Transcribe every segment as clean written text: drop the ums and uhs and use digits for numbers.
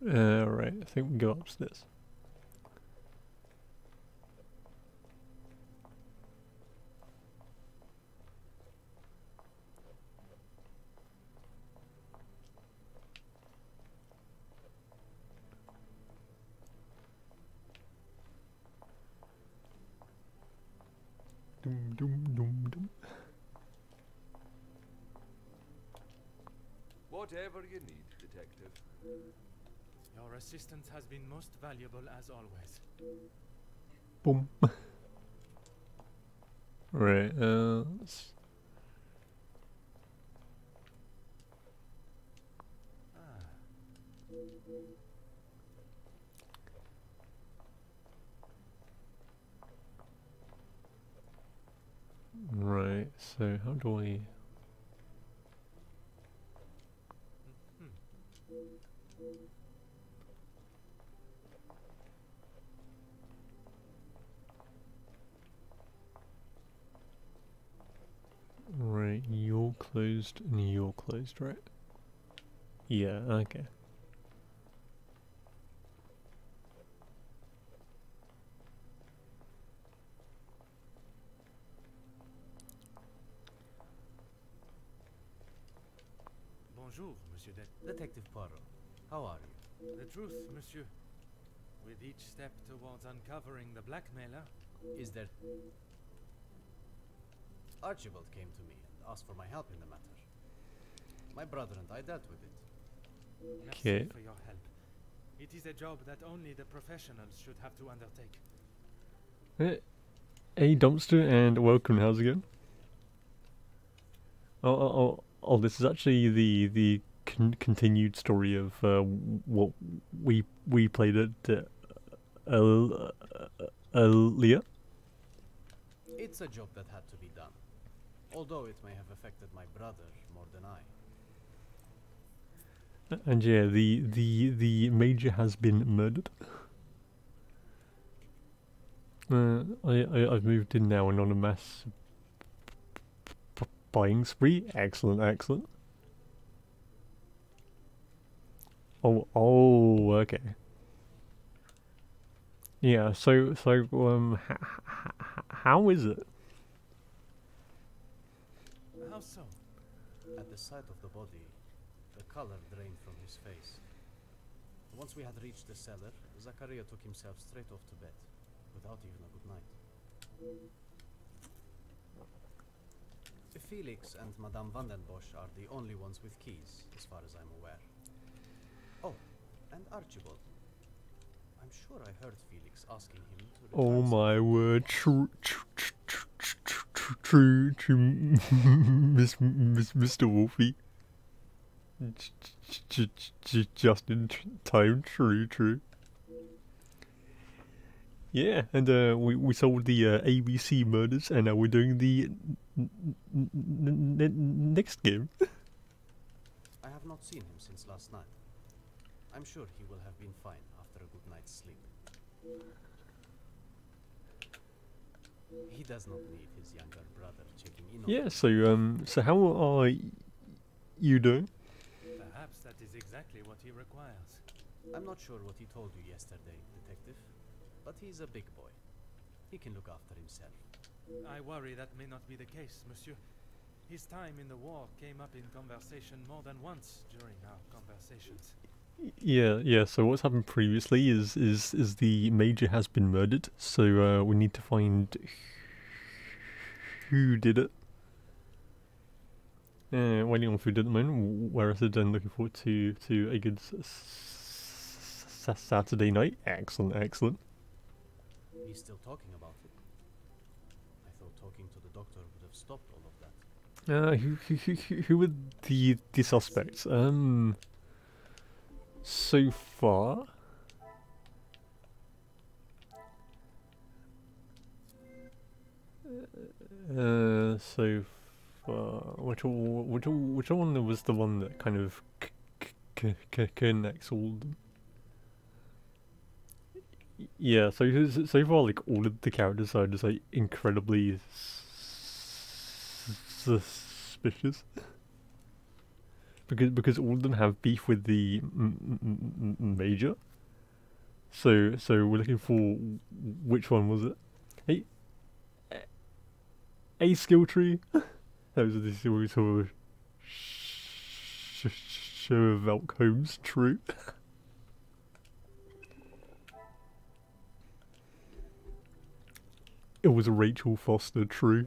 Right, I think we go upstairs. Doom, doom, doom, doom. Whatever you need, detective. Your assistance has been most valuable as always. Boom. Right, let's... Right, so how do I... Right, you're closed and you're closed, right? Yeah, okay. Bonjour, Monsieur Detective Poirot, how are you? The truth, Monsieur. With each step towards uncovering the blackmailer, Is there... Archibald came to me and asked for my help in the matter. My brother and I dealt with it. merci Okay. for your help. It is a job that only the professionals should have to undertake. Hey Dumpster, and welcome, how's it going? Oh, this is actually the continued story of what we played at Leah. It's a job that had to be done, although it may have affected my brother more than I. And yeah, the major has been murdered. I've moved in now and on a mass buying spree. Excellent, excellent. Oh, okay. Yeah. So how is it? How so? At the sight of the body, the color drained from his face. Once we had reached the cellar, Zachariah took himself straight off to bed, without even a good night. Felix and Madame Vandenbosch are the only ones with keys, as far as I'm aware. Oh, and Archibald. I'm sure I heard Felix asking him to Oh return my something. word! True, Mr. Wolfie. Just in time. True. Yeah, and we solved the ABC murders, and now we're doing the next game. I have not seen him since last night. I'm sure he will have been fine after a good night's sleep. He does not need his younger brother checking in on Yeah, him. so how are you doing? Perhaps that is exactly what he requires. I'm not sure what he told you yesterday, Detective. but he's a big boy. He can look after himself. I worry that may not be the case, monsieur. His time in the war came up in conversation more than once during our conversations. Yeah. So what's happened previously is the major has been murdered. So we need to find who did it. Waiting on food at the moment. Whereas then looking forward to a good Saturday night. Excellent. He's still talking about it. I thought talking to the doctor would have stopped all of that. Who were the suspects? So far, which one was the one that kind of connects all of them? Yeah, so far, like all of the characters are just like incredibly suspicious. Because all of them have beef with the major. So we're looking for which one was it? A skill tree. That was this we saw Sherlock Holmes. True. It was Rachel Foster. True.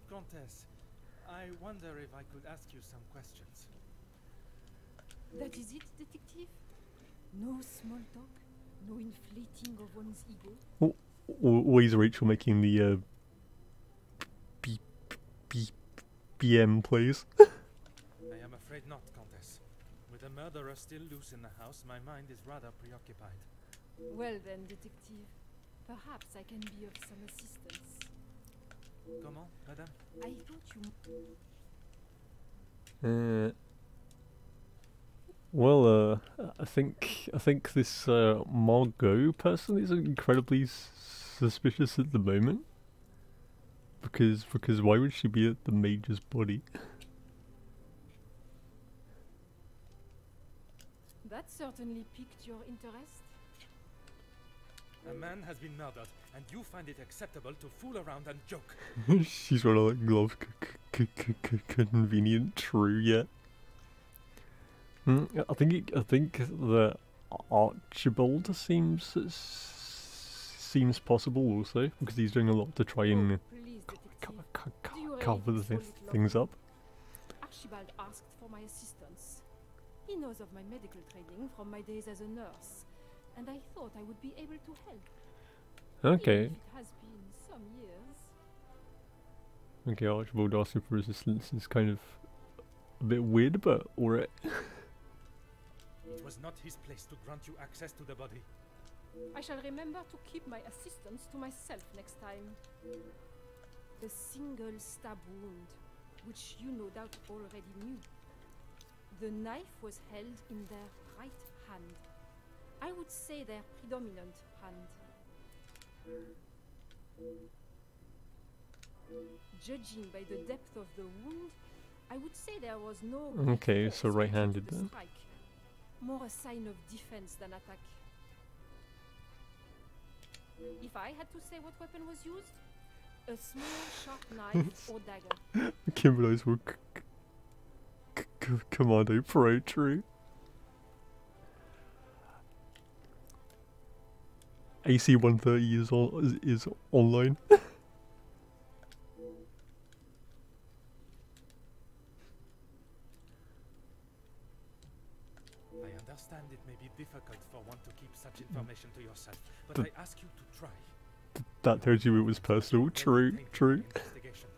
Countess, I wonder if I could ask you some questions. That is it, detective? No small talk? No inflating of one's ego? Always Rachel making the BM plays. I am afraid not, Countess. With a murderer still loose in the house, my mind is rather preoccupied. Well then, detective, perhaps I can be of some assistance. Comment, madame? I thought you... Well, I think this Margot person is incredibly suspicious at the moment. Because why would she be at the major's body? That certainly piqued your interest. A man has been murdered, and you find it acceptable to fool around and joke. She's rather like glove convenient. True, yeah. I think the Archibald seems possible also because he's doing a lot to try and cover things up. Archibald asked for my assistance. He knows of my medical training from my days as a nurse, and I thought I would be able to help. Okay. Even if it has been some years. Okay, Archibald asking for assistance is kind of a bit weird, but alright. It was not his place to grant you access to the body. I shall remember to keep my assistance to myself next time. The single stab wound, which you no doubt already knew. The knife was held in their right hand. I would say their predominant hand. Judging by the depth of the wound, I would say there was no... Okay, so right-handed then. Strike. More a sign of defense than attack. If I had to say what weapon was used, a small sharp knife or dagger. Kimberly's were Commando Pro, true. AC 130 is online. I understand it may be difficult for one to keep such information to yourself, but I ask you to try. That tells you it was personal. True. Investigation.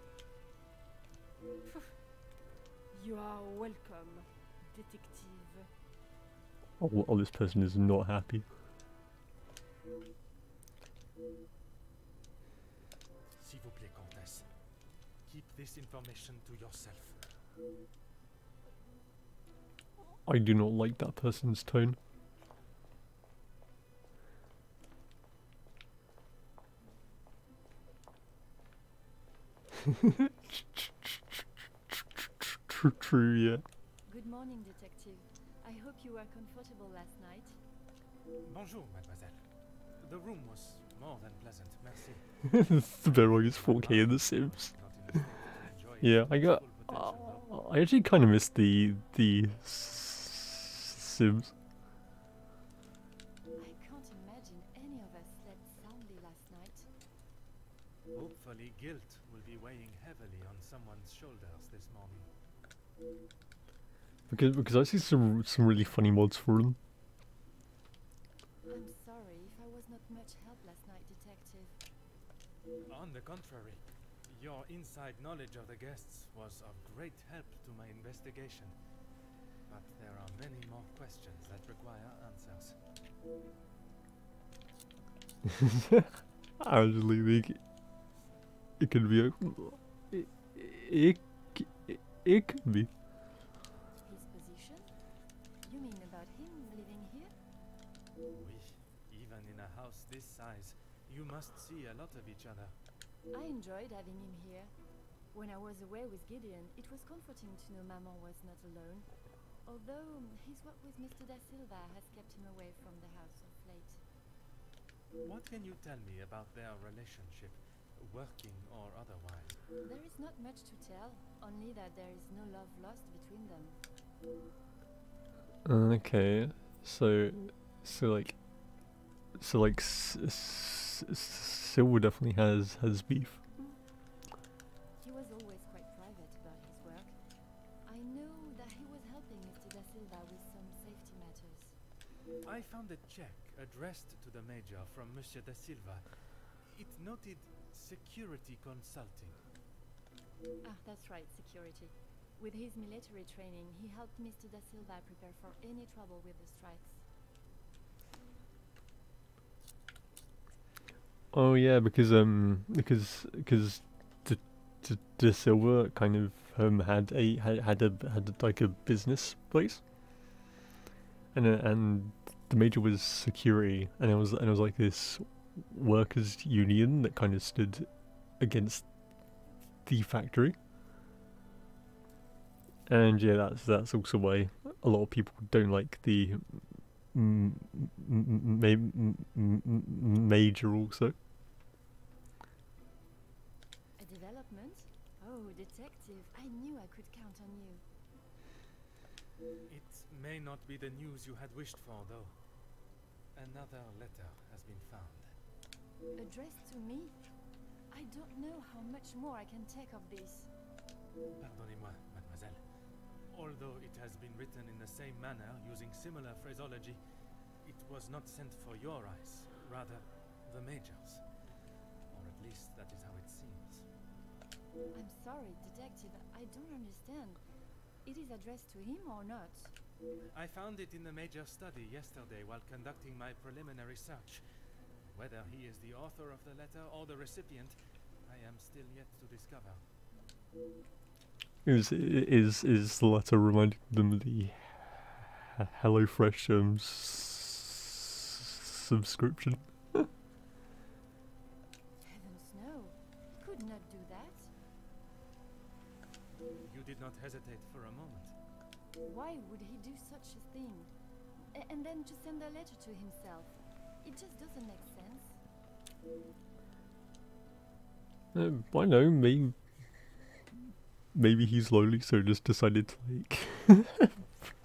You are welcome, detective. Oh, this person is not happy. S'il vous plaît, Comtesse. Keep this information to yourself. I do not like that person's tone. True, yeah. Good morning, detective. I hope you were comfortable last night. Bonjour, mademoiselle. The room was more than pleasant, merci. The Bedrock is 4K in The Sims. Not in the state to enjoy Yeah, its I got. full potential, though. I actually kind of missed the Sims. I can't imagine any of us slept soundly last night. Hopefully guilt will be weighing heavily on someone's shoulders this morning. Because I see some really funny mods for them. I'm sorry if I was not much help last night, Detective. On the contrary, your inside knowledge of the guests was of great help to my investigation. But there are many more questions that require answers. I actually think it could be. It could be. His position? You mean about him living here? Oui, even in a house this size, you must see a lot of each other. I enjoyed having him here. When I was away with Gideon, it was comforting to know Maman was not alone. Although his work with Mr. Da Silva has kept him away from the house of late. What can you tell me about their relationship, working or otherwise? There is not much to tell, only that there is no love lost between them. Okay, so Silver definitely has beef. He was always quite private about his work. I know that he was helping Mr. Da Silva with some safety matters. I found a check addressed to the Major from Monsieur Da Silva. It noted security consulting. Ah, that's right, security. With his military training, he helped Mr. Da Silva prepare for any trouble with the strikes. Oh yeah, because De Silva kind of had like a business place, and the Major was security, and it was like this workers' union that kind of stood against the factory. And yeah, that's also why a lot of people don't like the Major also. A development? Oh, detective, I knew I could count on you. It may not be the news you had wished for, though. Another letter has been found. Addressed to me? I don't know how much more I can take of this. Pardonnez-moi, mademoiselle. Although it has been written in the same manner, using similar phraseology, it was not sent for your eyes, rather the Major's. Or at least that is how it seems. I'm sorry, detective, I don't understand. It is addressed to him or not? I found it in the Major's study yesterday while conducting my preliminary search. Whether he is the author of the letter or the recipient, I am still yet to discover. Is the letter reminding them of the HelloFresh subscription? Heavens no, he could not do that. You did not hesitate for a moment. Why would he do such a thing? And then to send a letter to himself. It just doesn't make sense. I know, maybe he's lonely, so just decided to like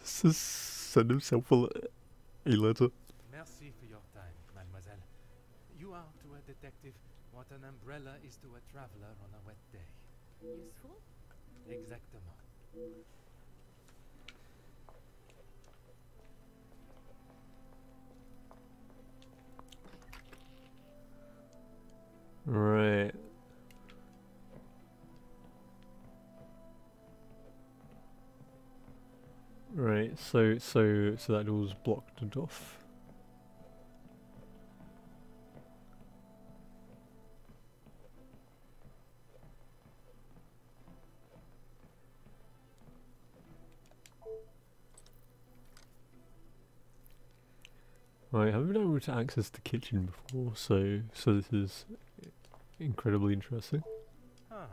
send himself a letter. Merci for your time, mademoiselle. You are to a detective what an umbrella is to a traveler on a wet day. Useful? Exactement. Right. Right, so that door's blocked and off. Right, I haven't been able to access the kitchen before, so this is incredibly interesting. Ah,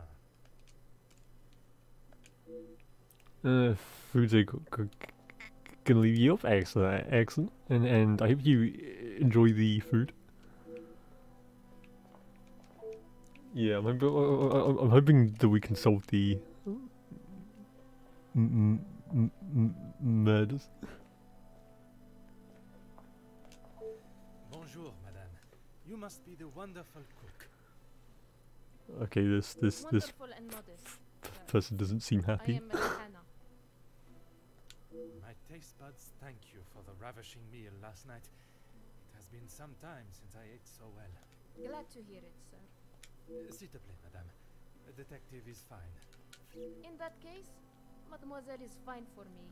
Foods are gonna leave you up, excellent, excellent, and I hope you enjoy the food. Yeah, I'm hoping that we can solve the murders. Bonjour, madame. You must be the wonderful cook. Okay, this Wonderful and modest. person doesn't seem I happy. am Hannah. My taste buds thank you for the ravishing meal last night. It has been some time since I ate so well. Glad to hear it, sir. S'il te plaît, madame. The detective is fine. In that case, mademoiselle is fine for me,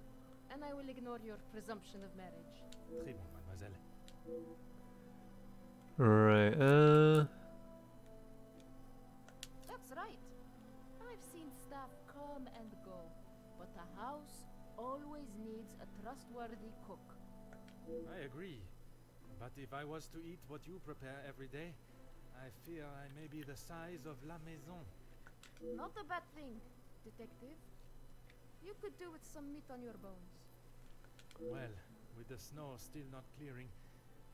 and I will ignore your presumption of marriage. Très bon, mademoiselle. Right, That's right. I've seen staff come and go, but a house always needs a trustworthy cook. I agree. But if I was to eat what you prepare every day, I fear I may be the size of La Maison. Not a bad thing, detective. You could do with some meat on your bones. Well, with the snow still not clearing,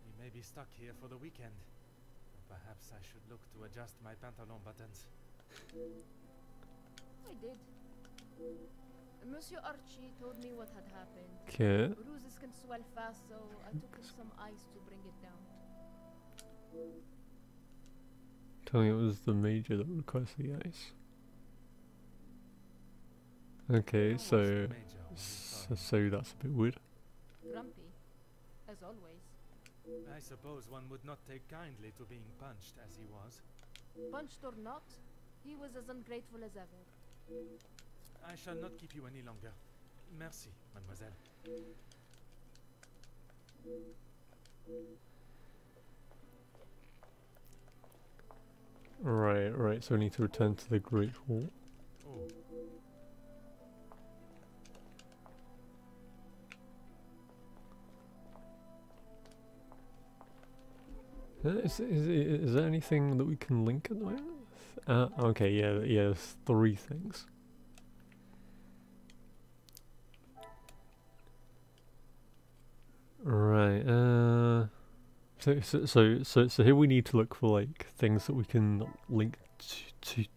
we may be stuck here for the weekend. Perhaps I should look to adjust my pantalon buttons. I did. Monsieur Archie told me what had happened. okay. Bruises can swell fast, so I took him some ice to bring it down. Tell me it was the major that requested the ice. Okay, How was so the Major when you saw him? so that's a bit weird. Grumpy, as always. I suppose one would not take kindly to being punched as he was. Punched or not, he was as ungrateful as ever. I shall not keep you any longer. Merci, mademoiselle. Right, so we need to return to the Great Hall. Oh, Is there anything that we can link at the moment? Okay, yeah, there's 3 things. Right, so here we need to look for like things that we can link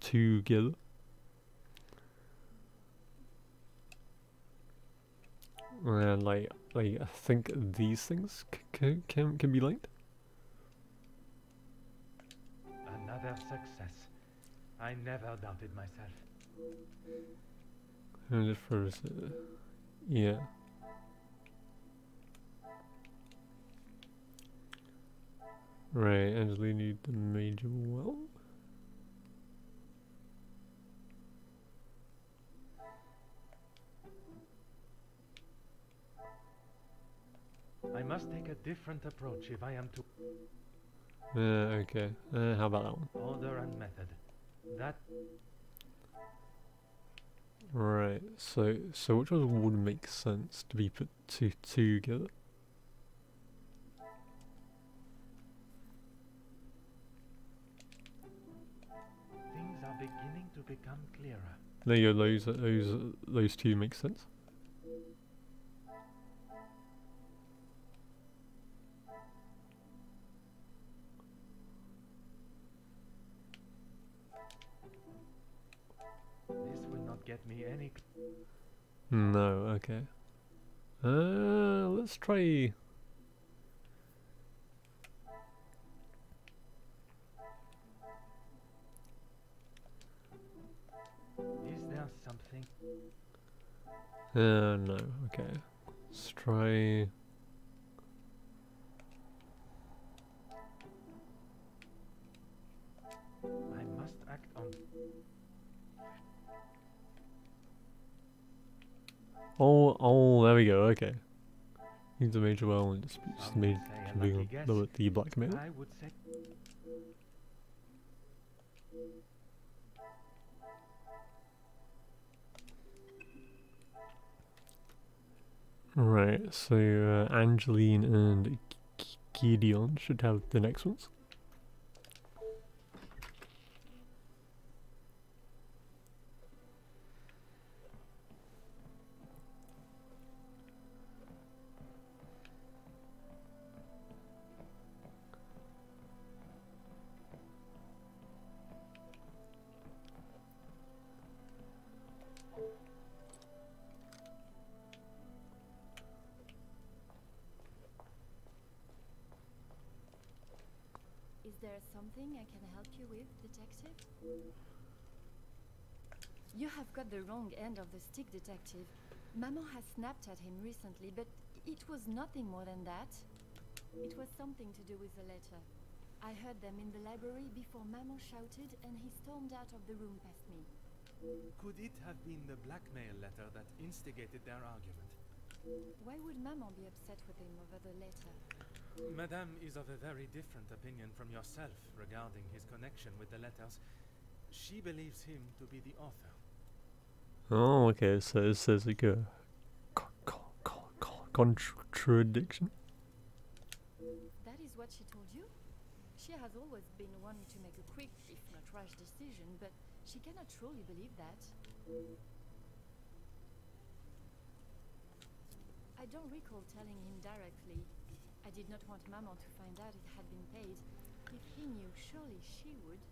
together. And like I think these things can be linked. another success. I never doubted myself. And if there's yeah. Right, Angela, need the major well. I must take a different approach if I am to Okay. How about that one? order and method. That Right. So which one would make sense to be put together? things are beginning to become clearer. There you go. Those 2 make sense. This will not get me any. No. Okay. Let's try. Is there something? No. Okay. Let's try. I must act on. Oh, there we go. Okay. Needs a major well and disputes Some would made say a lucky guess. the blackmail. I would say. Right. So Angeline and Gideon should have the next ones. Is there something I can help you with, detective? You have got the wrong end of the stick, detective. Maman has snapped at him recently, but it was nothing more than that. It was something to do with the letter. I heard them in the library before Maman shouted and he stormed out of the room past me. Could it have been the blackmail letter that instigated their argument? Why would Maman be upset with him over the letter? Madame is of a very different opinion from yourself regarding his connection with the letters. She believes him to be the author. Oh, okay. So it says like a contradiction. That is what she told you? She has always been one to make a quick, if not rash decision, but she cannot truly believe that. I don't recall telling him directly. I did not want Maman to find out it had been paid. If he knew, surely she would.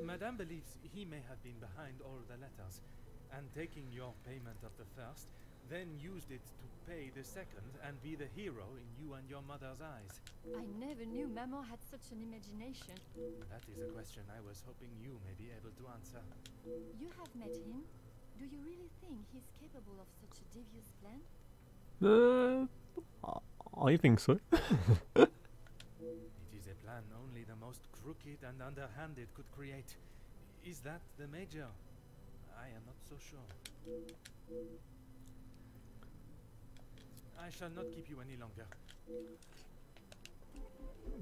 Madame believes he may have been behind all the letters, and taking your payment of the first, then used it to pay the second and be the hero in you and your mother's eyes. I never knew Maman had such an imagination. That is a question I was hoping you may be able to answer. You have met him. Do you really think he's capable of such a devious plan? I think so. It is a plan only the most crooked and underhanded could create. Is that the Major? I am not so sure. I shall not keep you any longer.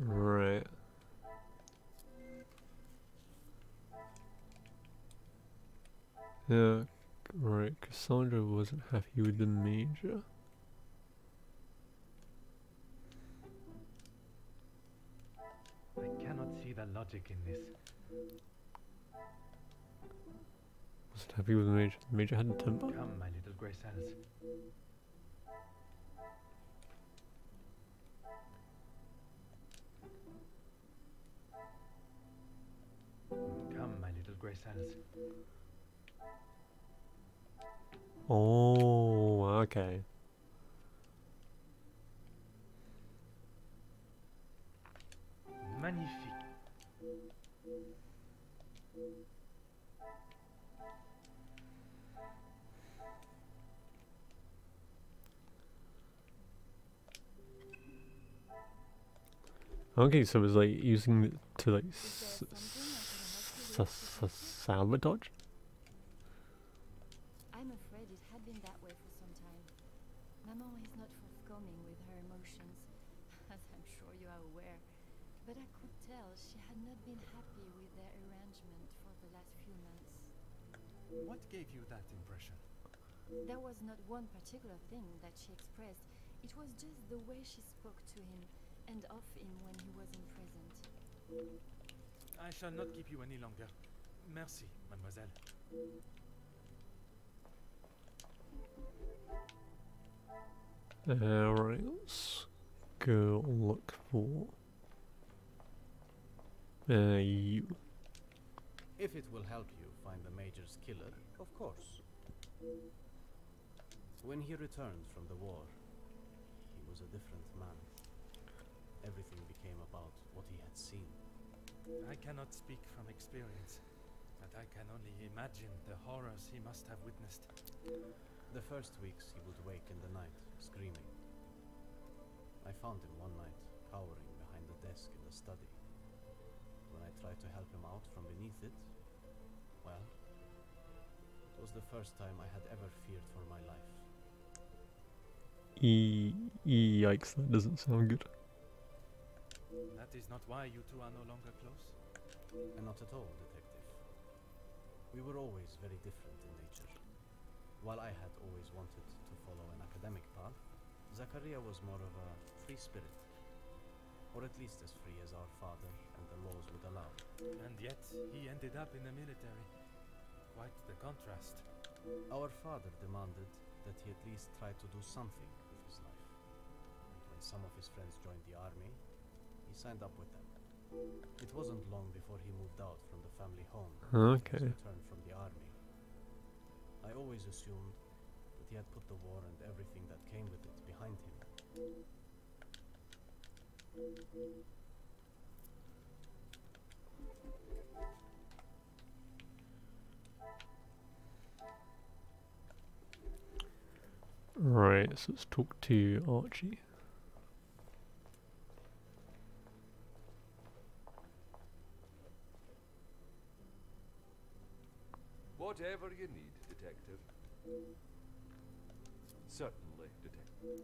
Right. Yeah, right. Cassandra wasn't happy with the Major. I cannot see the logic in this. Wasn't happy with the Major. The Major had a temper. Come, my little grey cells. Come, my little grey cells. Oh, okay. Magnifique. Okay, so it was like using it to like Is there something I can help you with, detective? sabotage? I'm afraid it had been that way for some time. Maman is not forthcoming with her emotions, as I'm sure you are aware. But I could tell she had not been happy with their arrangement for the last few months. What gave you that impression? There was not one particular thing that she expressed. It was just the way she spoke to him and of him when he wasn't present. I shall not keep you any longer. Merci, mademoiselle. Right, let's go look for you. If it will help you find the Major's killer, of course. When he returned from the war, he was a different man. Everything became about what he had seen. I cannot speak from experience, but I can only imagine the horrors he must have witnessed. The first weeks he would wake in the night, screaming. I found him one night, cowering behind the desk in the study. When I tried to help him out from beneath it, well, it was the first time I had ever feared for my life. Yikes, that doesn't sound good. That is not why you two are no longer close? And not at all, detective. We were always very different in nature. While I had always wanted to follow an academic path, Zachariah was more of a free spirit. Or at least as free as our father and the laws would allow. And yet, he ended up in the military. Quite the contrast. Our father demanded that he at least try to do something with his life. And when some of his friends joined the army, he signed up with them. It wasn't long before he moved out from the family home. Okay. His return from the army. I always assumed that he had put the war and everything that came with it behind him. Right, so let's talk to Archie. Whatever you need, detective. Certainly, detective.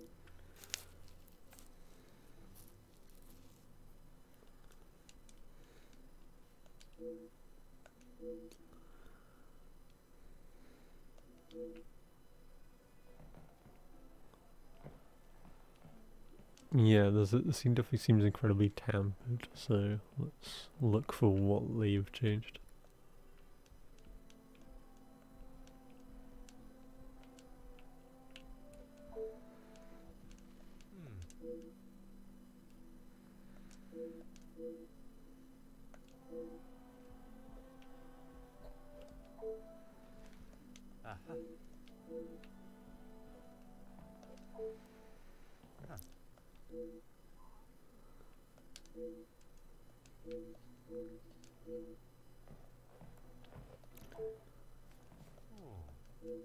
Yeah, the scene definitely seems incredibly tampered, so let's look for what they've changed. Aha. Huh. Oh.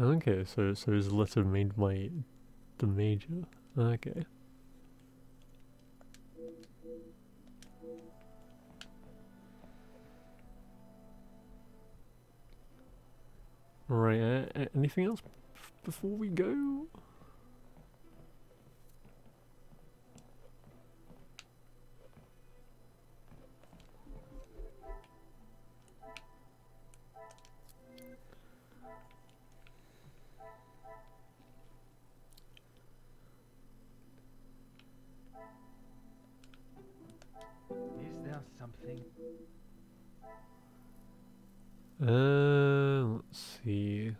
Okay, so his letter made by the Major. Okay. Right, anything else before we go? Is there something? Let's see.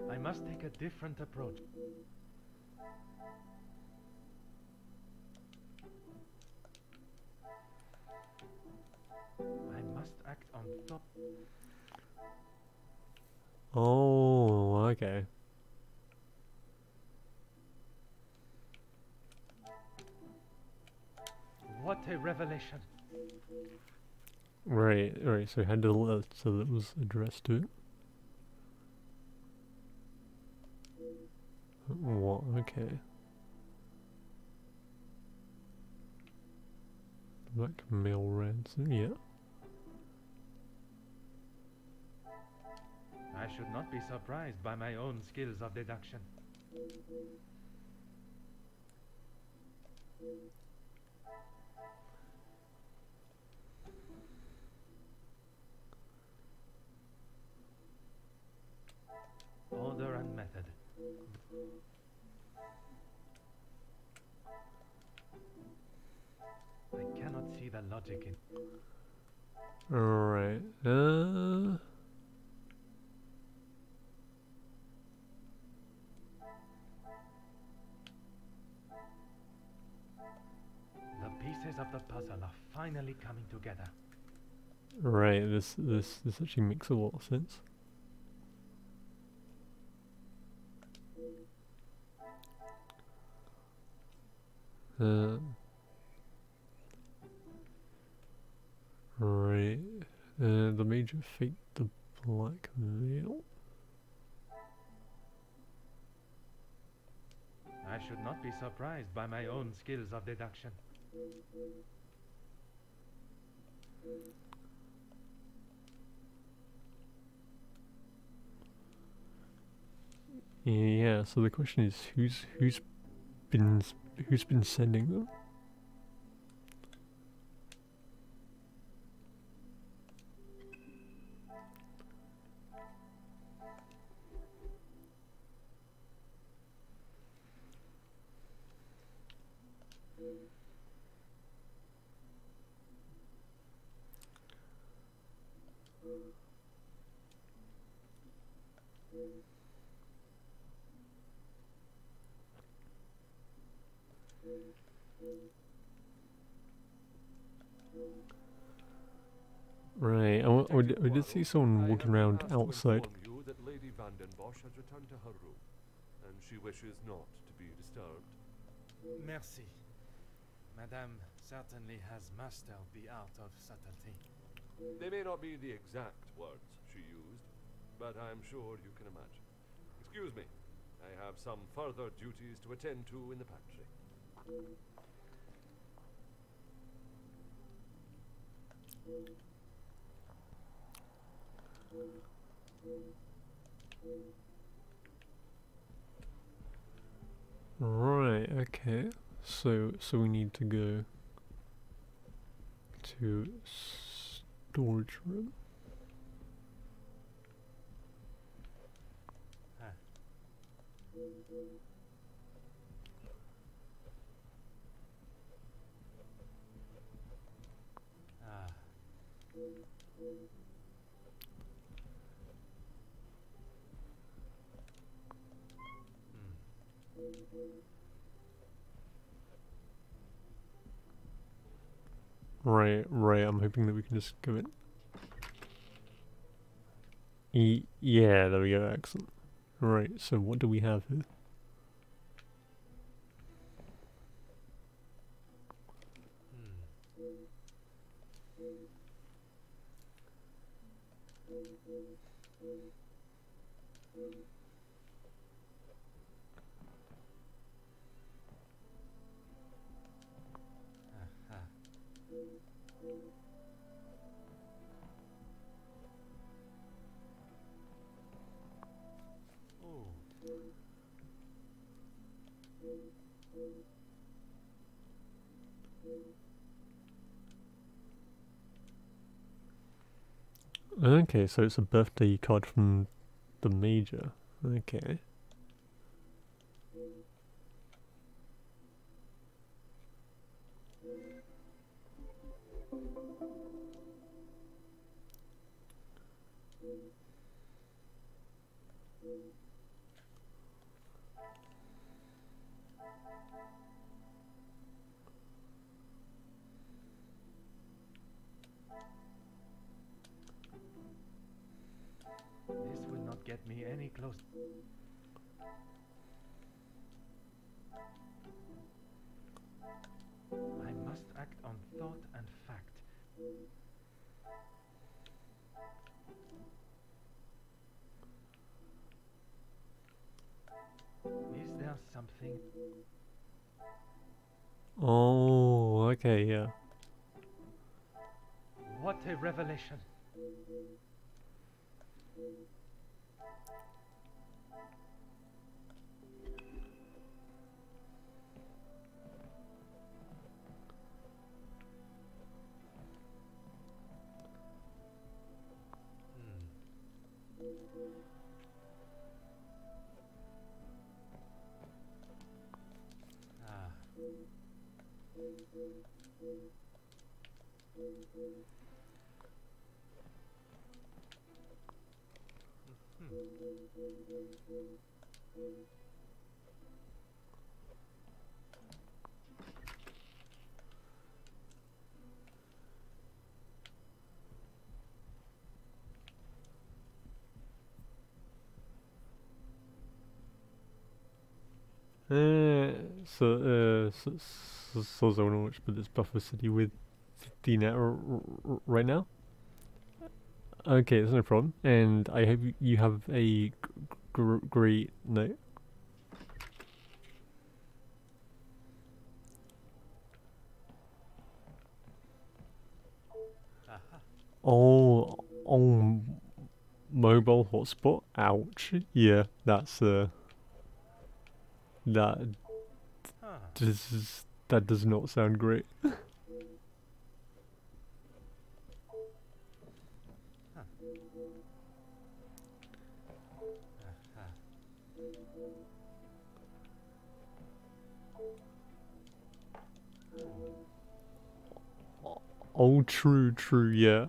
I must take a different approach. I must act on top. Oh, okay. What a revelation! Right, so had a letter that was addressed to it. What? Okay. Blackmail ransom, yeah. I should not be surprised by my own skills of deduction. Order and method. I cannot see the logic in. Alright, The pieces of the puzzle are finally coming together. right, this actually makes a lot of sense. Right, the Major faked the blackmail. I should not be surprised by my own skills of deduction. Yeah, so the question is who's been sending them? Right, we did see someone walking around outside. You that Lady Vandenbosch has returned to her room, and she wishes not to be disturbed. Merci. Madame certainly has mastered the art of subtlety. They may not be the exact words she used, but I'm sure you can imagine. Excuse me, I have some further duties to attend to in the pantry. Right, okay. So we need to go to storage room. Right, I'm hoping that we can just go in. Yeah, there we go, excellent. Right, so what do we have here? Okay, so it's a birthday card from the Major. Okay. This will not get me any closer. I must act on thought and fact. Is there something? Oh, okay, yeah. What a revelation! So I want to watch this Buffer City with Dina right now. Okay, that's no problem. And I hope you have a great night. Oh, mobile hotspot. Ouch. Yeah, that's that does not sound great. Oh, true, yeah.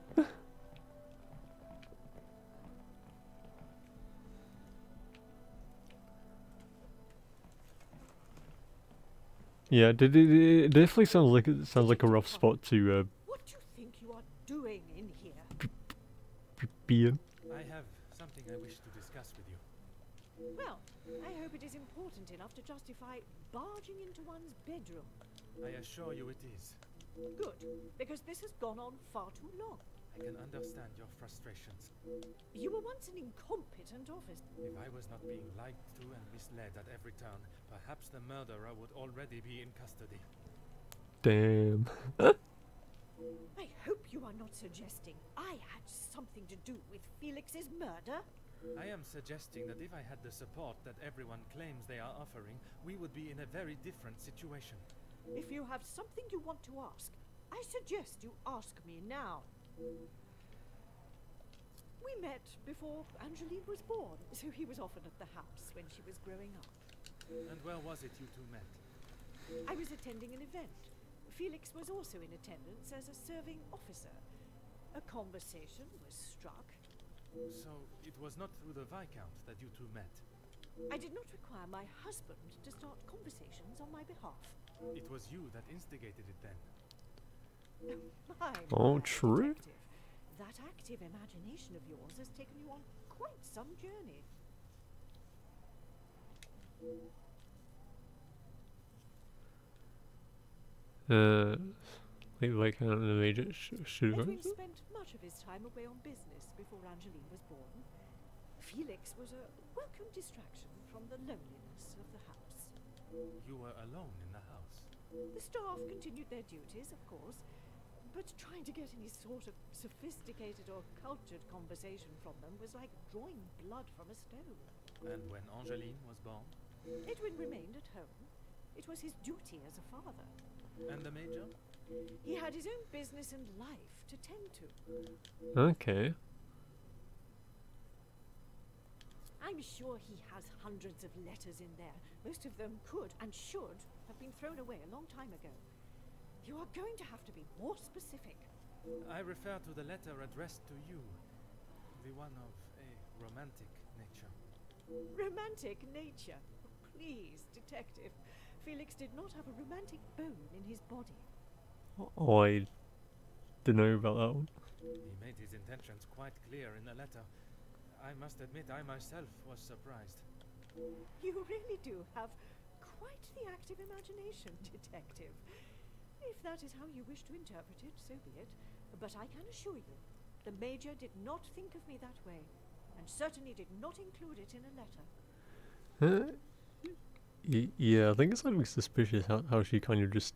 Yeah, it definitely sounds like a rough spot to What do you think you are doing in here? being. I have something I wish to discuss with you. Well, I hope it is important enough to justify barging into one's bedroom. I assure you it is. Good, because this has gone on far too long. I can understand your frustrations. You were once an incompetent officer. If I was not being lied to and misled at every turn, perhaps the murderer would already be in custody. Damn. I hope you are not suggesting I had something to do with Felix's murder. I am suggesting that if I had the support that everyone claims they are offering, we would be in a very different situation. If you have something you want to ask, I suggest you ask me now. We met before Angeline was born, so he was often at the house when she was growing up. And where was it you two met? I was attending an event. Felix was also in attendance as a serving officer. A conversation was struck. So it was not through the Viscount that you two met? I did not require my husband to start conversations on my behalf. It was you that instigated it then? My Oh, my true. detective. That active imagination of yours has taken you on quite some journey. Like the major should Edwin spent much of his time away on business before Angeline was born. Felix was a welcome distraction from the loneliness of the house. You were alone in the house. The staff continued their duties, of course, but trying to get any sort of sophisticated or cultured conversation from them was like drawing blood from a stone. And when Angeline was born? Edwin remained at home. It was his duty as a father. And the Major? He had his own business and life to tend to. Okay. I'm sure he has hundreds of letters in there. Most of them could and should have been thrown away a long time ago. You are going to have to be more specific. I refer to the letter addressed to you. The one of a romantic nature. Romantic nature? Please, detective. Felix did not have a romantic bone in his body. Oh, I don't know about that one. He made his intentions quite clear in the letter. I must admit I myself was surprised. You really do have quite the active imagination, detective. If that is how you wish to interpret it, so be it. But I can assure you, the Major did not think of me that way, and certainly did not include it in a letter. Yeah, I think it's slightly suspicious how she kind of just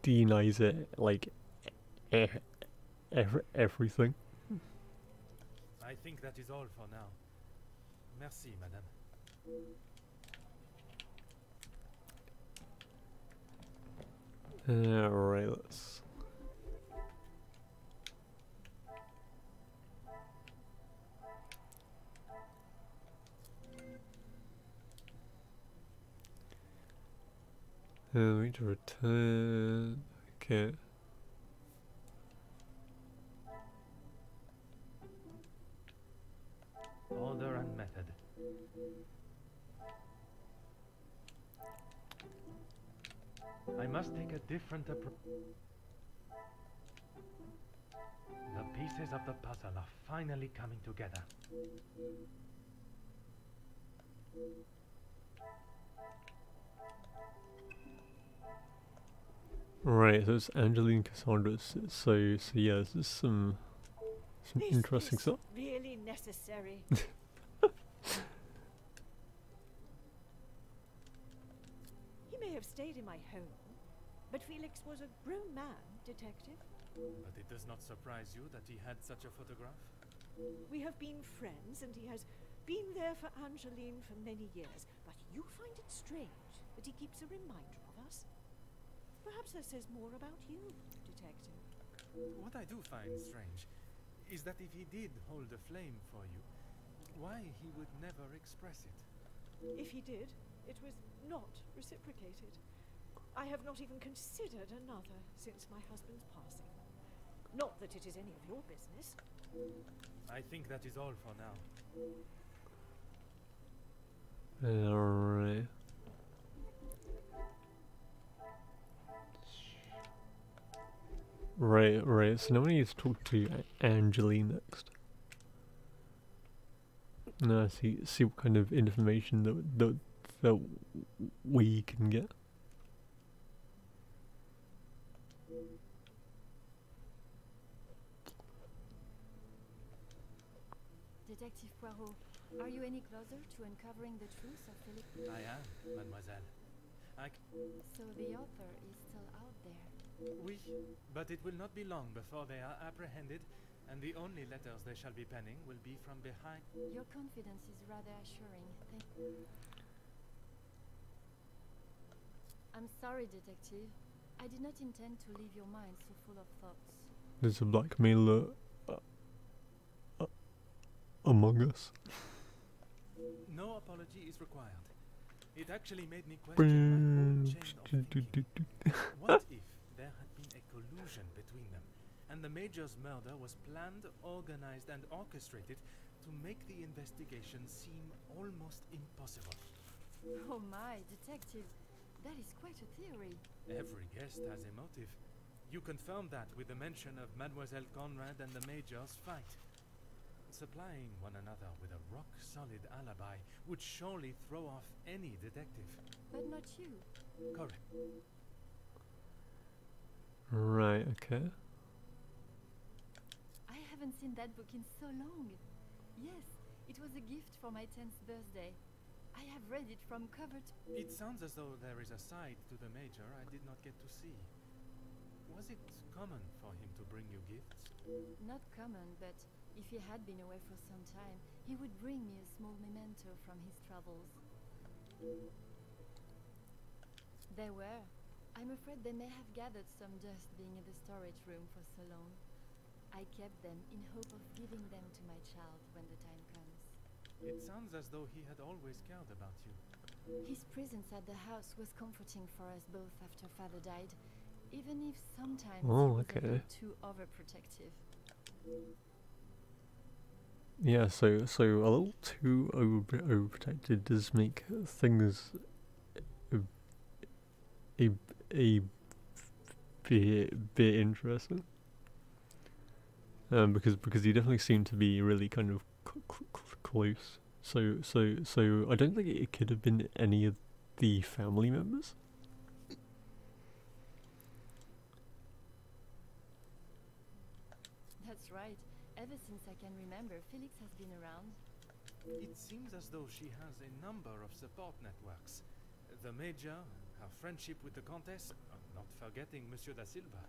denies it, like, everything. I think that is all for now. Merci, madame. Alright, let's... we need to return... Okay. Order and method. I must take a different approach. The pieces of the puzzle are finally coming together. Right, so it's Angeline Cassandra. So yeah, this is some interesting stuff. Really necessary. He may have stayed in my home, but Felix was a grown man, detective. But it does not surprise you that he had such a photograph? We have been friends, and he has been there for Angeline for many years. But you find it strange that he keeps a reminder of us? Perhaps that says more about you, detective. What I do find strange is that if he did hold a flame for you, why he would never express it. If he did, it was not reciprocated. I have not even considered another since my husband's passing. Not that it is any of your business. I think that is all for now. Alright. Right. So now we need to talk to Angeline next. No, see what kind of information that we can get. Detective Poirot, are you any closer to uncovering the truth of Philip? I am, mademoiselle. So the author is still out there. Oui, but it will not be long before they are apprehended, and the only letters they shall be penning will be from behind. Your confidence is rather assuring. Thank you. I'm sorry, Detective. I did not intend to leave your mind so full of thoughts. There's a blackmailer among us. No apology is required. It actually made me question my whole chain of thinking. What if there had been a collusion between them, and the Major's murder was planned, organized, and orchestrated to make the investigation seem almost impossible? Oh my, Detective, that is quite a theory. Every guest has a motive. You confirm that with the mention of Mademoiselle Conrad and the Major's fight. Supplying one another with a rock-solid alibi would surely throw off any detective. But not you. Correct. Right, okay. I haven't seen that book in so long. Yes, it was a gift for my 10th birthday. I have read it from cover to... It sounds as though there is a side to the Major I did not get to see. Was it common for him to bring you gifts? Not common, but if he had been away for some time, he would bring me a small memento from his travels. There were. I'm afraid they may have gathered some dust being in the storage room for so long. I kept them in hope of giving them to my child when the time comes. It sounds as though he had always cared about you. His presence at the house was comforting for us both after Father died, even if sometimes he was a bit too overprotective. Yeah, so a little too overprotected does make things a bit interesting. Because you definitely seem to be really kind of close. So I don't think it could have been any of the family members. That's right. Ever since I can remember, Felix has been around. It seems as though she has a number of support networks. The Major, her friendship with the Countess, not forgetting Monsieur da Silva.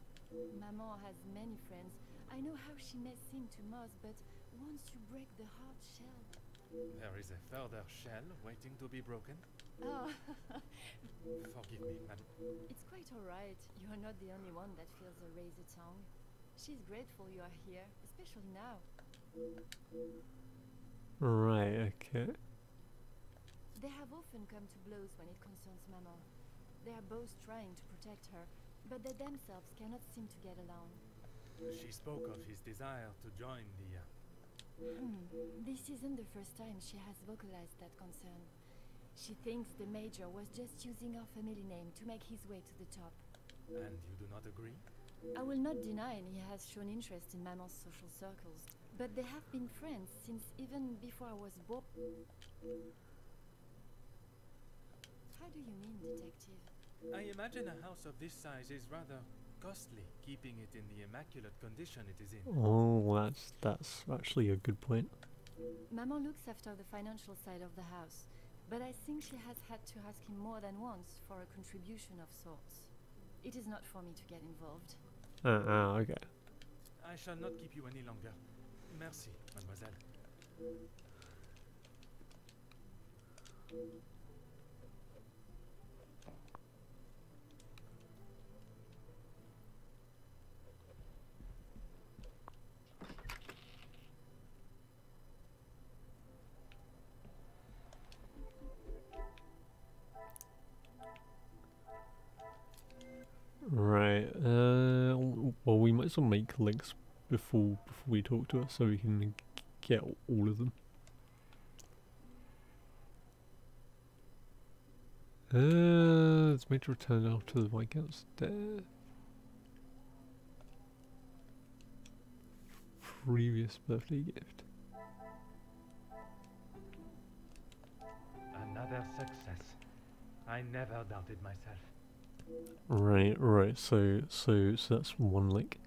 Maman has many friends. I know how she may seem to most, but once you break the hard shell... There is a further shell waiting to be broken. Oh, Forgive me, madam. it's quite all right. You are not the only one that feels a razor tongue. She's grateful you are here, especially now. Right, okay. They have often come to blows when it concerns Maman. They are both trying to protect her, but they themselves cannot seem to get along. She spoke of his desire to join the... This isn't the first time she has vocalized that concern. She thinks the Major was just using our family name to make his way to the top. And you do not agree? I will not deny he has shown interest in Maman's social circles, but they have been friends since even before I was born. How do you mean, Detective? I imagine a house of this size is rather costly, keeping it in the immaculate condition it is in. Oh, that's actually a good point. Maman looks after the financial side of the house, but I think she has had to ask him more than once for a contribution of sorts. It is not for me to get involved. Okay. I shall not keep you any longer. Merci, mademoiselle. Right. Well, we might as well make links before we talk to her, so we can get all of them. Let's make a return after the Viscount's death. previous birthday gift. Another success. I never doubted myself. Right, right. So that's one link.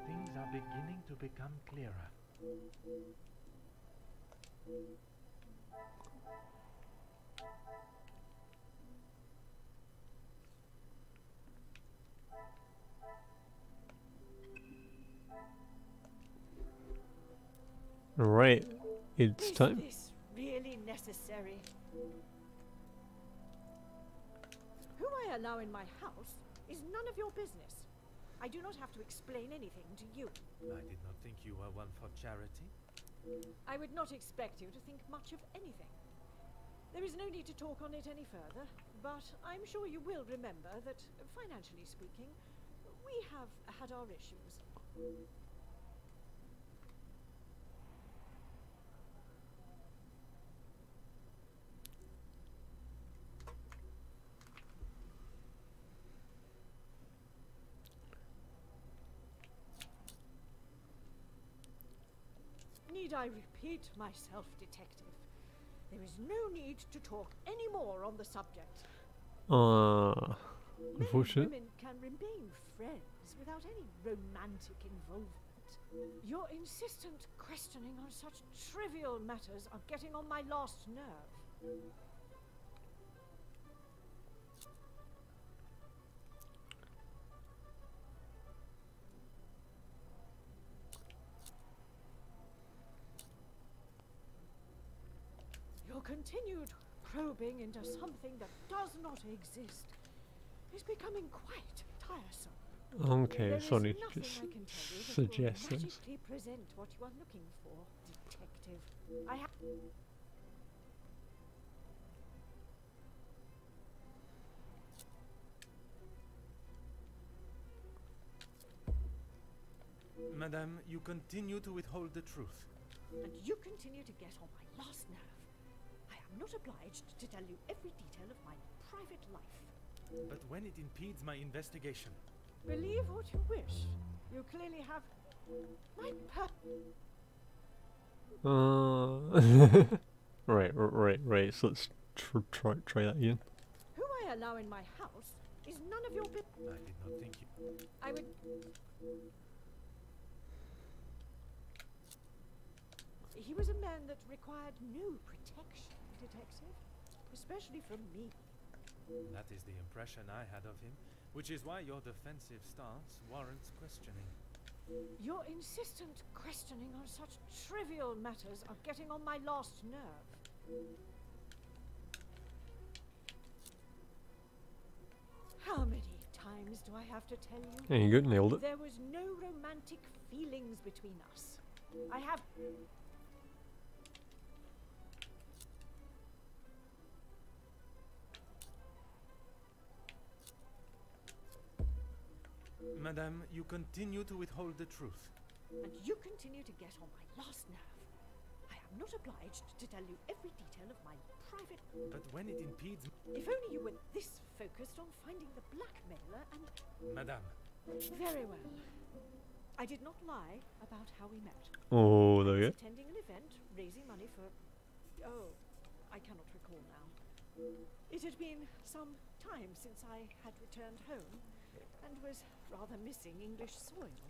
Things are beginning to become clearer. Right, it's Is time. this really necessary? Who I allow in my house is none of your business. I do not have to explain anything to you. I did not think you were one for charity. I would not expect you to think much of anything. There is no need to talk on it any further, but I'm sure you will remember that, financially speaking, we have had our issues. Need I repeat myself, detective? There is no need to talk any more on the subject. Men and Unfortunate. women can remain friends without any romantic involvement. Your insistent questioning on such trivial matters are getting on my last nerve. Your continued probing into something that does not exist is becoming quite tiresome. Okay, There is sorry, nothing just I can tell you that will suggest things. magically present what you are looking for, detective. I have. Madame, you continue to withhold the truth. And you continue to get on my last nerve. I am not obliged to tell you every detail of my private life. But when it impedes my investigation, Believe what you wish. You clearly have my Right. So let's try that again. Who I allow in my house is none of your business. I did not think you... I would. He was a man that required no protection, detective, especially from me. That is the impression I had of him, which is why your defensive stance warrants questioning. Your insistent questioning on such trivial matters are getting on my last nerve. How many times do I have to tell you? There you go, nailed it. There was no romantic feelings between us. I have... Madame, you continue to withhold the truth. And you continue to get on my last nerve. I am not obliged to tell you every detail of my private... But when it impedes... If only you were this focused on finding the blackmailer and... Madame, Very well. I did not lie about how we met. Oh, I there you was go. attending an event, raising money for... Oh, I cannot recall now. It had been some time since I had returned home, and was rather missing English soil.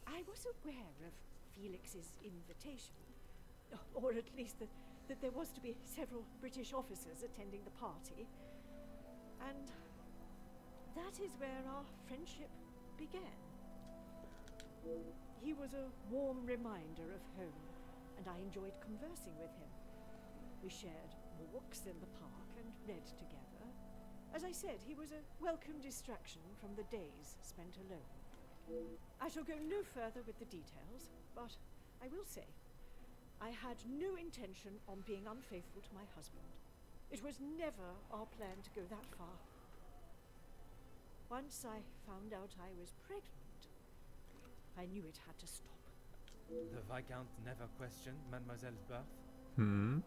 I was aware of Felix's invitation, or at least that there was to be several British officers attending the party, and that is where our friendship began. He was a warm reminder of home, and I enjoyed conversing with him. We shared walks in the park and read together. As I said, he was a welcome distraction from the days spent alone. I shall go no further with the details, but I will say, I had no intention on being unfaithful to my husband. It was never our plan to go that far. Once I found out I was pregnant, I knew it had to stop. the Viscount never questioned Mademoiselle's birth? Hmm.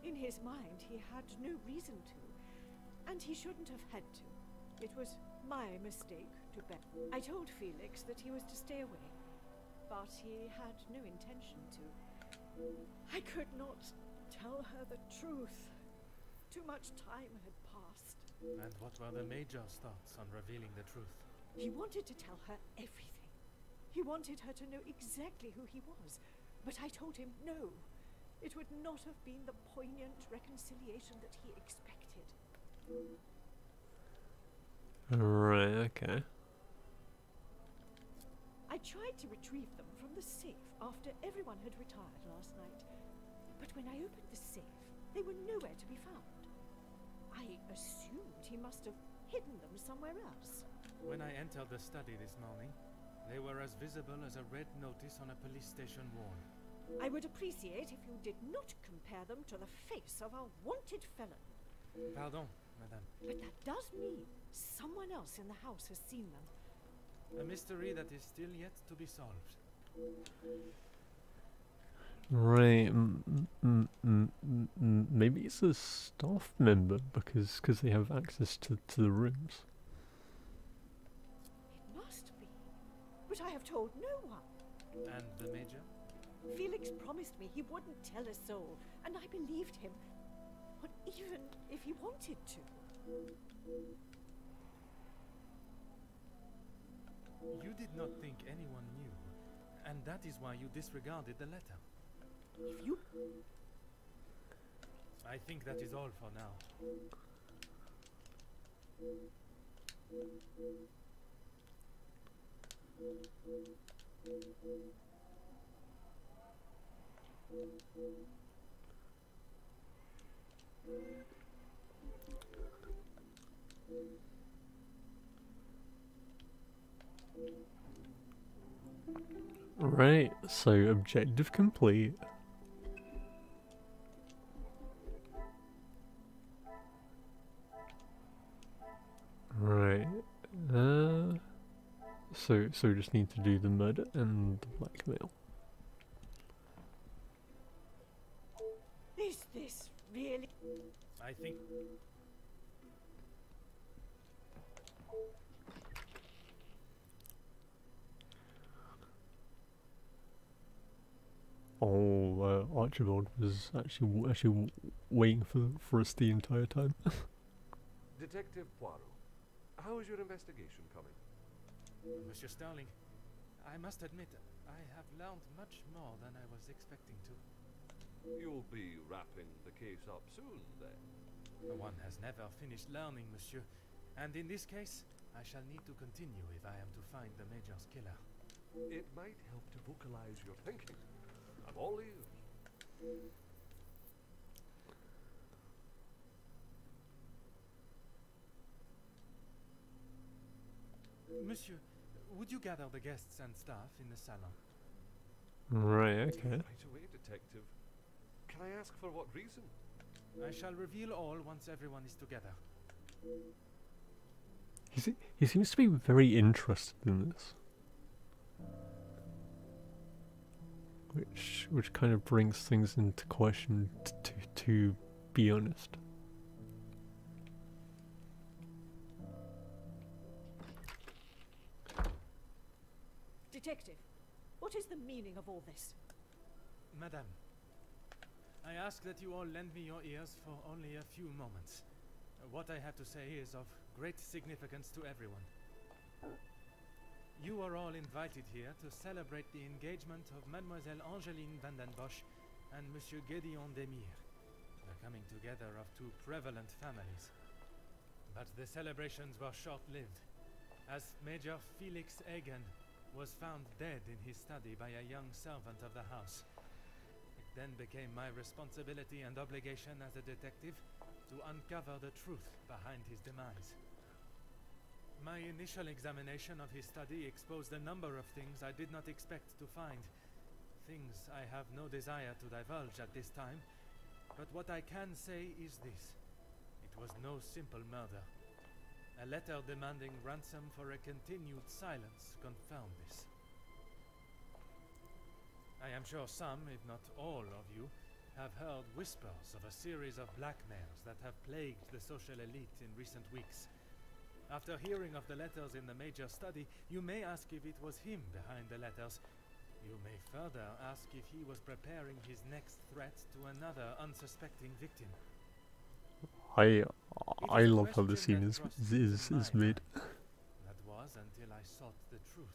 In his mind, he had no reason to, and he shouldn't have had to. It was my mistake to bet. I told Felix that he was to stay away, but he had no intention to. I could not tell her the truth. Too much time had passed. And what were the Major's thoughts on revealing the truth? He wanted to tell her everything. He wanted her to know exactly who he was, but I told him no. It would not have been the poignant reconciliation that he expected. Right, okay. I tried to retrieve them from the safe after everyone had retired last night, but when I opened the safe, they were nowhere to be found. I assumed he must have hidden them somewhere else. When I entered the study this morning, they were as visible as a red notice on a police station wall. I would appreciate if you did not compare them to the face of a wanted felon. Pardon, madame. But that does mean someone else in the house has seen them. A mystery that is still yet to be solved. Right. Maybe it's a staff member because they have access to the rooms. It must be. But I have told no one. And the Major? Felix promised me he wouldn't tell a soul, and I believed him. But even if he wanted to. You did not think anyone knew, and that is why you disregarded the letter. If you... I think that is all for now. Right, so objective complete. Right. So we just need to do the murder and the blackmail. Is this really... I think... Oh, Archibald was actually waiting for us the entire time. Detective Poirot, how is your investigation coming? Monsieur Sterling, I must admit, I have learned much more than I was expecting to. You'll be wrapping the case up soon, then. One has never finished learning, monsieur. And in this case, I shall need to continue if I am to find the Major's killer. It might help to vocalize your thinking. I'm all ears. Monsieur, would you gather the guests and staff in the salon? Right, okay. Right away, detective. Can I ask for what reason? I shall reveal all once everyone is together. He seems to be very interested in this. Which kind of brings things into question, to be honest. Detective, what is the meaning of all this? Madame, I ask that you all lend me your ears for only a few moments. What I have to say is of great significance to everyone. You are all invited here to celebrate the engagement of Mademoiselle Angeline van den Bosch and Monsieur Gédéon Demire, the coming together of two prevalent families. But the celebrations were short-lived, as Major Felix Egan was found dead in his study by a young servant of the house. It then became my responsibility and obligation as a detective to uncover the truth behind his demise. My initial examination of his study exposed a number of things I did not expect to find. Things I have no desire to divulge at this time, but what I can say is this. It was no simple murder. A letter demanding ransom for a continued silence confirmed this. I am sure some, if not all of you, have heard whispers of a series of blackmails that have plagued the social elite in recent weeks. After hearing of the letters in the Major study, you may ask if it was him behind the letters. You may further ask if he was preparing his next threat to another unsuspecting victim. I love how the scene is made. That was until I sought the truth.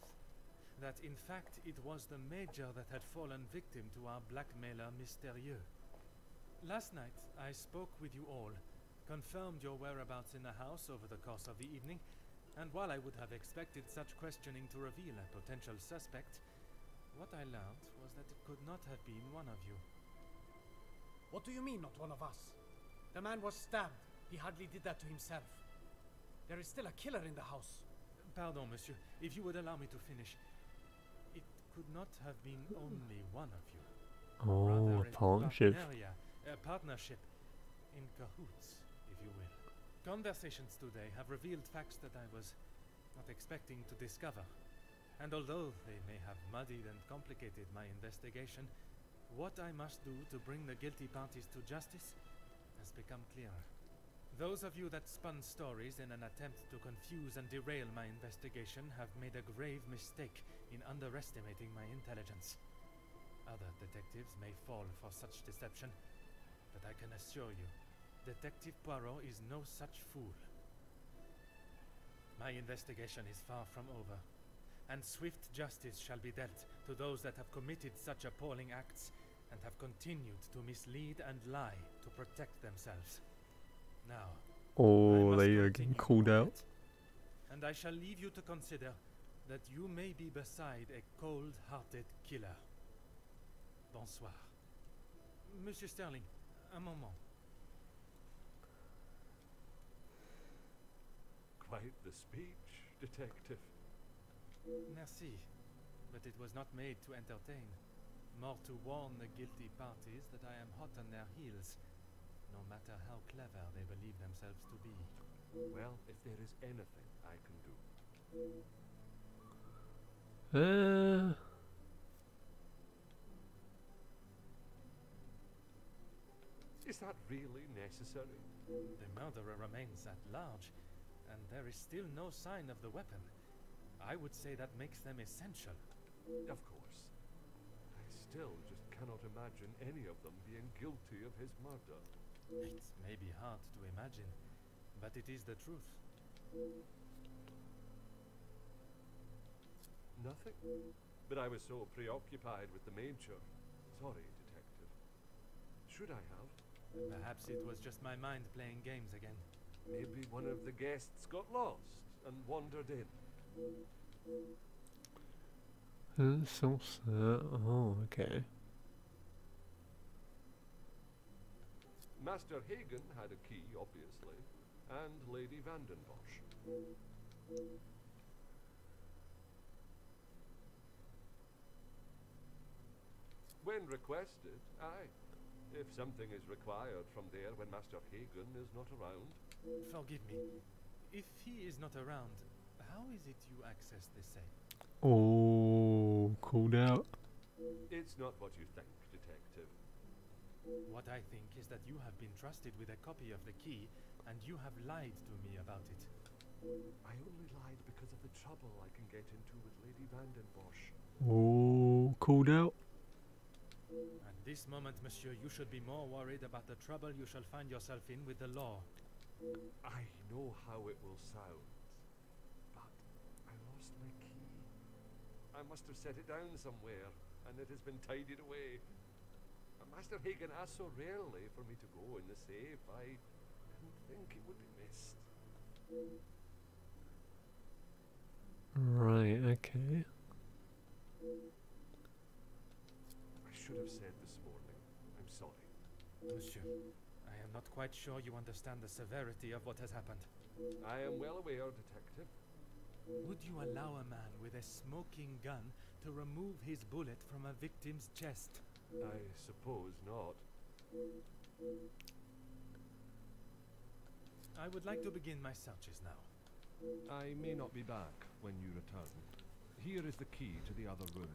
That in fact it was the Major that had fallen victim to our blackmailer Mysterieux. Last night I spoke with you all, confirmed your whereabouts in the house over the course of the evening, and while I would have expected such questioning to reveal a potential suspect, what I learned was that it could not have been one of you. What do you mean, not one of us? The man was stabbed. He hardly did that to himself. There is still a killer in the house. Pardon, monsieur, if you would allow me to finish. It could not have been only one of you. Oh, Rather, a partnership. A partnership. In cahoots, if you will. Conversations today have revealed facts that I was not expecting to discover. And although they may have muddied and complicated my investigation, what I must do to bring the guilty parties to justice has become clearer. Those of you that spun stories in an attempt to confuse and derail my investigation have made a grave mistake in underestimating my intelligence. Other detectives may fall for such deception, but I can assure you, Detective Poirot is no such fool. My investigation is far from over, and swift justice shall be dealt to those that have committed such appalling acts and have continued to mislead and lie to protect themselves. Now, Oh, they are getting called out. and I shall leave you to consider that you may be beside a cold-hearted killer. Bonsoir. Monsieur Sterling, un moment. Quite the speech, detective. Merci, but it was not made to entertain, more to warn the guilty parties that I am hot on their heels, no matter how clever they believe themselves to be. Well, if there is anything I can do. Is that really necessary? The murderer remains at large, and there is still no sign of the weapon. I would say that makes them essential. Of course. I still just cannot imagine any of them being guilty of his murder. It may be hard to imagine, but it is the truth. Nothing? But I was so preoccupied with the Major. Sorry, detective. Should I have? Perhaps it was just my mind playing games again. Maybe one of the guests got lost and wandered in. Oh, okay. Master Hagen had a key, obviously, and Lady Vandenbosch. When requested, aye. If something is required from there when Master Hagen is not around. Forgive me. If he is not around, how is it you access the safe? Oh, called out. It's not what you think, detective. What I think is that you have been trusted with a copy of the key, and you have lied to me about it. I only lied because of the trouble I can get into with Lady Vandenbosch. Oh, called out. At this moment, monsieur, you should be more worried about the trouble you shall find yourself in with the law. I know how it will sound, but I lost my key. I must have set it down somewhere, and it has been tidied away. Master Hagen asked so rarely for me to go in the safe, I didn't think it would be missed. Right, okay. I should have said this morning. I'm sorry. Monsieur, I am not quite sure you understand the severity of what has happened. I am well aware, detective. Would you allow a man with a smoking gun to remove his bullet from a victim's chest? I suppose not. I would like to begin my searches now. I may not be back when you return. Here is the key to the other rooms.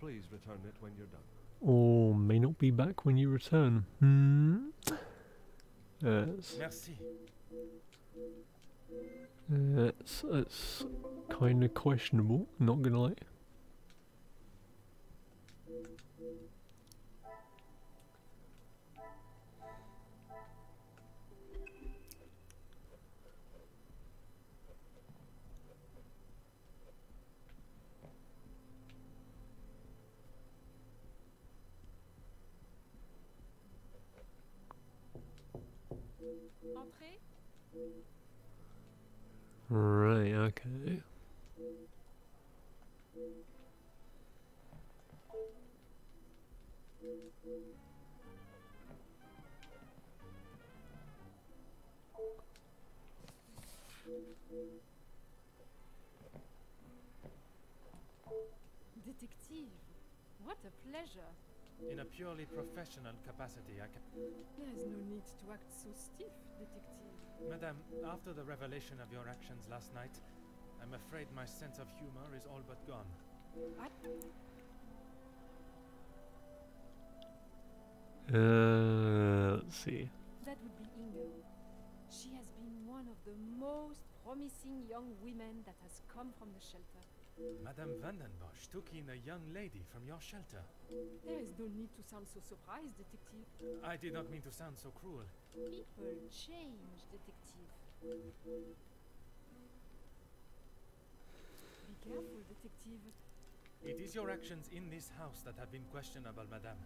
Please return it when you're done. Or may not be back when you return. Merci. That's kind of questionable, not gonna lie. Entrez. Right, okay. Detective, what a pleasure. In a purely professional capacity, I can... There is no need to act so stiff, detective. Madame, after the revelation of your actions last night, I'm afraid my sense of humor is all but gone. What? Let's see. That would be Inga. She has been one of the most promising young women that has come from the shelter. Madame Vandenbosch took in a young lady from your shelter. There is no need to sound so surprised, detective. I did not mean to sound so cruel. People change, detective. Be careful, detective. It is your actions in this house that have been questionable, Madame.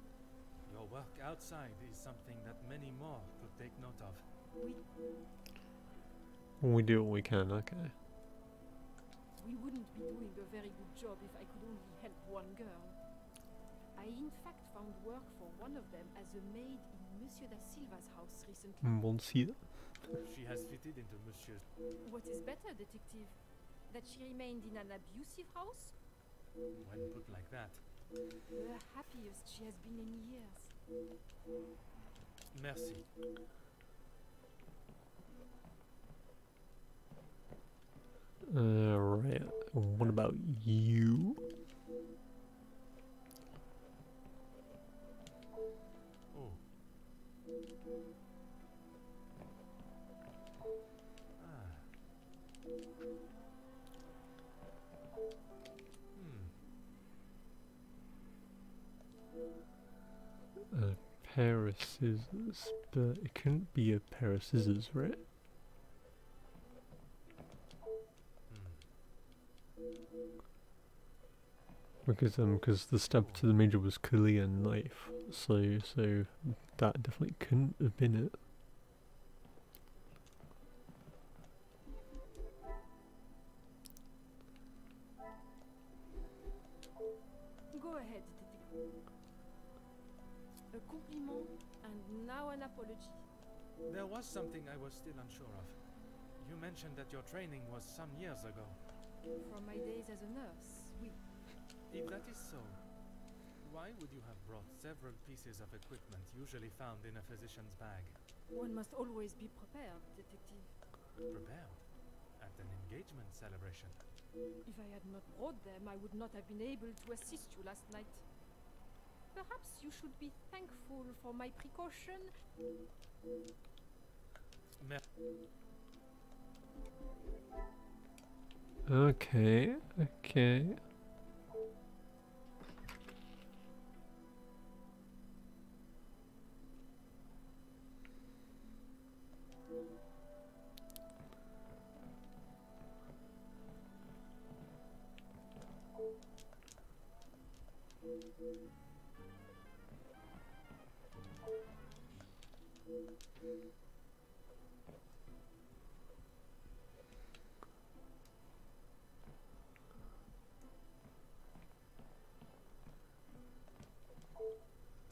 Your work outside is something that many more could take note of. We do what we can, okay. We wouldn't be doing a very good job if I could only help one girl. I in fact found work for one of them as a maid in Monsieur da Silva's house recently. Monsieur. She has fitted into Monsieur's... What is better, detective? That she remained in an abusive house? When put like that. The happiest she has been in years. Merci. Right. What about you? Oh. A pair of scissors, but it couldn't be a pair of scissors, right? Because the stab to the major was clearly a knife, so that definitely couldn't have been it. Go ahead, detective. A compliment and now an apology. There was something I was still unsure of. You mentioned that your training was some years ago. From my days as a nurse, oui. If that is so, why would you have brought several pieces of equipment usually found in a physician's bag? One must always be prepared, detective. Prepared? At an engagement celebration? If I had not brought them, I would not have been able to assist you last night. Perhaps you should be thankful for my precaution. Okay, okay.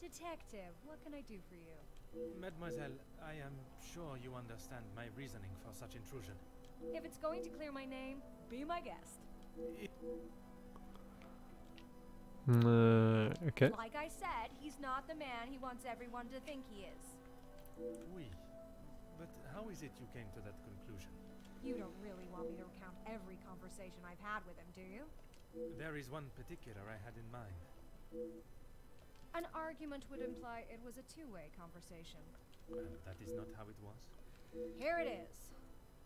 Detective, what can I do for you? Mademoiselle, I am sure you understand my reasoning for such intrusion. If it's going to clear my name, be my guest. Okay. Like I said, he's not the man he wants everyone to think he is. Oui. But how is it you came to that conclusion? You don't really want me to recount every conversation I've had with him, do you? There is one particular I had in mind. An argument would imply it was a two-way conversation. And that is not how it was? Here it is.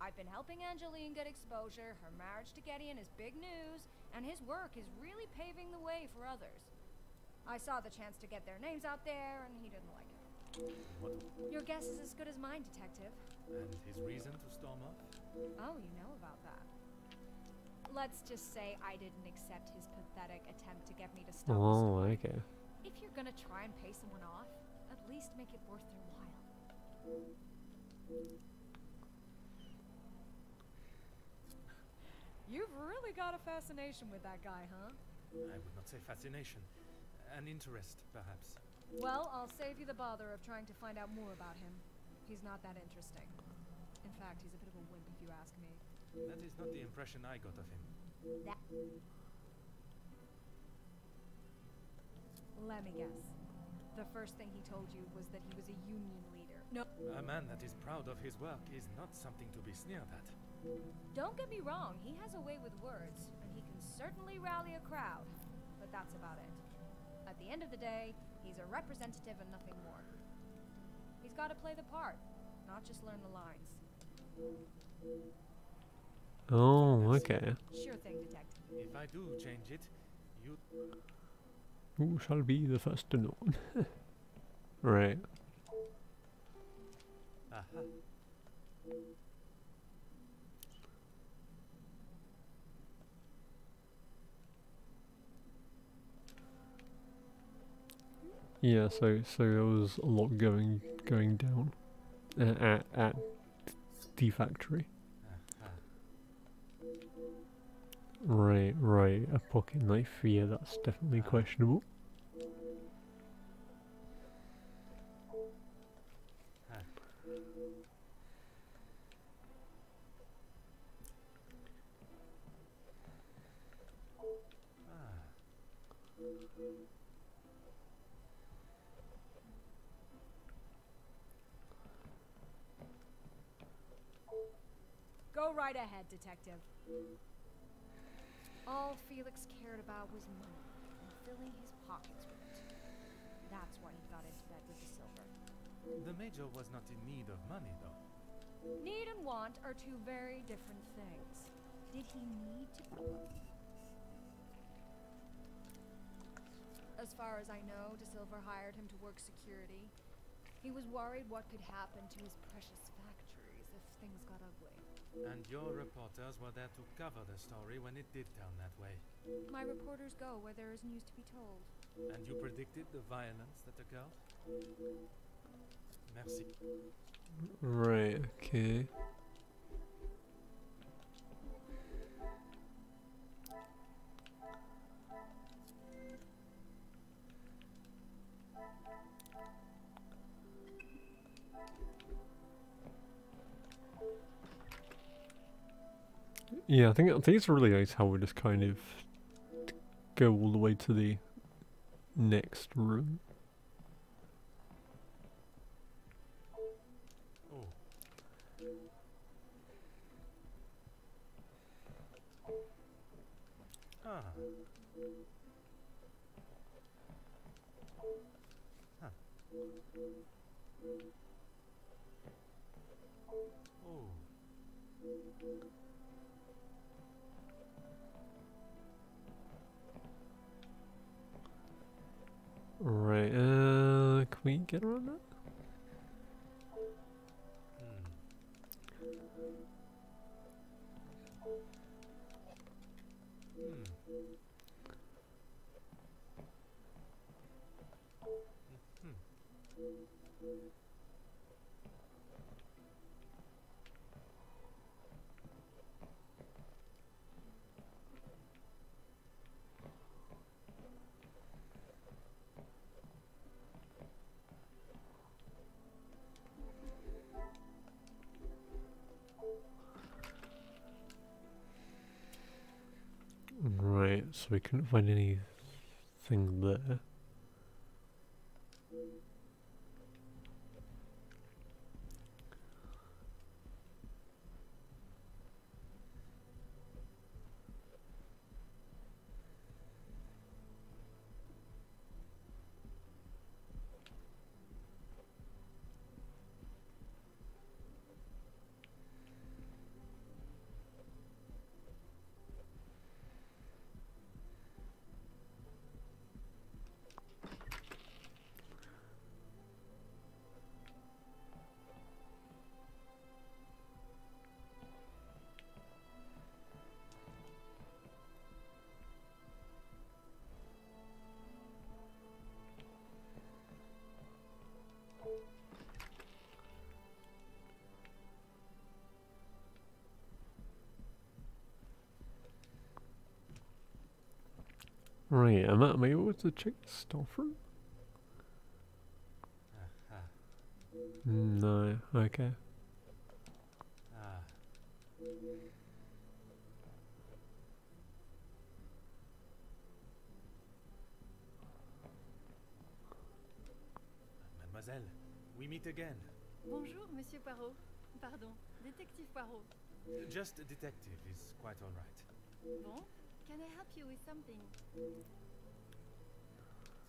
I've been helping Angeline get exposure, her marriage to Gideon is big news, and his work is really paving the way for others. I saw the chance to get their names out there, and he didn't like it. What? Your guess is as good as mine, Detective. And his reason to storm off? Oh, you know about that. Let's just say I didn't accept his pathetic attempt to get me to stop the Oh, story. okay. If you're gonna try and pay someone off, at least make it worth their while. You've really got a fascination with that guy, huh? I would not say fascination. An interest, perhaps. Well, I'll save you the bother of trying to find out more about him. He's not that interesting. In fact, he's a bit of a wimp if you ask me. That is not the impression I got of him. That. Let me guess. The first thing he told you was that he was a union leader. No. A man that is proud of his work is not something to be sneered at. Don't get me wrong, he has a way with words, and he can certainly rally a crowd. But that's about it. At the end of the day, he's a representative and nothing more. He's got to play the part, not just learn the lines. Oh, okay. Sure thing, Detective. If I do change it, you... Who shall be the first to know? Right. Aha. Yeah, so there was a lot going down at the factory. Aha. Right, right. A pocket knife. Yeah, that's definitely questionable. Ah. Go right ahead, Detective. All Felix cared about was money, and filling his pockets with it. That's why he got into bed with the silver. The Major was not in need of money, though. Need and want are two very different things. Did he need to... As far as I know, De Silva hired him to work security. He was worried what could happen to his precious factories if things got ugly. And your reporters were there to cover the story when it did turn that way. My reporters go where there is news to be told. And you predicted the violence that occurred? Merci. Right, okay. Yeah, I think it's really nice how we just kind of go all the way to the next room. Oh. Ah. Huh. Oh. Right, can we get around that? Right, so we couldn't find anything there. Right, am I able to check the staff room? Aha. No, okay. Ah. Mademoiselle, we meet again. Bonjour, Monsieur Poirot. Pardon, Détective Poirot. Just a detective is quite all right. Bon, can I help you with something?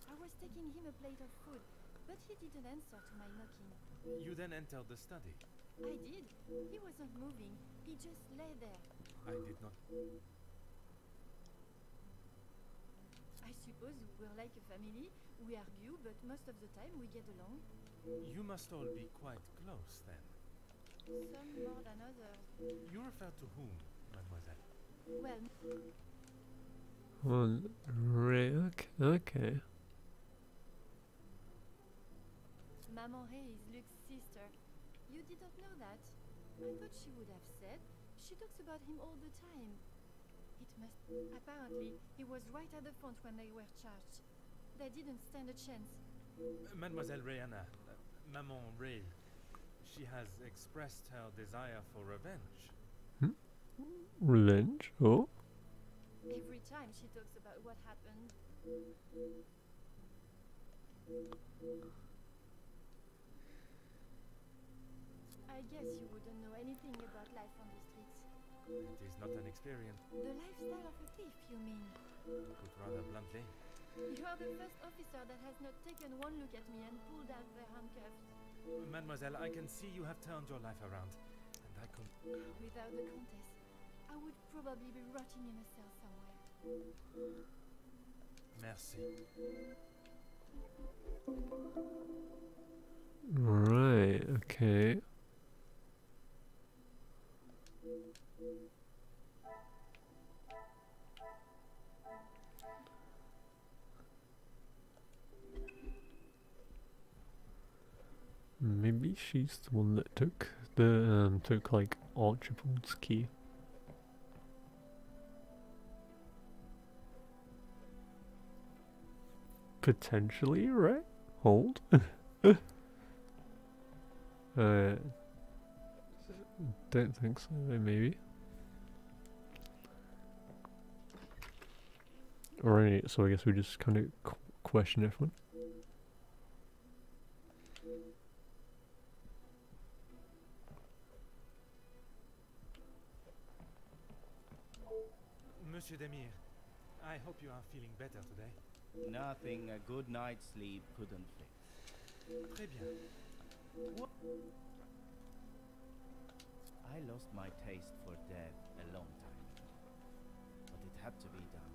I was taking him a plate of food, but he didn't answer to my knocking. You then entered the study. I did. He wasn't moving. He just lay there. I did not. I suppose we're like a family. We argue, but most of the time we get along. You must all be quite close then. Some more than others. You refer to whom, mademoiselle? Well, Well, right, okay. Maman Ray is Luke's sister. You didn't know that? I thought she would have said. She talks about him all the time. It must... Apparently, he was right at the front when they were charged. They didn't stand a chance. Mademoiselle Rihanna, Maman Ray, she has expressed her desire for revenge. Revenge? Oh? Every time she talks about what happened. I guess you wouldn't know anything about life on the streets. It is not an experience, The lifestyle of a thief, you mean? put rather bluntly. You are the first officer that has not taken one look at me and pulled out their handcuffs. Mademoiselle, I can see you have turned your life around, and I can... Without the Countess, I would probably be rotting in a cell somewhere. Merci. Right, okay. Maybe she's the one that took like Archibald's key. Potentially, right? Hold. Don't think so, maybe. Alright, so I guess we just kind of question everyone. Monsieur Demir, I hope you are feeling better today. Nothing a good night's sleep couldn't fix. Très bien. I lost my taste for death a long time ago, but it had to be done.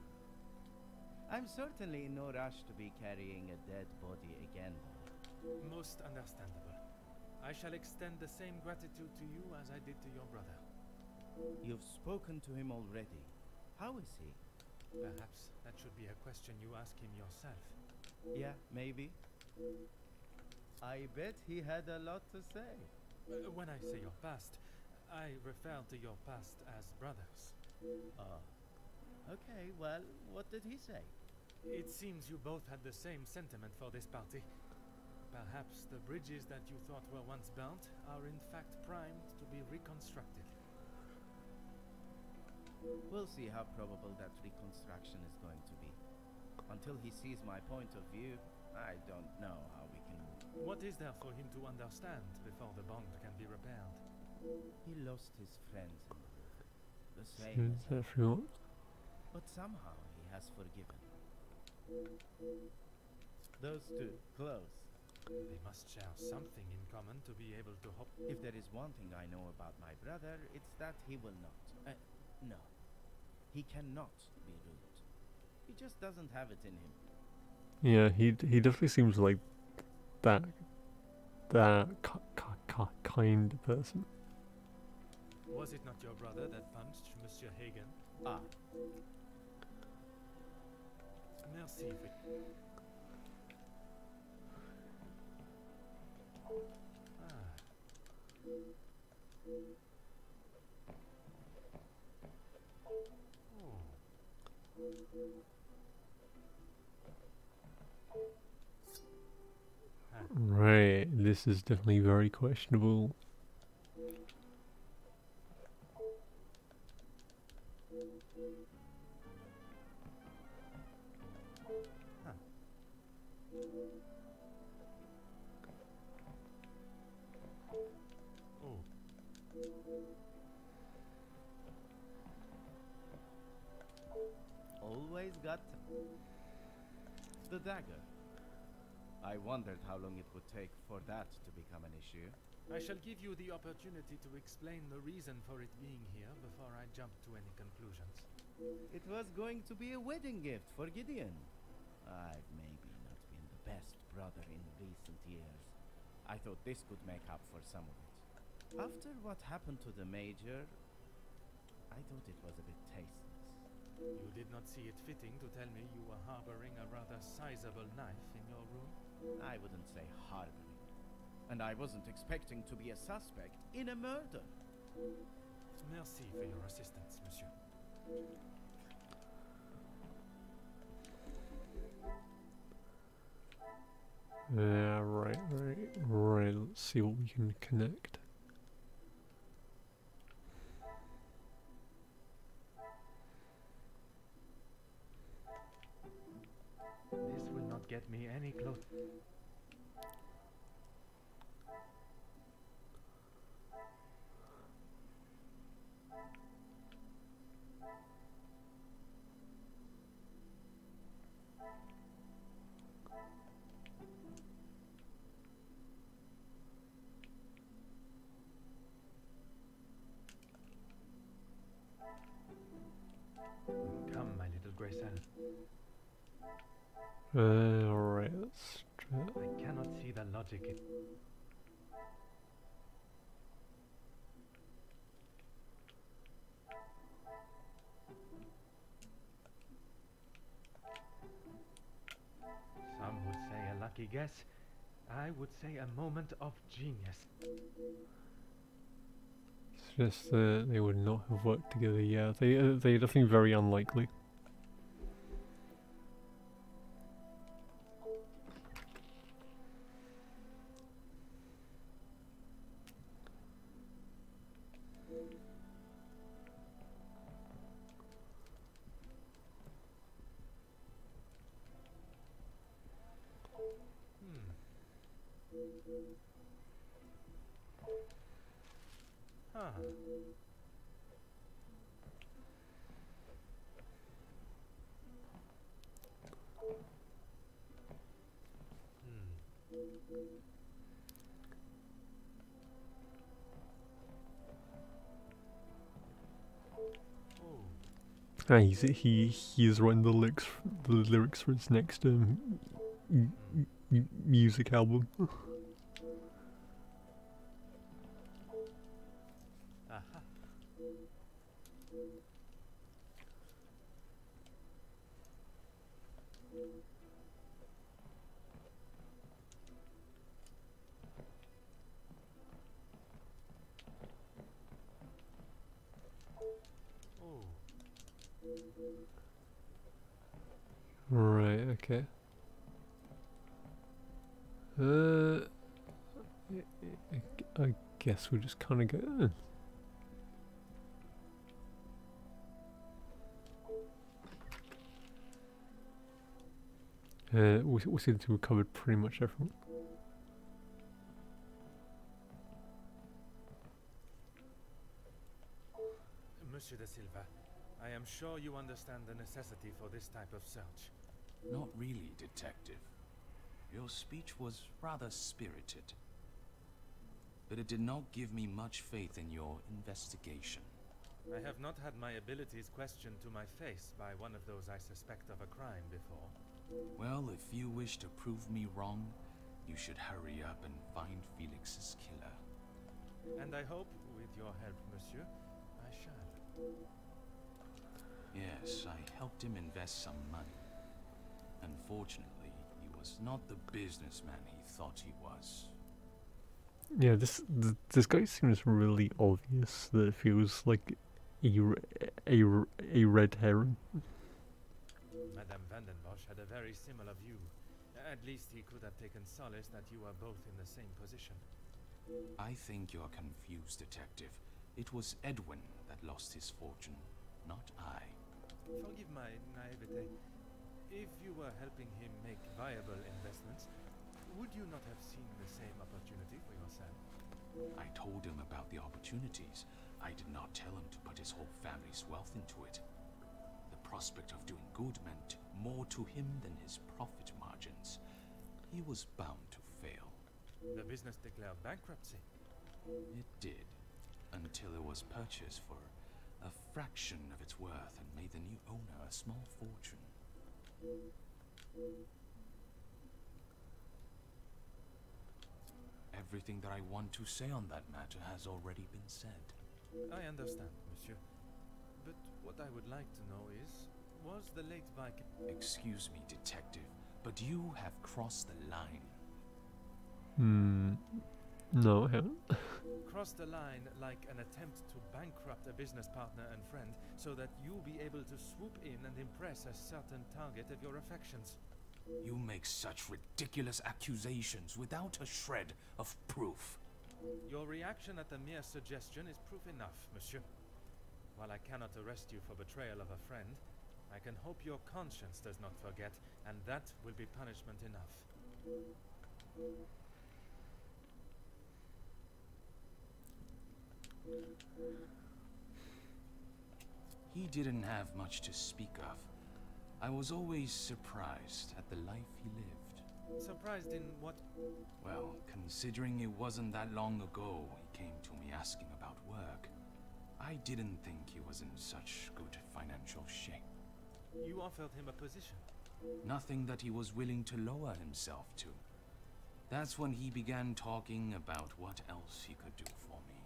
I'm certainly in no rush to be carrying a dead body again, though. Most understandable. I shall extend the same gratitude to you as I did to your brother. You've spoken to him already. How is he? Perhaps that should be a question you ask him yourself. Yeah, maybe. I bet he had a lot to say. When I say your past, I refer to your past as brothers. Oh. Okay, well, what did he say? It seems you both had the same sentiment for this party. Perhaps the bridges that you thought were once burnt are in fact primed to be reconstructed. We'll see how probable that reconstruction is going to be. Until he sees my point of view, I don't know how we can move. What is there for him to understand before the bond can be repaired? He lost his friends in the war, the same as I. Everyone. But somehow he has forgiven. Those two, close. They must share something in common to be able to hope. If there is one thing I know about my brother, it's that he will not. No. He cannot be rude. He just doesn't have it in him. Yeah, he definitely seems like that kind of person. Was it not your brother that punched Monsieur Hagen? Ah, Merci. this is definitely very questionable. Oh. Always got the dagger. I wondered how long it would take for that to become an issue. I shall give you the opportunity to explain the reason for it being here before I jump to any conclusions. It was going to be a wedding gift for Gideon. I've maybe not been the best brother in recent years. I thought this could make up for some of it. After what happened to the Major, I thought it was a bit tasteless. You did not see it fitting to tell me you were harboring a rather sizable knife in your room? I wouldn't say harboring. And I wasn't expecting to be a suspect in a murder. Merci for your assistance, monsieur. Yeah, right. Let's see what we can connect. This will not get me any closer. Come, my little Grayson. Alright, let's try it. I cannot see the logic in... Some would say a lucky guess. I would say a moment of genius. It's just that they would not have worked together. Yeah, they're definitely very unlikely. Huh. Ah, he is writing the lyrics for his next music album. Aha. Right, okay. I guess we'll just kind of go. We seem to have covered pretty much everything. Monsieur de Silva, I am sure you understand the necessity for this type of search. Not really, Detective. Your speech was rather spirited. But it did not give me much faith in your investigation. I have not had my abilities questioned to my face by one of those I suspect of a crime before. Well, if you wish to prove me wrong, you should hurry up and find Felix's killer. And I hope, with your help, monsieur, I shall. Yes, I helped him invest some money. Unfortunately, he was not the businessman he thought he was. Yeah, this guy seems really obvious that it feels like a red herring. Madame Vandenbosch had a very similar view. At least he could have taken solace that you are both in the same position. I think you're confused, Detective. It was Edwin that lost his fortune, not I. Forgive my naivete. If you were helping him make viable investments, would you not have seen the same opportunity for yourself? I told him about the opportunities. I did not tell him to put his whole family's wealth into it. The prospect of doing good meant more to him than his profit margins. He was bound to fail. The business declared bankruptcy. It did, until it was purchased for a fraction of its worth and made the new owner a small fortune. Everything that I want to say on that matter has already been said. I understand, monsieur. But what I would like to know is, was the late Viscount... Excuse me, Detective, but you have crossed the line. No, I haven't. Crossed the line like an attempt to bankrupt a business partner and friend so that you'll be able to swoop in and impress a certain target of your affections. You make such ridiculous accusations without a shred of proof. Your reaction at the mere suggestion is proof enough, monsieur. While I cannot arrest you for betrayal of a friend, I can hope your conscience does not forget, and that will be punishment enough. He didn't have much to speak of. I was always surprised at the life he lived. Surprised in what? Well, considering it wasn't that long ago he came to me asking about work, I didn't think he was in such good financial shape. You offered him a position? Nothing that he was willing to lower himself to. That's when he began talking about what else he could do for me.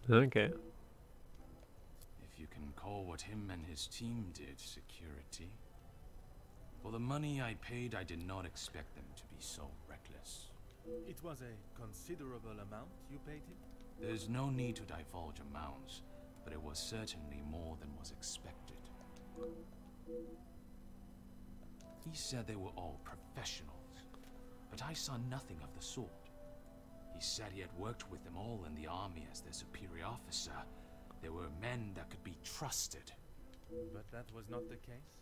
Okay. If you can call what him and his team did security. For the money I paid, I did not expect them to be so reckless. It was a considerable amount you paid him? There's no need to divulge amounts, but it was certainly more than was expected. He said they were all professionals, but I saw nothing of the sort. He said he had worked with them all in the army as their superior officer. They were men that could be trusted. But that was not the case?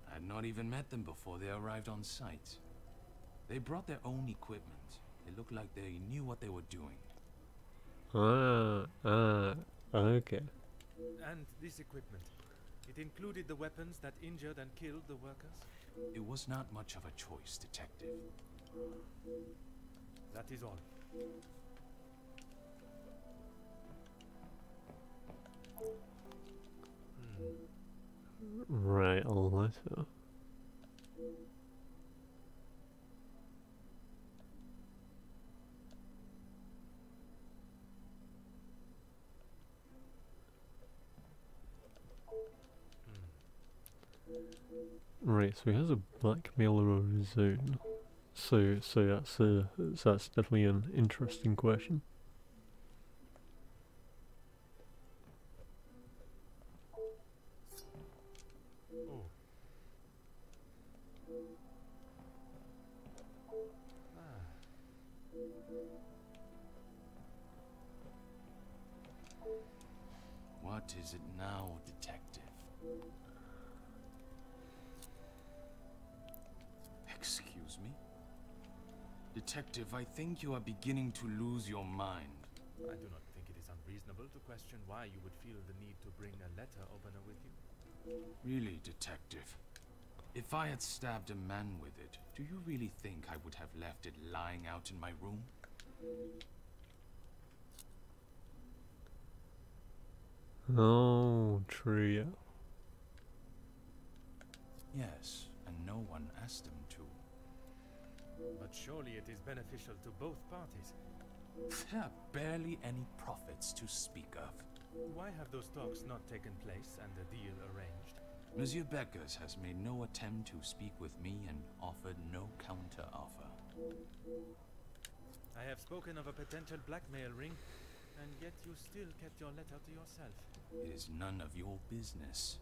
I had not even met them before they arrived on site. They brought their own equipment. It looked like they knew what they were doing. Okay. And this equipment, it included the weapons that injured and killed the workers? It was not much of a choice, Detective. That is all. Right, a letter. Right, so he has a blackmailer of his own. So that's definitely an interesting question. Oh. What is it now, Detective? Excuse me? Detective, I think you are beginning to lose your mind. I do not think it is unreasonable to question why you would feel the need to bring a letter opener with you. Really, Detective? If I had stabbed a man with it, do you really think I would have left it lying out in my room? Oh, true, yeah. Yes, and no one asked him to. But surely it is beneficial to both parties. There are barely any profits to speak of. Why have those talks not taken place and the deal arranged? Monsieur Beckers has made no attempt to speak with me and offered no counter-offer. I have spoken of a potential blackmail ring, and yet you still kept your letter to yourself. It is none of your business.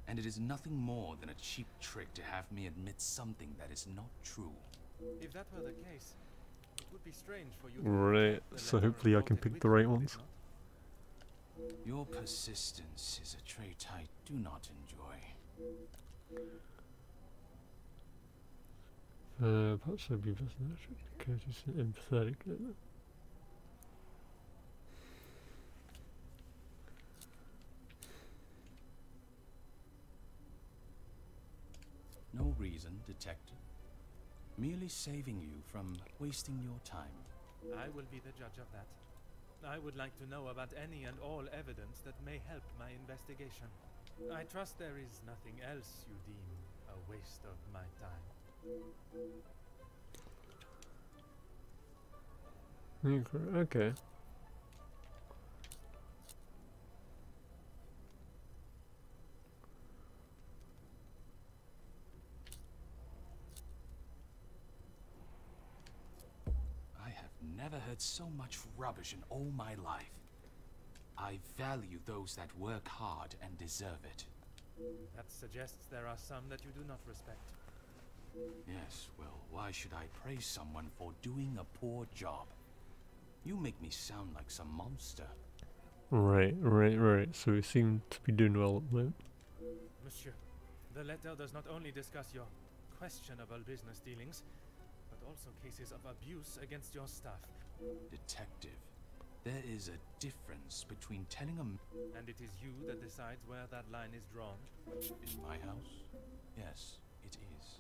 And it is nothing more than a cheap trick to have me admit something that is not true. If that were the case, it would be strange for you to Right, reject the so letter hopefully I and can brought it pick with the you, right would it ones. not? Your persistence is a trait I do not enjoy. Perhaps I'd be best natural, courteous and empathetic. No reason, detective. Merely saving you from wasting your time. I will be the judge of that. I would like to know about any and all evidence that may help my investigation. I trust there is nothing else you deem a waste of my time. Okay. I have never heard so much rubbish in all my life. I value those that work hard and deserve it. That suggests there are some that you do not respect. Yes, well, why should I praise someone for doing a poor job? You make me sound like some monster. Right. So we seem to be doing well at the moment. Monsieur, the letter does not only discuss your questionable business dealings, but also cases of abuse against your staff. Detective, there is a difference between telling a And it is you that decides where that line is drawn? in my house? Yes, it is.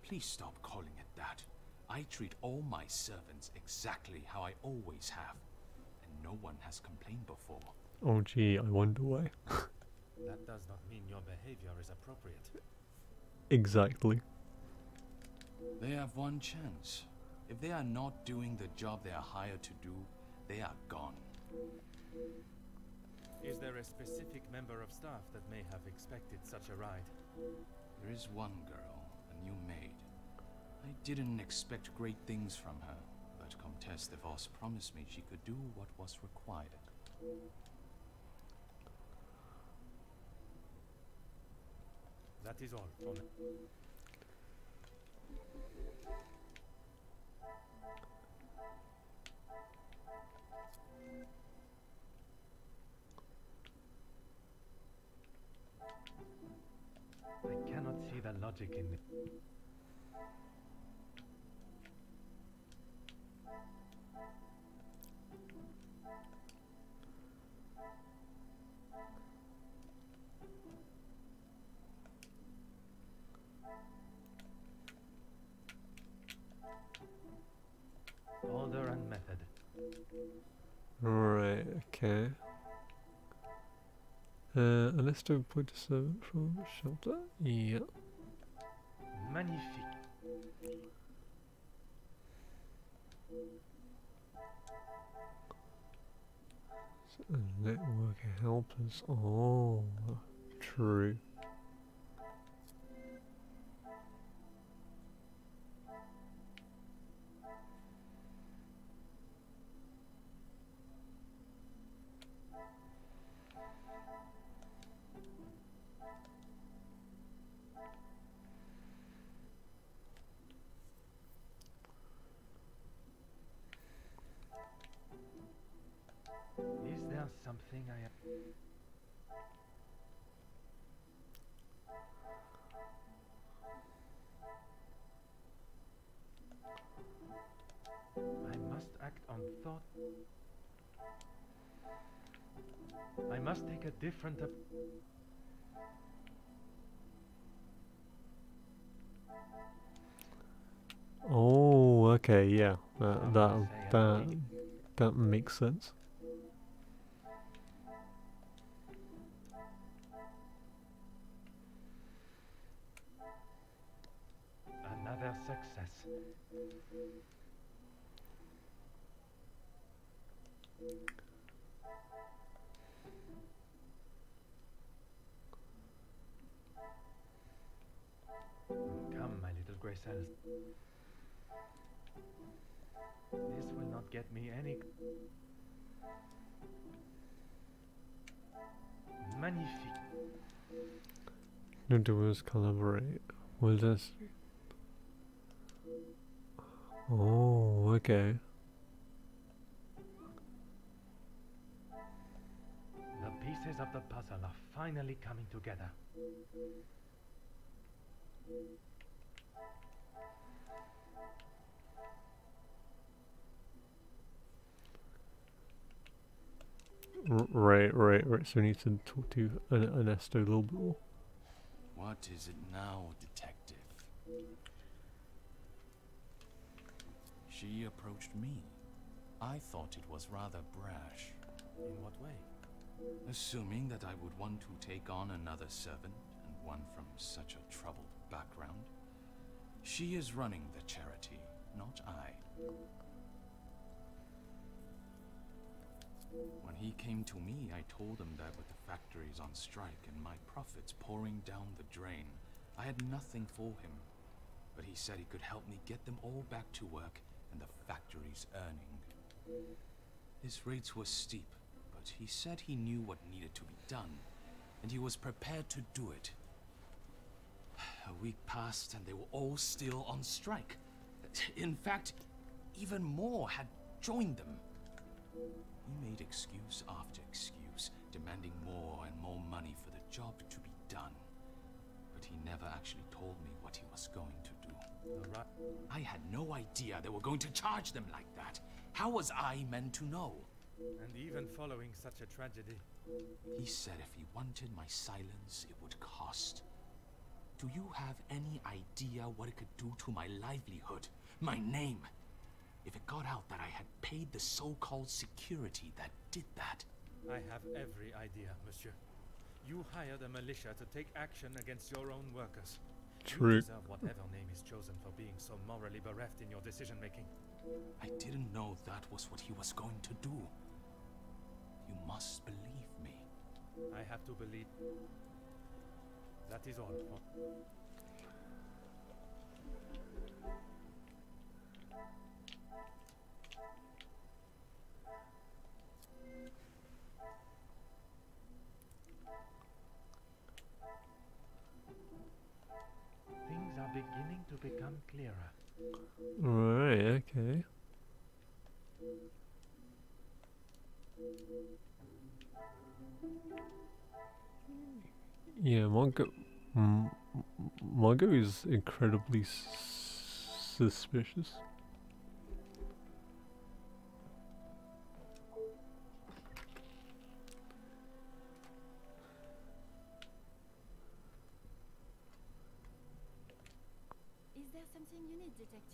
Please stop calling it that. I treat all my servants exactly how I always have, and no one has complained before. Oh gee, I wonder why. That does not mean your behavior is appropriate. Exactly. They have one chance. If they are not doing the job they are hired to do, they are gone. Is there a specific member of staff that may have expected such a ride? There is one girl, a new maid. I didn't expect great things from her, but Comtesse de Vos promised me she could do what was required. That is all for me. I cannot see the logic in it. Order and method. Right, okay. Unless to appoint a servant from shelter? Yeah. Magnifique. Network helpers. Oh, true. Is there something I... I must act on thought. I must take a different Oh, okay, yeah. That makes sense. Another success. Come, my little gray cells. This will not get me any... Magnifique. No doers collaborate. Well, that's. Oh, okay. The pieces of the puzzle are finally coming together. Right. So we need to talk to Ernesto a little bit more. What is it now, detective? She approached me. I thought it was rather brash. In what way? Assuming that I would want to take on another servant, and one from such a troubled background. She is running the charity, not I. When he came to me, I told him that with the factories on strike and my profits pouring down the drain, I had nothing for him. But he said he could help me get them all back to work and the factories earning. His rates were steep, but he said he knew what needed to be done, and he was prepared to do it. A week passed and they were all still on strike. In fact, even more had joined them. He made excuse after excuse, demanding more and more money for the job to be done. But he never actually told me what he was going to do. I had no idea they were going to charge them like that. How was I meant to know? And even following such a tragedy. He said if he wanted my silence, it would cost. Do you have any idea what it could do to my livelihood, my name? If it got out that I had paid the so-called security that did that. I have every idea, monsieur. You hired a militia to take action against your own workers. True. You deserve whatever name is chosen for being so morally bereft in your decision-making. I didn't know that was what he was going to do. You must believe me. I have to believe. That is all. Things are beginning to become clearer. Right, okay. Yeah, Margot is incredibly suspicious. Is there something you need, detective?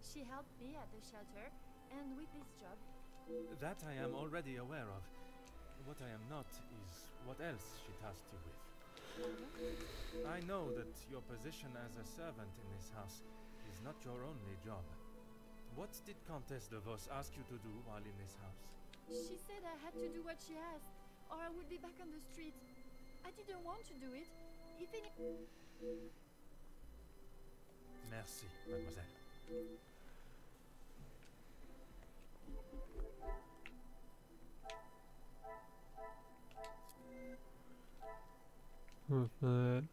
She helped me at the shelter and with this job. That I am already aware of. What I am not is what else she tasked you with. I know that your position as a servant in this house is not your only job. What did Countess de Vos ask you to do while in this house? She said I had to do what she asked, or I would be back on the street. I didn't want to do it. If any... Merci, mademoiselle. What's that?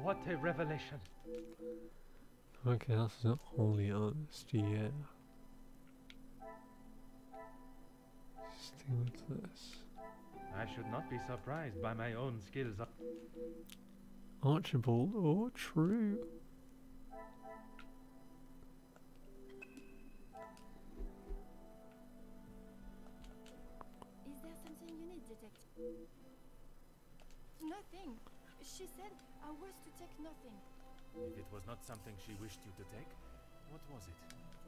What a revelation! Okay, that's not wholly honest, yeah. Still with this. I should not be surprised by my own skills. Archibald, oh, true. Is there something you need, detective? Nothing. She said I was to take nothing. If it was not something she wished you to take, what was it?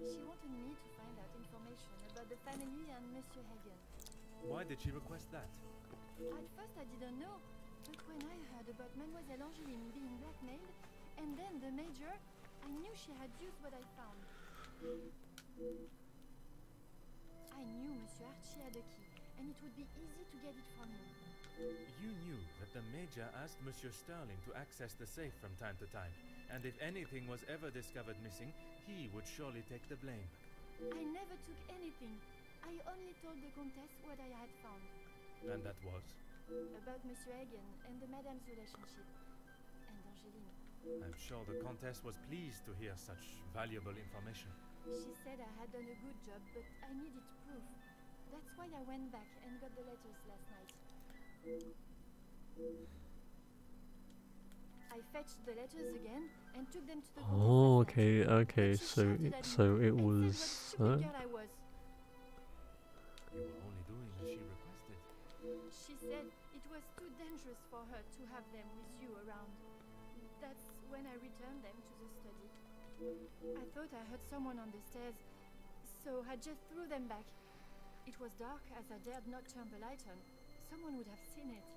She wanted me to find out information about the family and Monsieur Hagen. Why did she request that? At first I didn't know, but when I heard about Mademoiselle Angeline being blackmailed, and then the Major, I knew she had used what I found. I knew Monsieur Archie had a key, and it would be easy to get it from him. You knew that the Major asked Monsieur Sterling to access the safe from time to time, and if anything was ever discovered missing, he would surely take the blame. I never took anything. I only told the Comtesse what I had found. And that was? About Monsieur Hagen and the Madame's relationship. And Angeline. I'm sure the Comtesse was pleased to hear such valuable information. She said I had done a good job, but I needed proof. That's why I went back and got the letters last night. I fetched the letters again and took them to the Comtesse. Oh, last night. okay. But she So shouted at so me it and was. said what a stupid girl I was. You were only doing as she requested. She said it was too dangerous for her to have them with you around. That's when I returned them to the study. I thought I heard someone on the stairs, so I just threw them back. It was dark, as I dared not turn the light on. Someone would have seen it.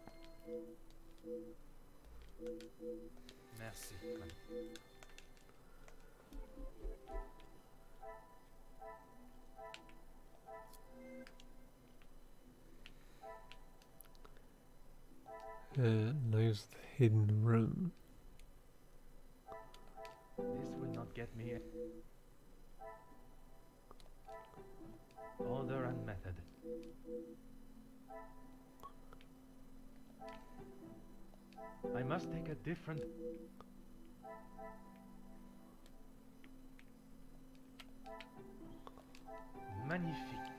Merci, madame. Knows the hidden room. This will not get me. Order and method. I must take a different... Magnifique.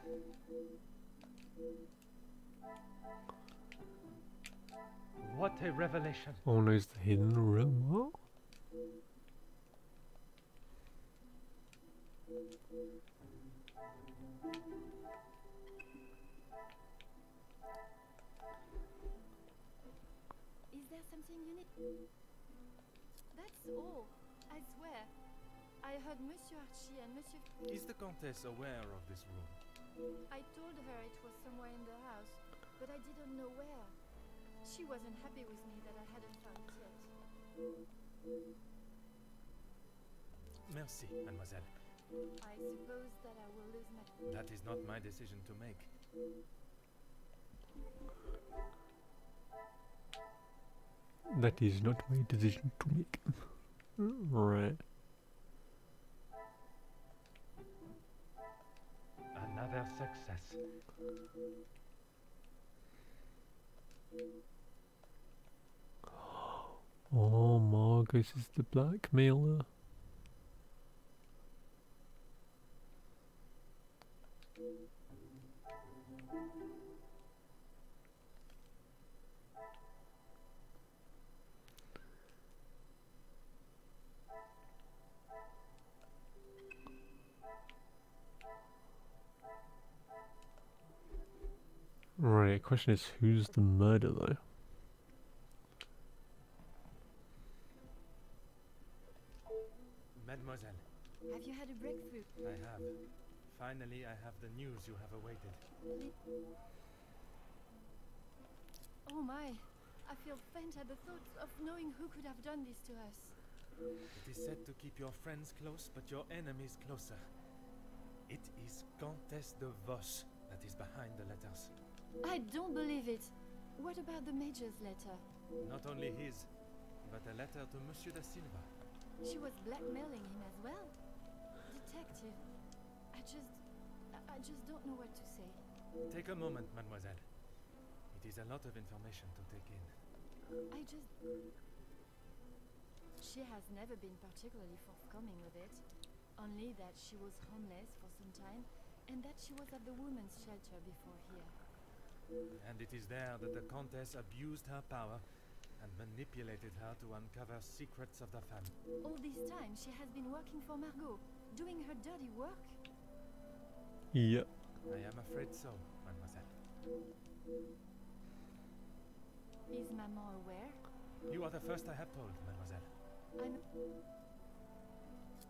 What a revelation. Oh, knows the hidden room. What? Is there something you need? That's all. I swear. I heard Monsieur Archie and Monsieur... Is the Comtesse aware of this room? I told her it was somewhere in the house, but I didn't know where. She wasn't happy with me that I hadn't found it yet. Merci, mademoiselle. I suppose that I will lose my... That is not my decision to make. That is not my decision to make. Right. Another success. Oh, Marcus is the blackmailer. Right, question is who's the murderer? Mademoiselle, Have you had a breakthrough? I have. Finally, I have the news you have awaited. Oh my, I feel faint at the thought of knowing who could have done this to us. It is said to keep your friends close, but your enemies closer. It is Comtesse de Vos that is behind the letters. I don't believe it. What about the Major's letter? Not only his, but a letter to Monsieur da Silva. She was blackmailing him as well. Detective, I just don't know what to say. Take a moment, mademoiselle. It is a lot of information to take in. She has never been particularly forthcoming with it. Only that she was homeless for some time, and that she was at the women's shelter before here. And it is there that the Comtesse abused her power and manipulated her to uncover secrets of the family. All this time, she has been working for Margot, doing her dirty work. Yep. I am afraid so, mademoiselle. Is Maman aware? You are the first I have told, mademoiselle.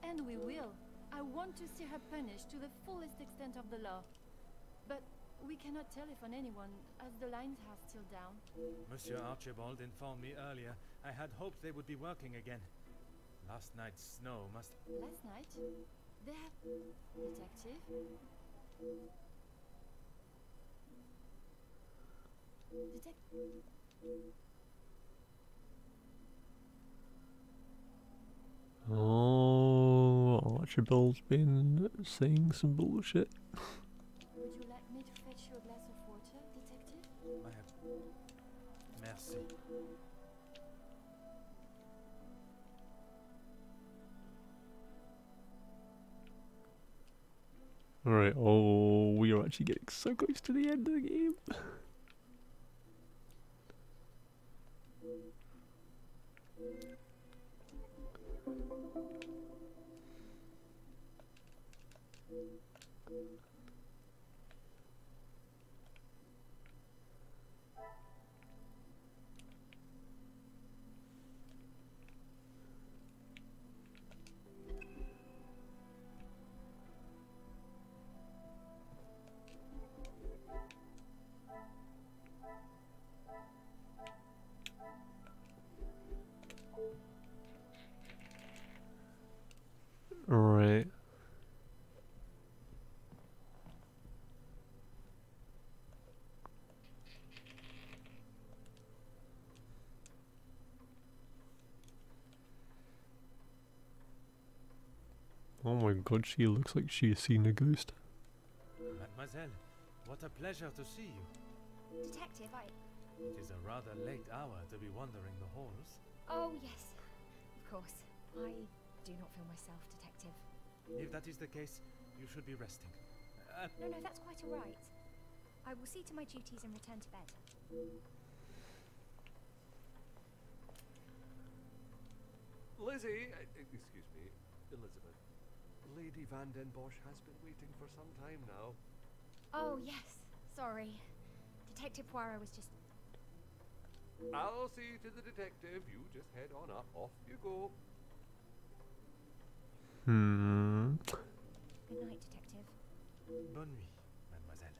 And we will. I want to see her punished to the fullest extent of the law. But we cannot telephone anyone, as the lines are still down. Monsieur Archibald informed me earlier. I had hoped they would be working again. Last night's snow must... Last night? They have... Detective? Oh, Archibald's been saying some bullshit. Would you like me to fetch you a glass of water, detective? Merci. Alright, oh, we are actually getting so close to the end of the game. Alright. Oh my god, she looks like she has seen a ghost. Mademoiselle, what a pleasure to see you. Detective, It is a rather late hour to be wandering the halls. Oh, yes. Of course. I do not feel myself, Detective. If that is the case, you should be resting. No, that's quite all right. I will see to my duties and return to bed. Lizzie, excuse me, Elizabeth. Lady Van den Bosch has been waiting for some time now. Oh, yes. Sorry. Detective Poirot was just... I'll see to the detective. You just head on up. Off you go. Good night, Detective. Bonne nuit, mademoiselle.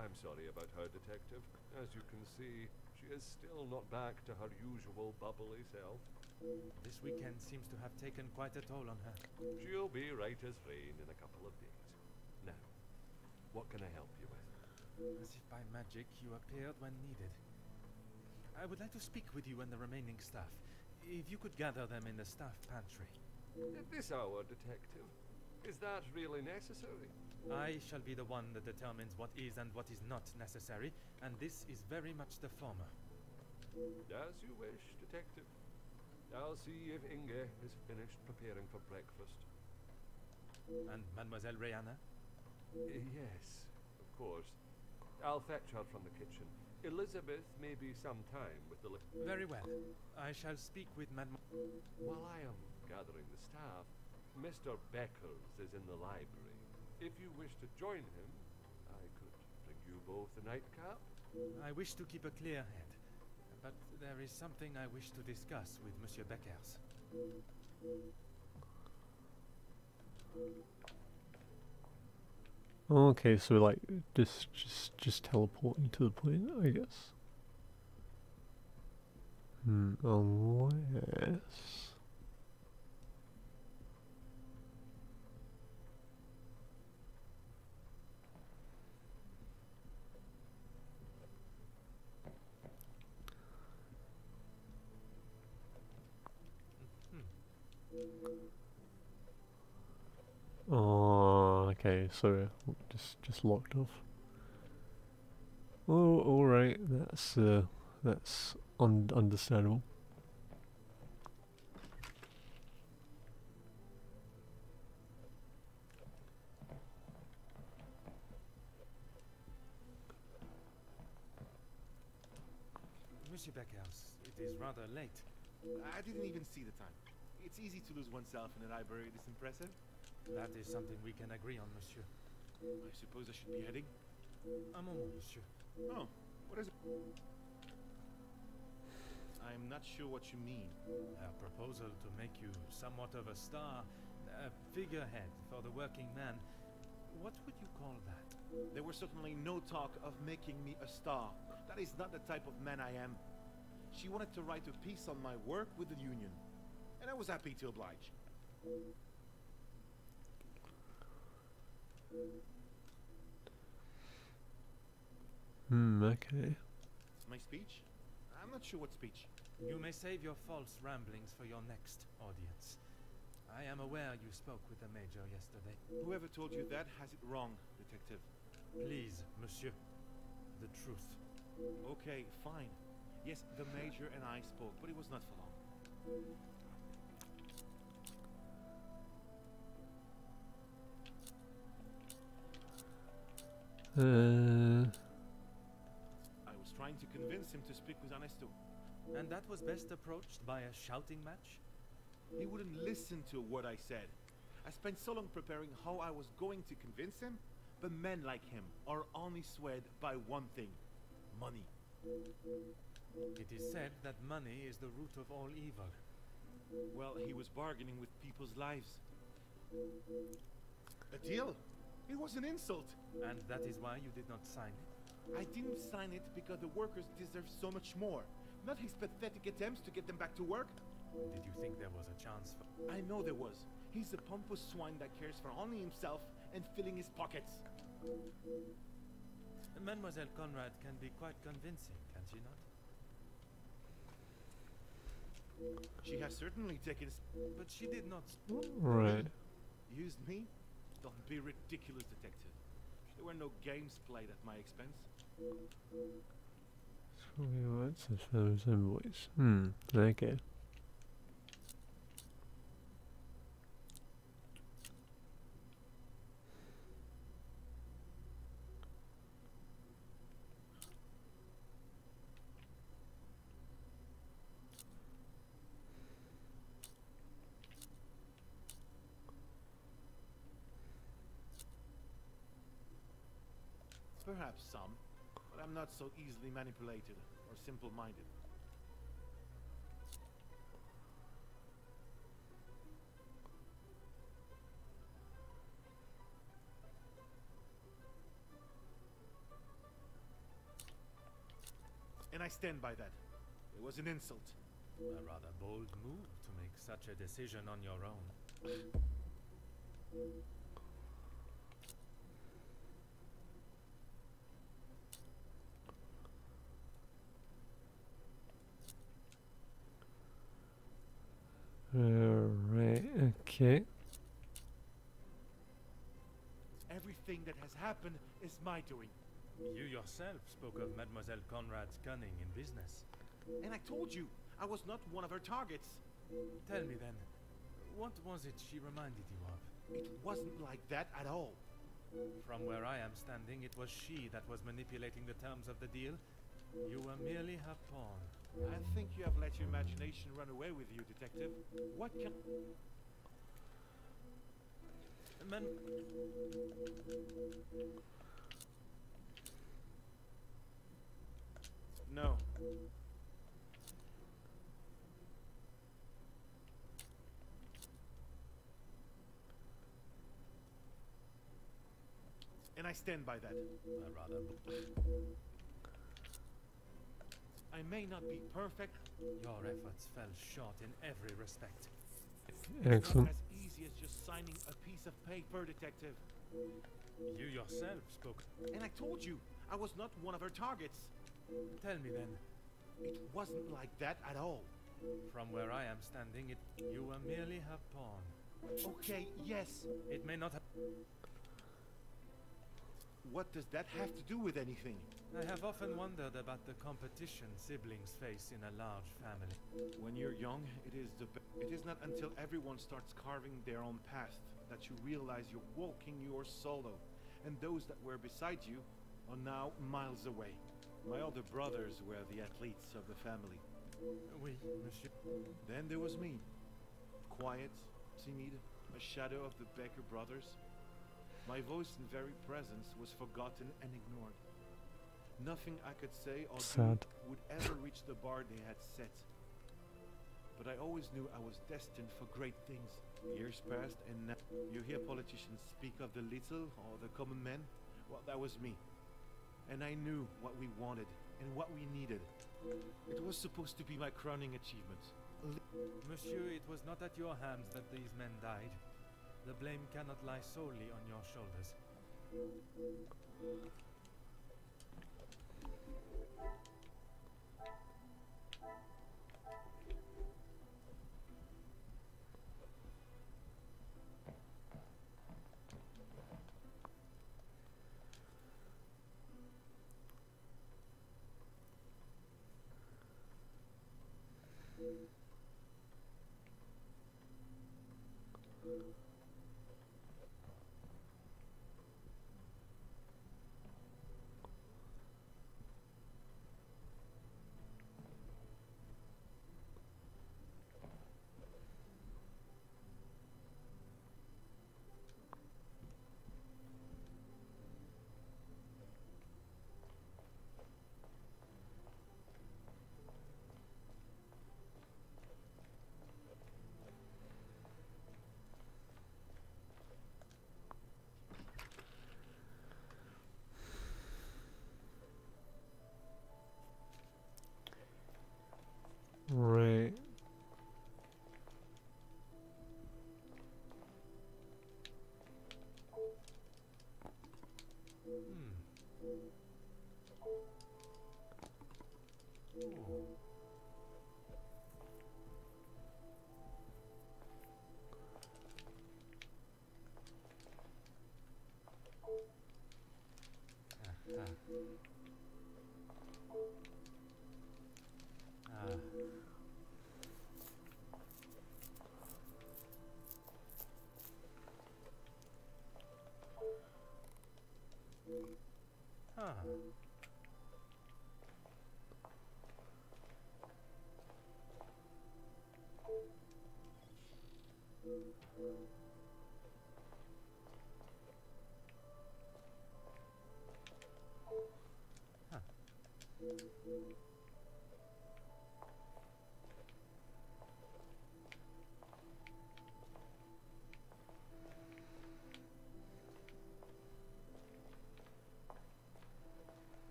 I'm sorry about her, Detective. As you can see, she is still not back to her usual bubbly self. This weekend seems to have taken quite a toll on her. She'll be right as rain in a couple of days. Now, what can I help you with? As if by magic you appeared when needed. I would like to speak with you and the remaining staff. If you could gather them in the staff pantry. At this hour, Detective? Is that really necessary? I shall be the one that determines what is and what is not necessary, and this is very much the former. As you wish, Detective. I'll see if Inge is finished preparing for breakfast. And Mademoiselle Rihanna? Yes, of course. I'll fetch her from the kitchen. Elizabeth may be some time with the... Very well. I shall speak with While I am gathering the staff, Mr. Beckers is in the library. If you wish to join him, I could bring you both a nightcap. I wish to keep a clear head, but there is something I wish to discuss with Monsieur Beckers. Okay, so like just teleporting to the point, I guess. Unless oh, okay, so just locked off. Oh, all right, that's understandable. Monsieur Beckers, it is rather late. I didn't even see the time. It's easy to lose oneself in a library this impressive. That is something we can agree on, monsieur. I suppose I should be heading. Un moment, monsieur. Oh, what is it? I'm not sure what you mean. A proposal to make you somewhat of a star, a figurehead for the working man. What would you call that? There was certainly no talk of making me a star. That is not the type of man I am. She wanted to write a piece on my work with the union, and I was happy to oblige. Okay. My speech? I'm not sure what speech. You may save your false ramblings for your next audience. I am aware you spoke with the Major yesterday. Whoever told you that has it wrong, Detective. Please, monsieur. The truth. Okay, fine. Yes, the Major and I spoke, but it was not for long. I was trying to convince him to speak with Ernesto. And that was best approached by a shouting match? He wouldn't listen to what I said. I spent so long preparing how I was going to convince him, but men like him are only swayed by one thing: money. It is said that money is the root of all evil. Well, he was bargaining with people's lives. A deal? It was an insult. And that is why you did not sign it? I didn't sign it because the workers deserve so much more. Not his pathetic attempts to get them back to work. Did you think there was a chance for... I know there was. He's a pompous swine that cares for only himself and filling his pockets. Mademoiselle Conrad can be quite convincing, can she not? She has certainly taken... But she did not... Right. Used me? Don't be ridiculous, Detective. There were no games played at my expense. What's the fellow's invoice? Okay. Perhaps some, but I'm not so easily manipulated or simple-minded. And I stand by that. It was an insult. A rather bold move to make such a decision on your own. Right, okay. Everything that has happened is my doing. You yourself spoke of Mademoiselle Conrad's cunning in business. And I told you, I was not one of her targets. Tell me then, what was it she reminded you of? It wasn't like that at all. From where I am standing, it was she that was manipulating the terms of the deal. You were merely her pawn. I think you have let your imagination run away with you, Detective. What can... No. And I stand by that. I may not be perfect. Your efforts fell short in every respect. Excellent. It's not as easy as just signing a piece of paper, Detective. You yourself spoke. And I told you, I was not one of her targets. Tell me then. It wasn't like that at all. From where I am standing, you were merely her pawn. Okay, yes. It may not have... What does that have to do with anything? I have often wondered about the competition siblings face in a large family. When you're young, it is not until everyone starts carving their own path that you realize you're walking yours solo, and those that were beside you are now miles away. My older brothers were the athletes of the family. Oui, monsieur. Then there was me. Quiet, timid, a shadow of the Baker brothers. My voice and very presence was forgotten and ignored. Nothing I could say or do would ever reach the bar they had set. But I always knew I was destined for great things. Years passed and now you hear politicians speak of the little or the common man. Well, that was me. And I knew what we wanted and what we needed. It was supposed to be my crowning achievement. Monsieur, it was not at your hands that these men died. The blame cannot lie solely on your shoulders.